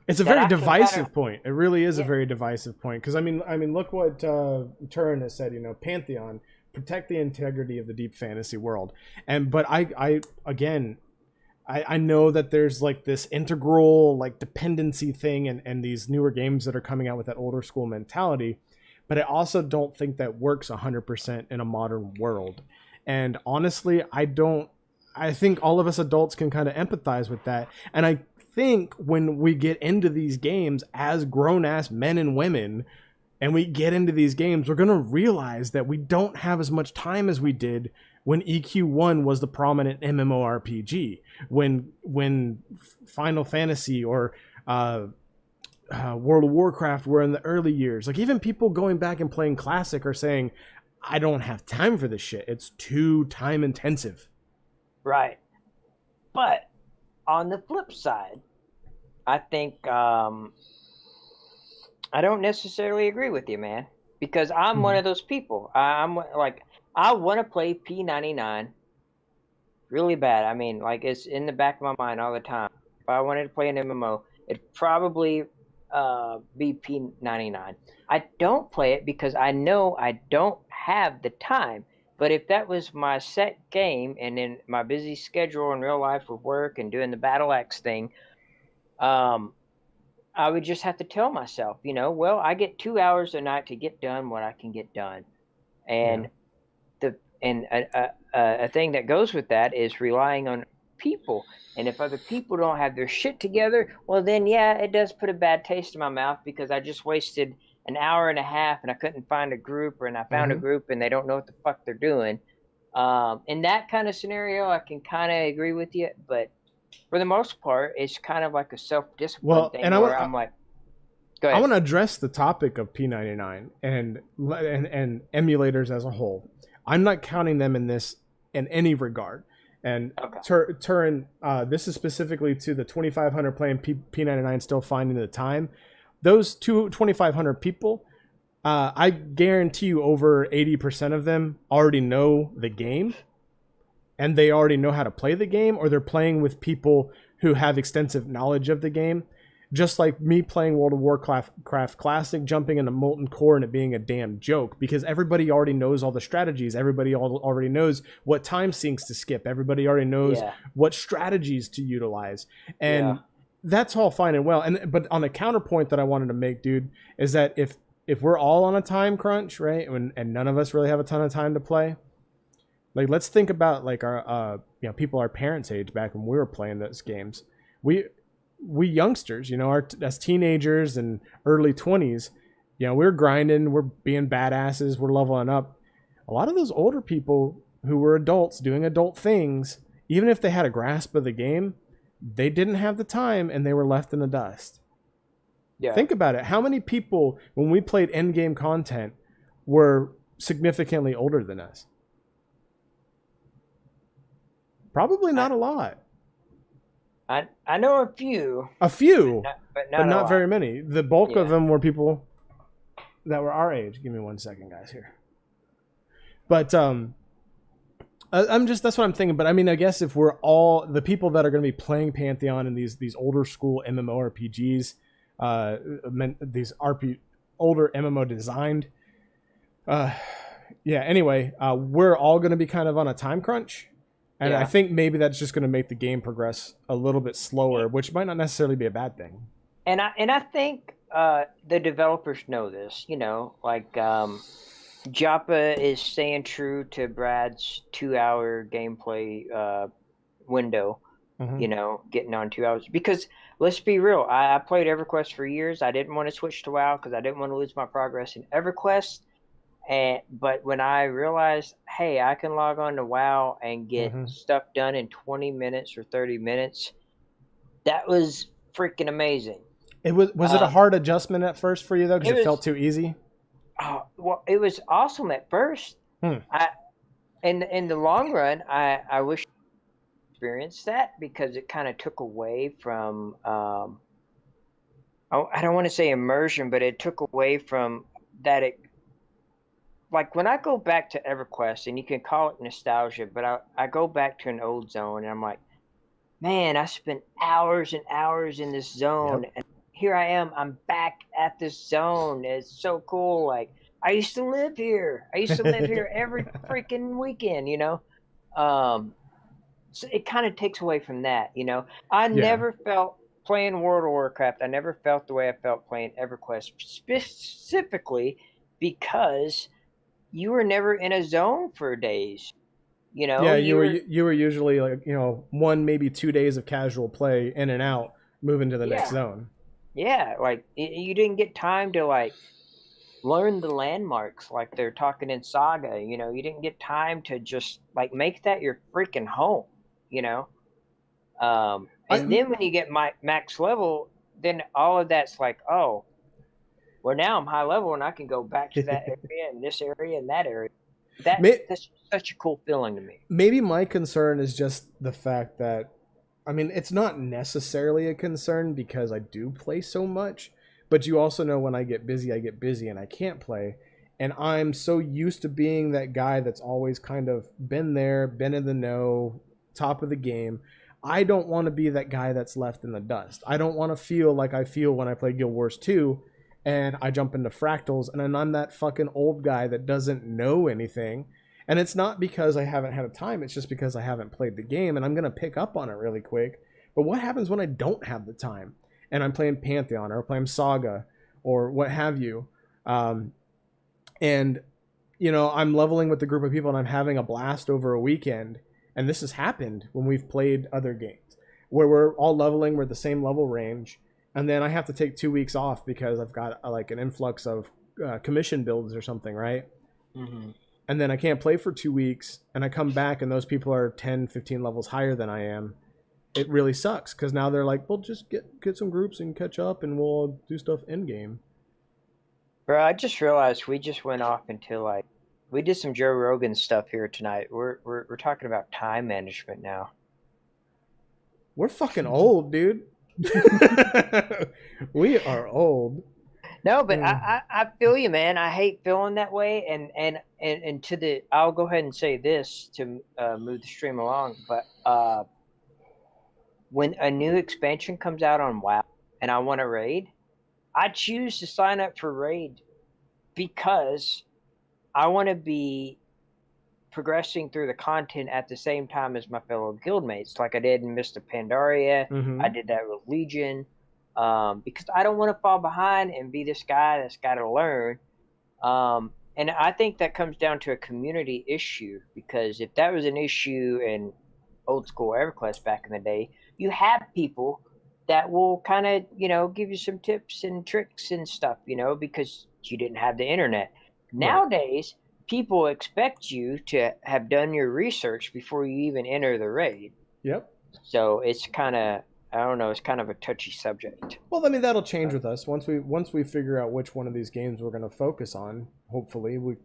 It's a very divisive point. It really is a very divisive point. Because I mean, look what Turin has said. Pantheon, protect the integrity of the deep fantasy world. But I know that there's like this integral like dependency thing, and these newer games that are coming out with that older school mentality. But I also don't think that works 100% in a modern world. And honestly, I think all of us adults can kind of empathize with that. And I think when we get into these games as grown-ass men and women, and we get into these games, we're going to realize that we don't have as much time as we did when EQ1 was the prominent MMORPG, when Final Fantasy or World of Warcraft were in the early years. Like, even people going back and playing Classic are saying, I don't have time for this shit. It's too time intensive. Right. But on the flip side, I think I don't necessarily agree with you, man, because I'm one of those people. I'm like, I want to play P99 really bad. I mean, like, it's in the back of my mind all the time. If I wanted to play an MMO, it'd probably be P99. I don't play it because I know I don't have the time. But if that was my set game, and then my busy schedule in real life with work and doing the battle axe thing, I would just have to tell myself, well, I get 2 hours a night to get done what I can get done. And a thing that goes with that is relying on people. And if other people don't have their shit together, well, then, yeah, it does put a bad taste in my mouth, because I just wasted an hour and a half and I couldn't find a group, and I found a group and they don't know what the fuck they're doing. In that kind of scenario, I can kind of agree with you. But for the most part, it's kind of like a self-discipline thing, and where I'm like, go ahead. I want to address the topic of P99 and emulators as a whole. I'm not counting them in this in any regard. And Turin, this is specifically to the 2,500 playing P99 still finding the time. Those 2,500 people, I guarantee you over 80% of them already know the game, and they already know how to play the game, or they're playing with people who have extensive knowledge of the game. Just like me playing World of Warcraft Classic, jumping into Molten Core and it being a damn joke, because everybody already knows all the strategies. Everybody already knows what time sinks to skip. Everybody already knows what strategies to utilize. And that's all fine and well. But on the counterpoint that I wanted to make, dude, is that if we're all on a time crunch, right, and none of us really have a ton of time to play, like, let's think about like our people our parents' age back when we were playing those games. We youngsters, as teenagers and early 20s, we're grinding, we're being badasses, we're leveling up. A lot of those older people who were adults doing adult things, even if they had a grasp of the game, they didn't have the time and they were left in the dust. Yeah. Think about it. How many people, when we played endgame content, were significantly older than us? Probably not a lot. I know a few. A few, but not very many. The bulk of them were people that were our age. Give me 1 second, guys, here. But that's what I'm thinking. But I mean, I guess if we're all the people that are going to be playing Pantheon and these older school MMORPGs, these older MMO designed, anyway, we're all going to be kind of on a time crunch. And I think maybe that's just going to make the game progress a little bit slower, which might not necessarily be a bad thing. And I think the developers know this. Like Joppa is staying true to Brad's 2-hour gameplay window. Getting on 2 hours, because let's be real. I played EverQuest for years. I didn't want to switch to WoW because I didn't want to lose my progress in EverQuest. But when I realized, hey, I can log on to WoW and get stuff done in 20 minutes or 30 minutes, that was freaking amazing. Was it a hard adjustment at first for you, though, because it felt too easy? Well, it was awesome at first. In the long run, I wish I experienced that, because it kind of took away from, I don't want to say immersion, but it took away from that. Like when I go back to EverQuest, and you can call it nostalgia, but I go back to an old zone, and I'm like, man, I spent hours and hours in this zone, and here I am. I'm back at this zone. It's so cool. Like, I used to live here. Every freaking weekend, So it kind of takes away from that, I never felt playing World of Warcraft. I never felt the way I felt playing EverQuest, specifically because you were never in a zone for days, you were usually like 1, maybe 2 days of casual play in and out, moving to the next zone. Like you didn't get time to like learn the landmarks like they're talking in Saga. You didn't get time to just like make that your freaking home. And then when you get max level, then all of that's like, oh, well, now I'm high level and I can go back to that area and this area and that area. That's such a cool feeling to me. Maybe my concern is just the fact that, I mean, it's not necessarily a concern because I do play so much, but you also know when I get busy and I can't play. And I'm so used to being that guy that's always kind of been there, been in the know, top of the game. I don't want to be that guy that's left in the dust. I don't want to feel like I feel when I play Guild Wars 2 and I jump into fractals and then I'm that fucking old guy that doesn't know anything And it's not because I haven't had a time, it's just because I haven't played the game, and I'm going to pick up on it really quick. But what happens when I don't have the time and I'm playing Pantheon or playing Saga or what have you? And, you know, I'm leveling with a group of people and I'm having a blast over a weekend. And this has happened when we've played other games where we're all leveling, we're the same level range. And then I have to take 2 weeks off because I've got like an influx of commission builds or something, right? Mm-hmm. And then I can't play for 2 weeks, and I come back and those people are 10, 15 levels higher than I am. It really sucks because now they're like, well, just get some groups and catch up and we'll do stuff in game. Bro, I just realized we just went off into like, we did some Joe Rogan stuff here tonight. We're talking about time management now. We're fucking old, dude. We are old. No, but I feel you, man. I hate feeling that way, and to the, I'll go ahead and say this to move the stream along. But when a new expansion comes out on WoW and I want to raid, I choose to sign up for raid because I want to be progressing through the content at the same time as my fellow guildmates, like I did in Mr. Pandaria. Mm-hmm. I did that with Legion. Because I don't want to fall behind and be this guy that's got to learn. And I think that comes down to a community issue, because if that was an issue in old school EverQuest back in the day, you have people that will kind of, you know, give you some tips and tricks and stuff, you know, because you didn't have the internet. Nowadays, people expect you to have done your research before you even enter the raid. Yep. So it's kind of, I don't know, it's kind of a touchy subject. Well, I mean, that'll change with us once we figure out which one of these games we're going to focus on. Hopefully, we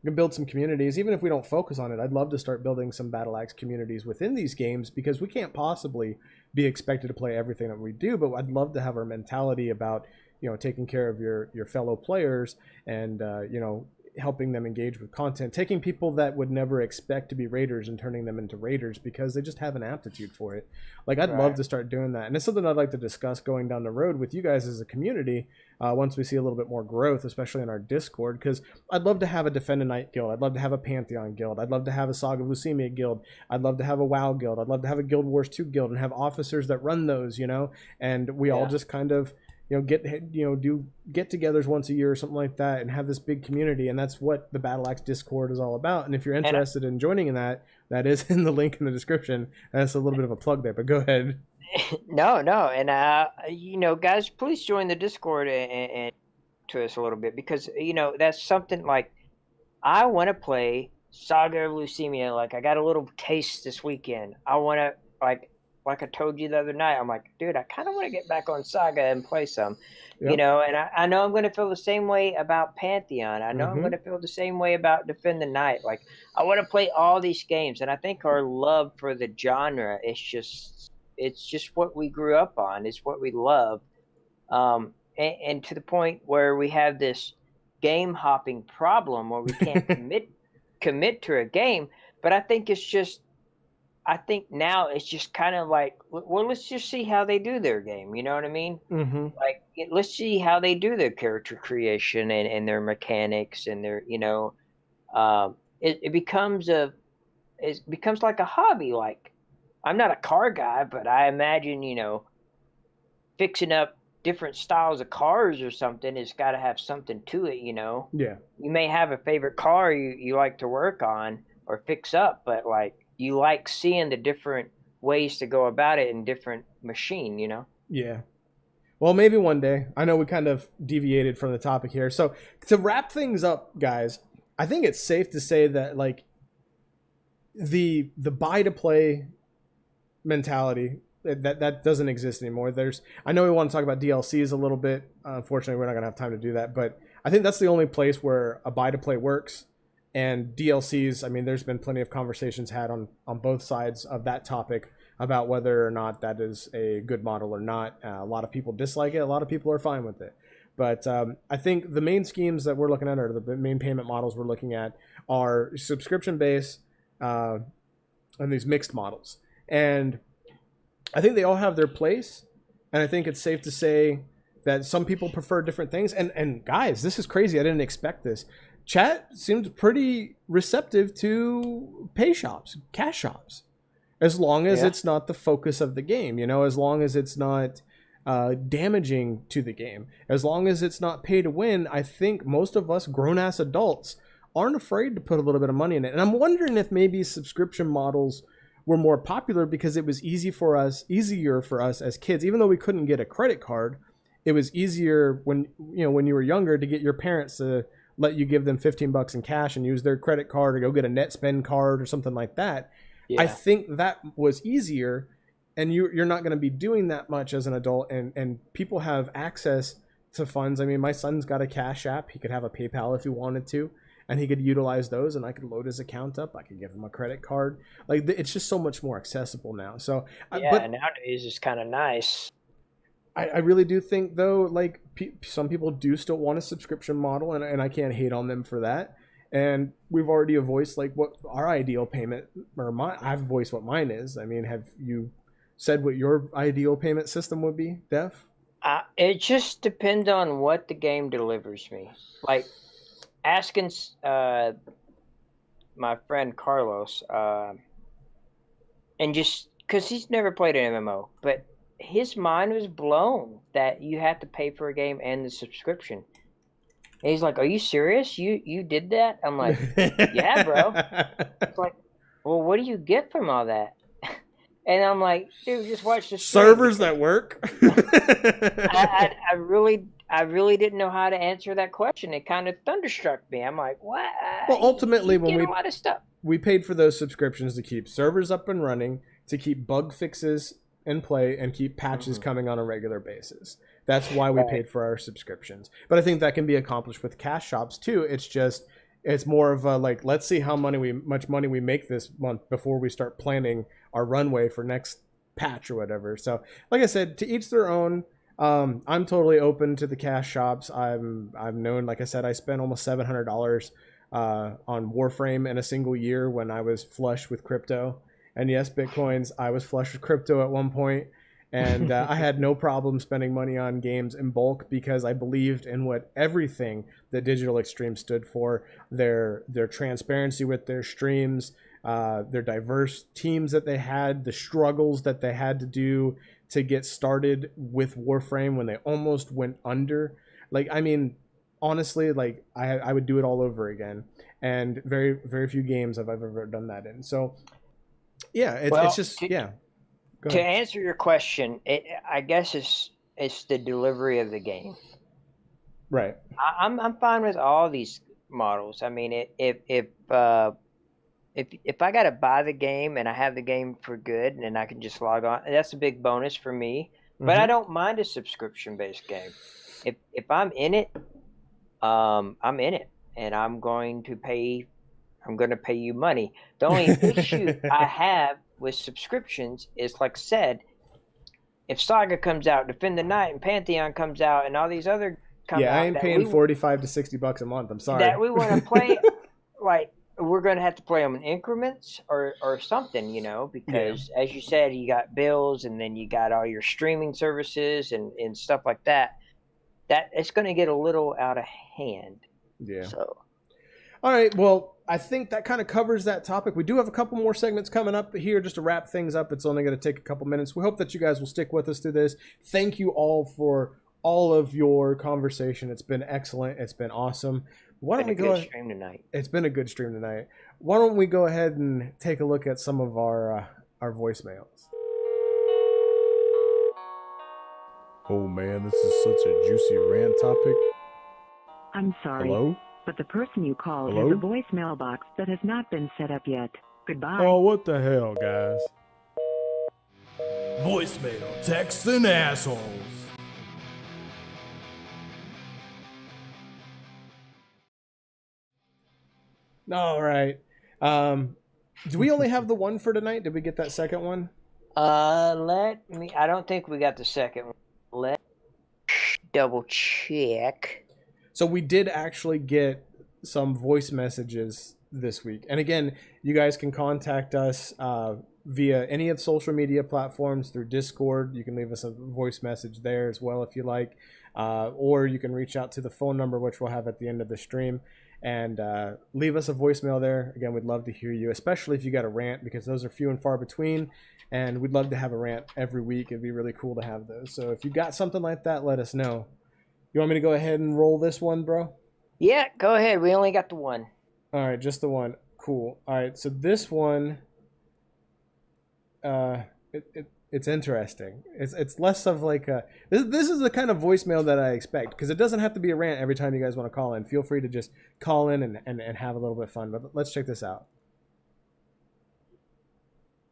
can build some communities. Even if we don't focus on it, I'd love to start building some Battle Axe communities within these games, because we can't possibly be expected to play everything that we do. But I'd love to have our mentality about, you know, taking care of your fellow players and you know, helping them engage with content, taking people that would never expect to be raiders and turning them into raiders because they just have an aptitude for it. Like, I'd love to start doing that. And it's something I'd like to discuss going down the road with you guys as a community once we see a little bit more growth, especially in our Discord, because I'd love to have a Defend a Night guild. I'd love to have a Pantheon guild. I'd love to have a Saga of Lucemia guild. I'd love to have a WoW guild. I'd love to have a Guild Wars 2 guild and have officers that run those, you know, and we all just kind of, you know, do get-togethers once a year or something like that and have this big community. And that's what the Battle Axe Discord is all about. And if you're interested in joining in that is in the link in the description. And that's a little bit of a plug there, but go ahead. No. And, you know, guys, please join the Discord and to us a little bit, because, you know, that's something like, I want to play Saga of Lucemia. Like, I got a little taste this weekend. I want to, like I told you the other night, I'm like, dude, I kind of want to get back on Saga and play some, you know, and I know I'm going to feel the same way about Pantheon. I know I'm going to feel the same way about Defend the Night. Like, I want to play all these games, and I think our love for the genre is just what we grew up on. It's what we love. And to the point where we have this game hopping problem where we can't commit to a game. But I think now it's just kind of like, well, let's just see how they do their game. You know what I mean? Mm-hmm. Like, let's see how they do their character creation and their mechanics and their, you know, it becomes like a hobby. Like, I'm not a car guy, but I imagine, you know, fixing up different styles of cars or something, it's got to have something to it, you know? Yeah. You may have a favorite car you like to work on or fix up, but like, you like seeing the different ways to go about it in different machine, you know? Yeah. Well, maybe one day. I know we kind of deviated from the topic here. So to wrap things up, guys, I think it's safe to say that, like, the buy to play mentality, that doesn't exist anymore. I know we want to talk about DLCs a little bit. Unfortunately, we're not going to have time to do that, but I think that's the only place where a buy to play works. And DLCs, I mean, there's been plenty of conversations had on both sides of that topic about whether or not that is a good model or not. A lot of people dislike it. A lot of people are fine with it. But I think the main schemes that we're looking at, or the main payment models we're looking at, are subscription-based and these mixed models. And I think they all have their place. And I think it's safe to say that some people prefer different things. And guys, this is crazy. I didn't expect this. chat seemed pretty receptive to pay shops, cash shops, as long as it's not the focus of the game, you know, as long as it's not damaging to the game, as long as it's not pay to win. I think most of us grown-ass adults aren't afraid to put a little bit of money in it. And I'm wondering if maybe subscription models were more popular because it was easier for us as kids. Even though we couldn't get a credit card, it was easier when you were younger to get your parents to let you give them $15 in cash and use their credit card or go get a net spend card or something like that. Yeah. I think that was easier, and you're not going to be doing that much as an adult, and people have access to funds. I mean, my son's got a Cash App. He could have a PayPal if he wanted to, and he could utilize those, and I could load his account up. I could give him a credit card. Like, it's just so much more accessible now. So yeah, but nowadays it's kind of nice. I really do think, though, like, some people do still want a subscription model, and I can't hate on them for that. And we've already voiced, like, what our ideal payment, I've voiced what mine is. I mean, have you said what your ideal payment system would be, Def? It just depends on what the game delivers me. Like, asking my friend Carlos, and just because he's never played an MMO, but his mind was blown that you have to pay for a game and the subscription. And he's like, "Are you serious? You did that?" I'm like, "Yeah, bro." It's like, well, what do you get from all that? And I'm like, dude, just watch the stream. Servers that work. I really didn't know how to answer that question. It kind of thunderstruck me. I'm like, what? Well, ultimately, when a lot of stuff. We paid for those subscriptions to keep servers up and running, to keep bug fixes in play, and keep patches coming on a regular basis. That's why we paid for our subscriptions. But I think that can be accomplished with cash shops too. It's more of a, like, let's see how much money we make this month before we start planning our runway for next patch or whatever. So, like I said, to each their own. I'm totally open to the cash shops. I've known, like I said, I spent almost $700 on Warframe in a single year when I was flush with crypto. And yes, Bitcoins, I was flush with crypto at one point. And I had no problem spending money on games in bulk because I believed in what everything that Digital Extreme stood for. Their transparency with their streams, their diverse teams that they had, the struggles that they had to do to get started with Warframe when they almost went under. Like, I mean, honestly, like, I would do it all over again. And very, very few games have ever done that in. So, yeah, it's just, yeah. To answer your question, I guess it's the delivery of the game. Right. I'm fine with all these models. I mean, if I got to buy the game and I have the game for good and then I can just log on, that's a big bonus for me. But I don't mind a subscription-based game. If I'm in it, I'm in it, and I'm going to pay you money. The only issue I have with subscriptions is, like I said, if Saga comes out, Defend the Night, and Pantheon comes out, and all these other come out, I ain't paying $45 to $60 a month. I'm sorry. That we want to play, like, we're going to have to play them in increments or something, you know, because as you said, you got bills, and then you got all your streaming services and stuff like that. That it's going to get a little out of hand. Yeah. So. All right. Well, I think that kind of covers that topic. We do have a couple more segments coming up here just to wrap things up. It's only going to take a couple minutes. We hope that you guys will stick with us through this. Thank you all for all of your conversation. It's been excellent. It's been awesome. Why don't we go ahead? Stream tonight. It's been a good stream tonight. Why don't we go ahead and take a look at some of our voicemails? Oh man, this is such a juicy rant topic. I'm sorry. Hello? But the person you called Hello? has a voicemail box that has not been set up yet. Goodbye. Oh, what the hell, guys? Voicemail, texts, and assholes. All right. Do we only have the one for tonight? Did we get that second one? I don't think we got the second one. Let double check. So we did actually get some voice messages this week. And again, you guys can contact us via any of the social media platforms through Discord. You can leave us a voice message there as well if you like. Or you can reach out to the phone number, which we'll have at the end of the stream. and leave us a voicemail there. Again, we'd love to hear you, especially if you got a rant, because those are few and far between, and we'd love to have a rant every week. It'd be really cool to have those. So if you got something like that, let us know. You want me to go ahead and roll this one, bro? Yeah, go ahead. We only got the one. All right, just the one. Cool. All right, so this one, it's interesting. It's less of like a this is the kind of voicemail that I expect, because it doesn't have to be a rant every time you guys want to call in. Feel free to just call in and have a little bit of fun. But let's check this out.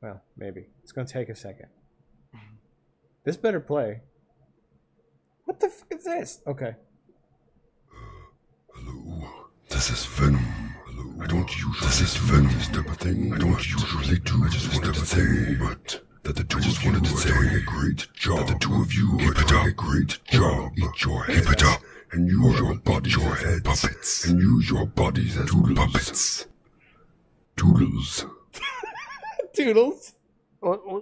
Well, maybe it's gonna take a second. This better play. What the fuck is this? Okay. Hello, this is Venom. Hello. I don't usually this Venom type of thing. I don't usually do this type of thing, but that the two of you are doing a great job. That the two of you are doing a great job. Eat your head. Keep it up. And use your bodies as puppets. And use your bodies as puppets. Doodles. Toodles.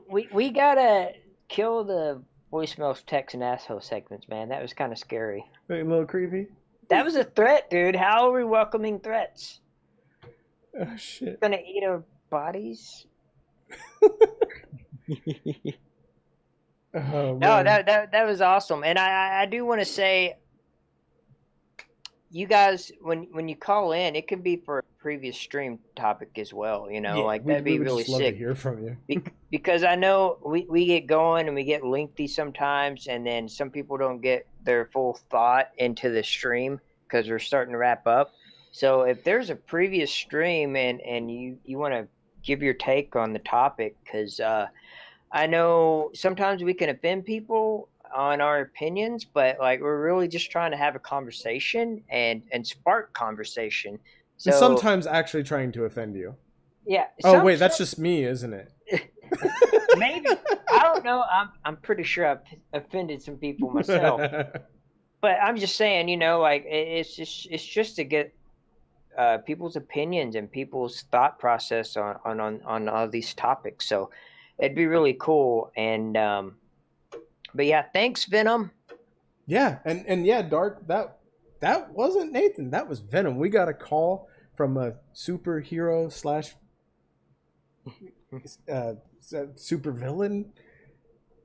We gotta kill the voicemails, text, and asshole segments, man. That was kind of scary. A little creepy. That was a threat, dude. How are we welcoming threats? Oh shit. Gonna eat our bodies? Oh, no, man. that was awesome, and I do want to say, you guys, when you call in, it could be for a previous stream topic as well. You know, like that'd be would really just love sick. to hear from you. Because I know we get going and we get lengthy sometimes, and then some people don't get their full thought into the stream because we're starting to wrap up. So if there's a previous stream and you want to give your take on the topic, because I know sometimes we can offend people on our opinions, but like we're really just trying to have a conversation and spark conversation. So And sometimes actually trying to offend you. yeah. Oh wait, that's just me, isn't it? Maybe. I don't know. I'm pretty sure I've offended some people myself. But I'm just saying, you know, like it's just to get people's opinions and people's thought process on all these topics. So it'd be really cool. And but yeah, thanks, Venom. Yeah, and yeah, Dark, that wasn't Nathan. That was Venom. We got a call from a superhero slash super villain.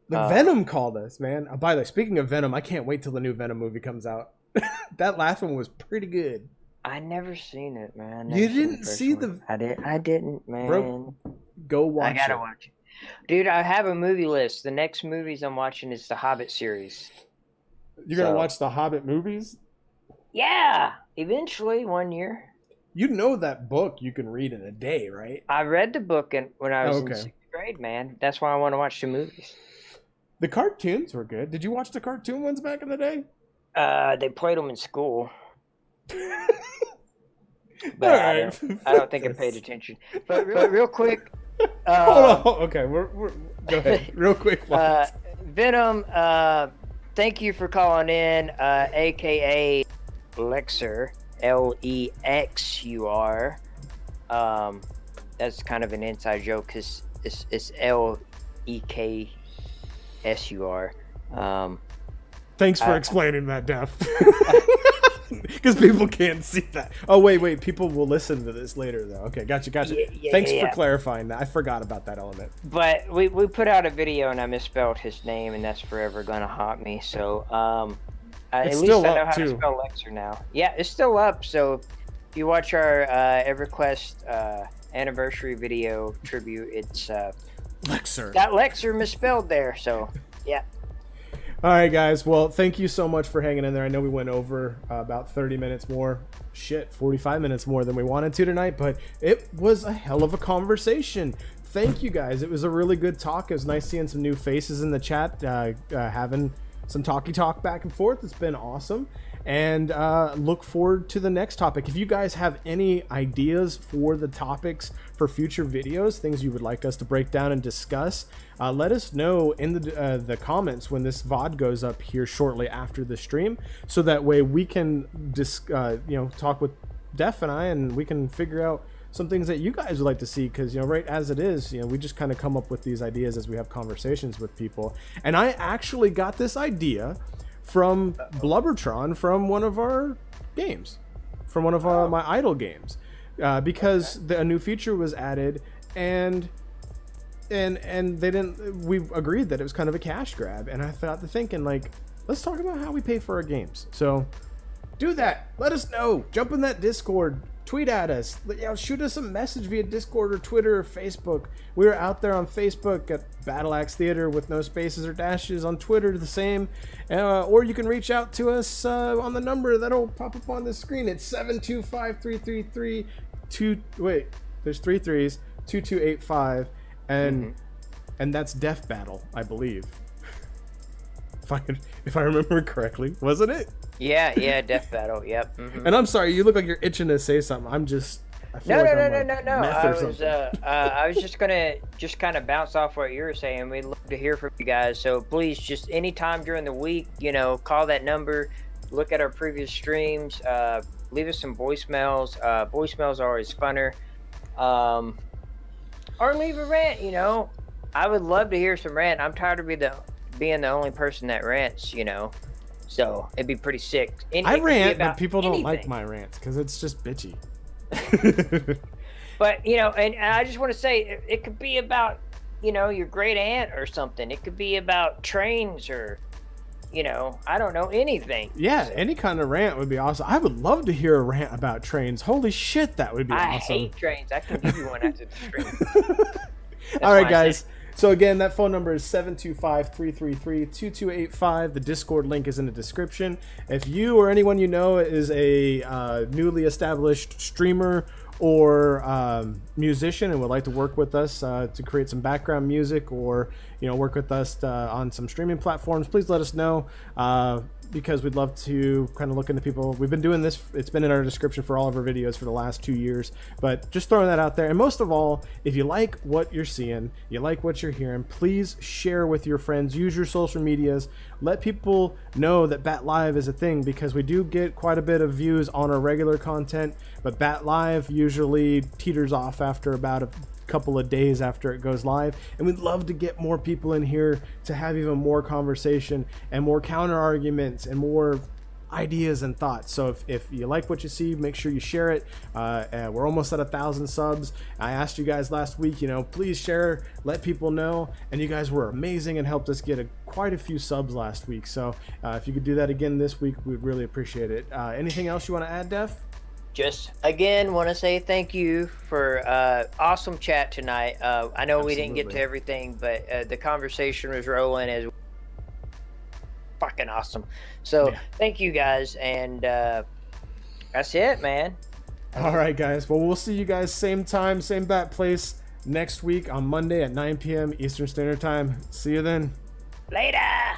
Venom called us, man. By the way, speaking of Venom, I can't wait till the new Venom movie comes out. That last one was pretty good. I never seen it, man. You didn't see the? I didn't, man. Bro, go watch it. I gotta watch it. Dude, I have a movie list. The next movies I'm watching is the Hobbit series. You're gonna watch the Hobbit movies? Yeah, eventually, one year. You know that book you can read in a day, right? I read the book when I was in 6th grade, man. That's why I want to watch the movies. The cartoons were good. Did you watch the cartoon ones back in the day? They played them in school. But Right. I don't think I paid attention. But real quick. Hold on. Okay, we're go ahead. Real quick. Venom, thank you for calling in, a.k.a. Lexur, Lexur. That's kind of an inside joke because it's Leksur. Thanks for explaining that, Def. Because people can't see that. Oh, wait. People will listen to this later, though. Okay, gotcha. Yeah, Thanks for clarifying that. I forgot about that element. But we put out a video and I misspelled his name, and that's forever gonna haunt me. So at least I know how to spell Lexur now. Yeah, it's still up. So if you watch our EverQuest anniversary video tribute, it's Lexur. got Lexur misspelled there. So yeah. All right, guys. Well, thank you so much for hanging in there. I know we went over about 30 minutes more. 45 minutes more than we wanted to tonight, but it was a hell of a conversation. Thank you, guys. It was a really good talk. It was nice seeing some new faces in the chat, having some talk back and forth. It's been awesome. And look forward to the next topic. If you guys have any ideas for the topics for future videos, things you would like us to break down and discuss, let us know in the comments when this VOD goes up here shortly after the stream, so that way we can talk with Def and I, and we can figure out some things that you guys would like to see, because right as it is, we just kind of come up with these ideas as we have conversations with people. And I actually got this idea from Blubbertron from one of our games, from one of my idle games because a new feature was added, and they didn't. We agreed that it was kind of a cash grab, and I got to thinking, like, let's talk about how we pay for our games. So do that. Let us know. Jump in that Discord. Tweet at us. Shoot us a message via Discord or Twitter or Facebook. We're out there on Facebook at Battle Axe Theater with no spaces or dashes. On Twitter, the same. Or you can reach out to us on the number that'll pop up on the screen. It's 725-333-2. Wait, there's 3 3s. 2285, and that's Death Battle, I believe. If I remember correctly, wasn't it? Yeah, Death Battle. Yep. And I'm sorry, you look like you're itching to say something. I feel No. I was just gonna kind of bounce off what you were saying. We'd love to hear from you guys. So please, just anytime during the week, call that number, look at our previous streams, leave us some voicemails. Voicemails are always funner. Or leave a rant. I would love to hear some rant. I'm tired of being the only person that rants. So it'd be pretty sick. I rant, but people don't like my rants because it's just bitchy. But and I just want to say it could be about your great aunt or something. It could be about trains or I don't know, anything. Yeah, any kind of rant would be awesome. I would love to hear a rant about trains. Holy shit, that would be awesome. I hate trains. I can give you one after the stream. All right, guys. So again, that phone number is 725-333-2285. The Discord link is in the description. If you or anyone you know is a newly established streamer or musician and would like to work with us to create some background music, or work with us on some streaming platforms, please let us know, because we'd love to kind of look into people. We've been doing this, it's been in our description for all of our videos for the last 2 years, but just throwing that out there. And most of all, if you like what you're seeing, you like what you're hearing, please share with your friends, use your social medias, let people know that Bat Live is a thing, because we do get quite a bit of views on our regular content, but Bat Live usually teeters off after about a couple of days after it goes live, and we'd love to get more people in here to have even more conversation and more counter arguments and more ideas and thoughts. So if you like what you see, make sure you share it. We're almost at 1,000 subs. I asked you guys last week, please share, let people know, and you guys were amazing and helped us get quite a few subs last week. So if you could do that again this week, we'd really appreciate it. Anything else you want to add, Def? Just again want to say thank you for awesome chat tonight. I know we didn't get to everything, but the conversation was rolling as fucking awesome. So thank you guys, and that's it, man. All right, guys. Well, we'll see you guys same time, same bat place next week on Monday at 9 p.m. Eastern Standard Time. See you then. Later.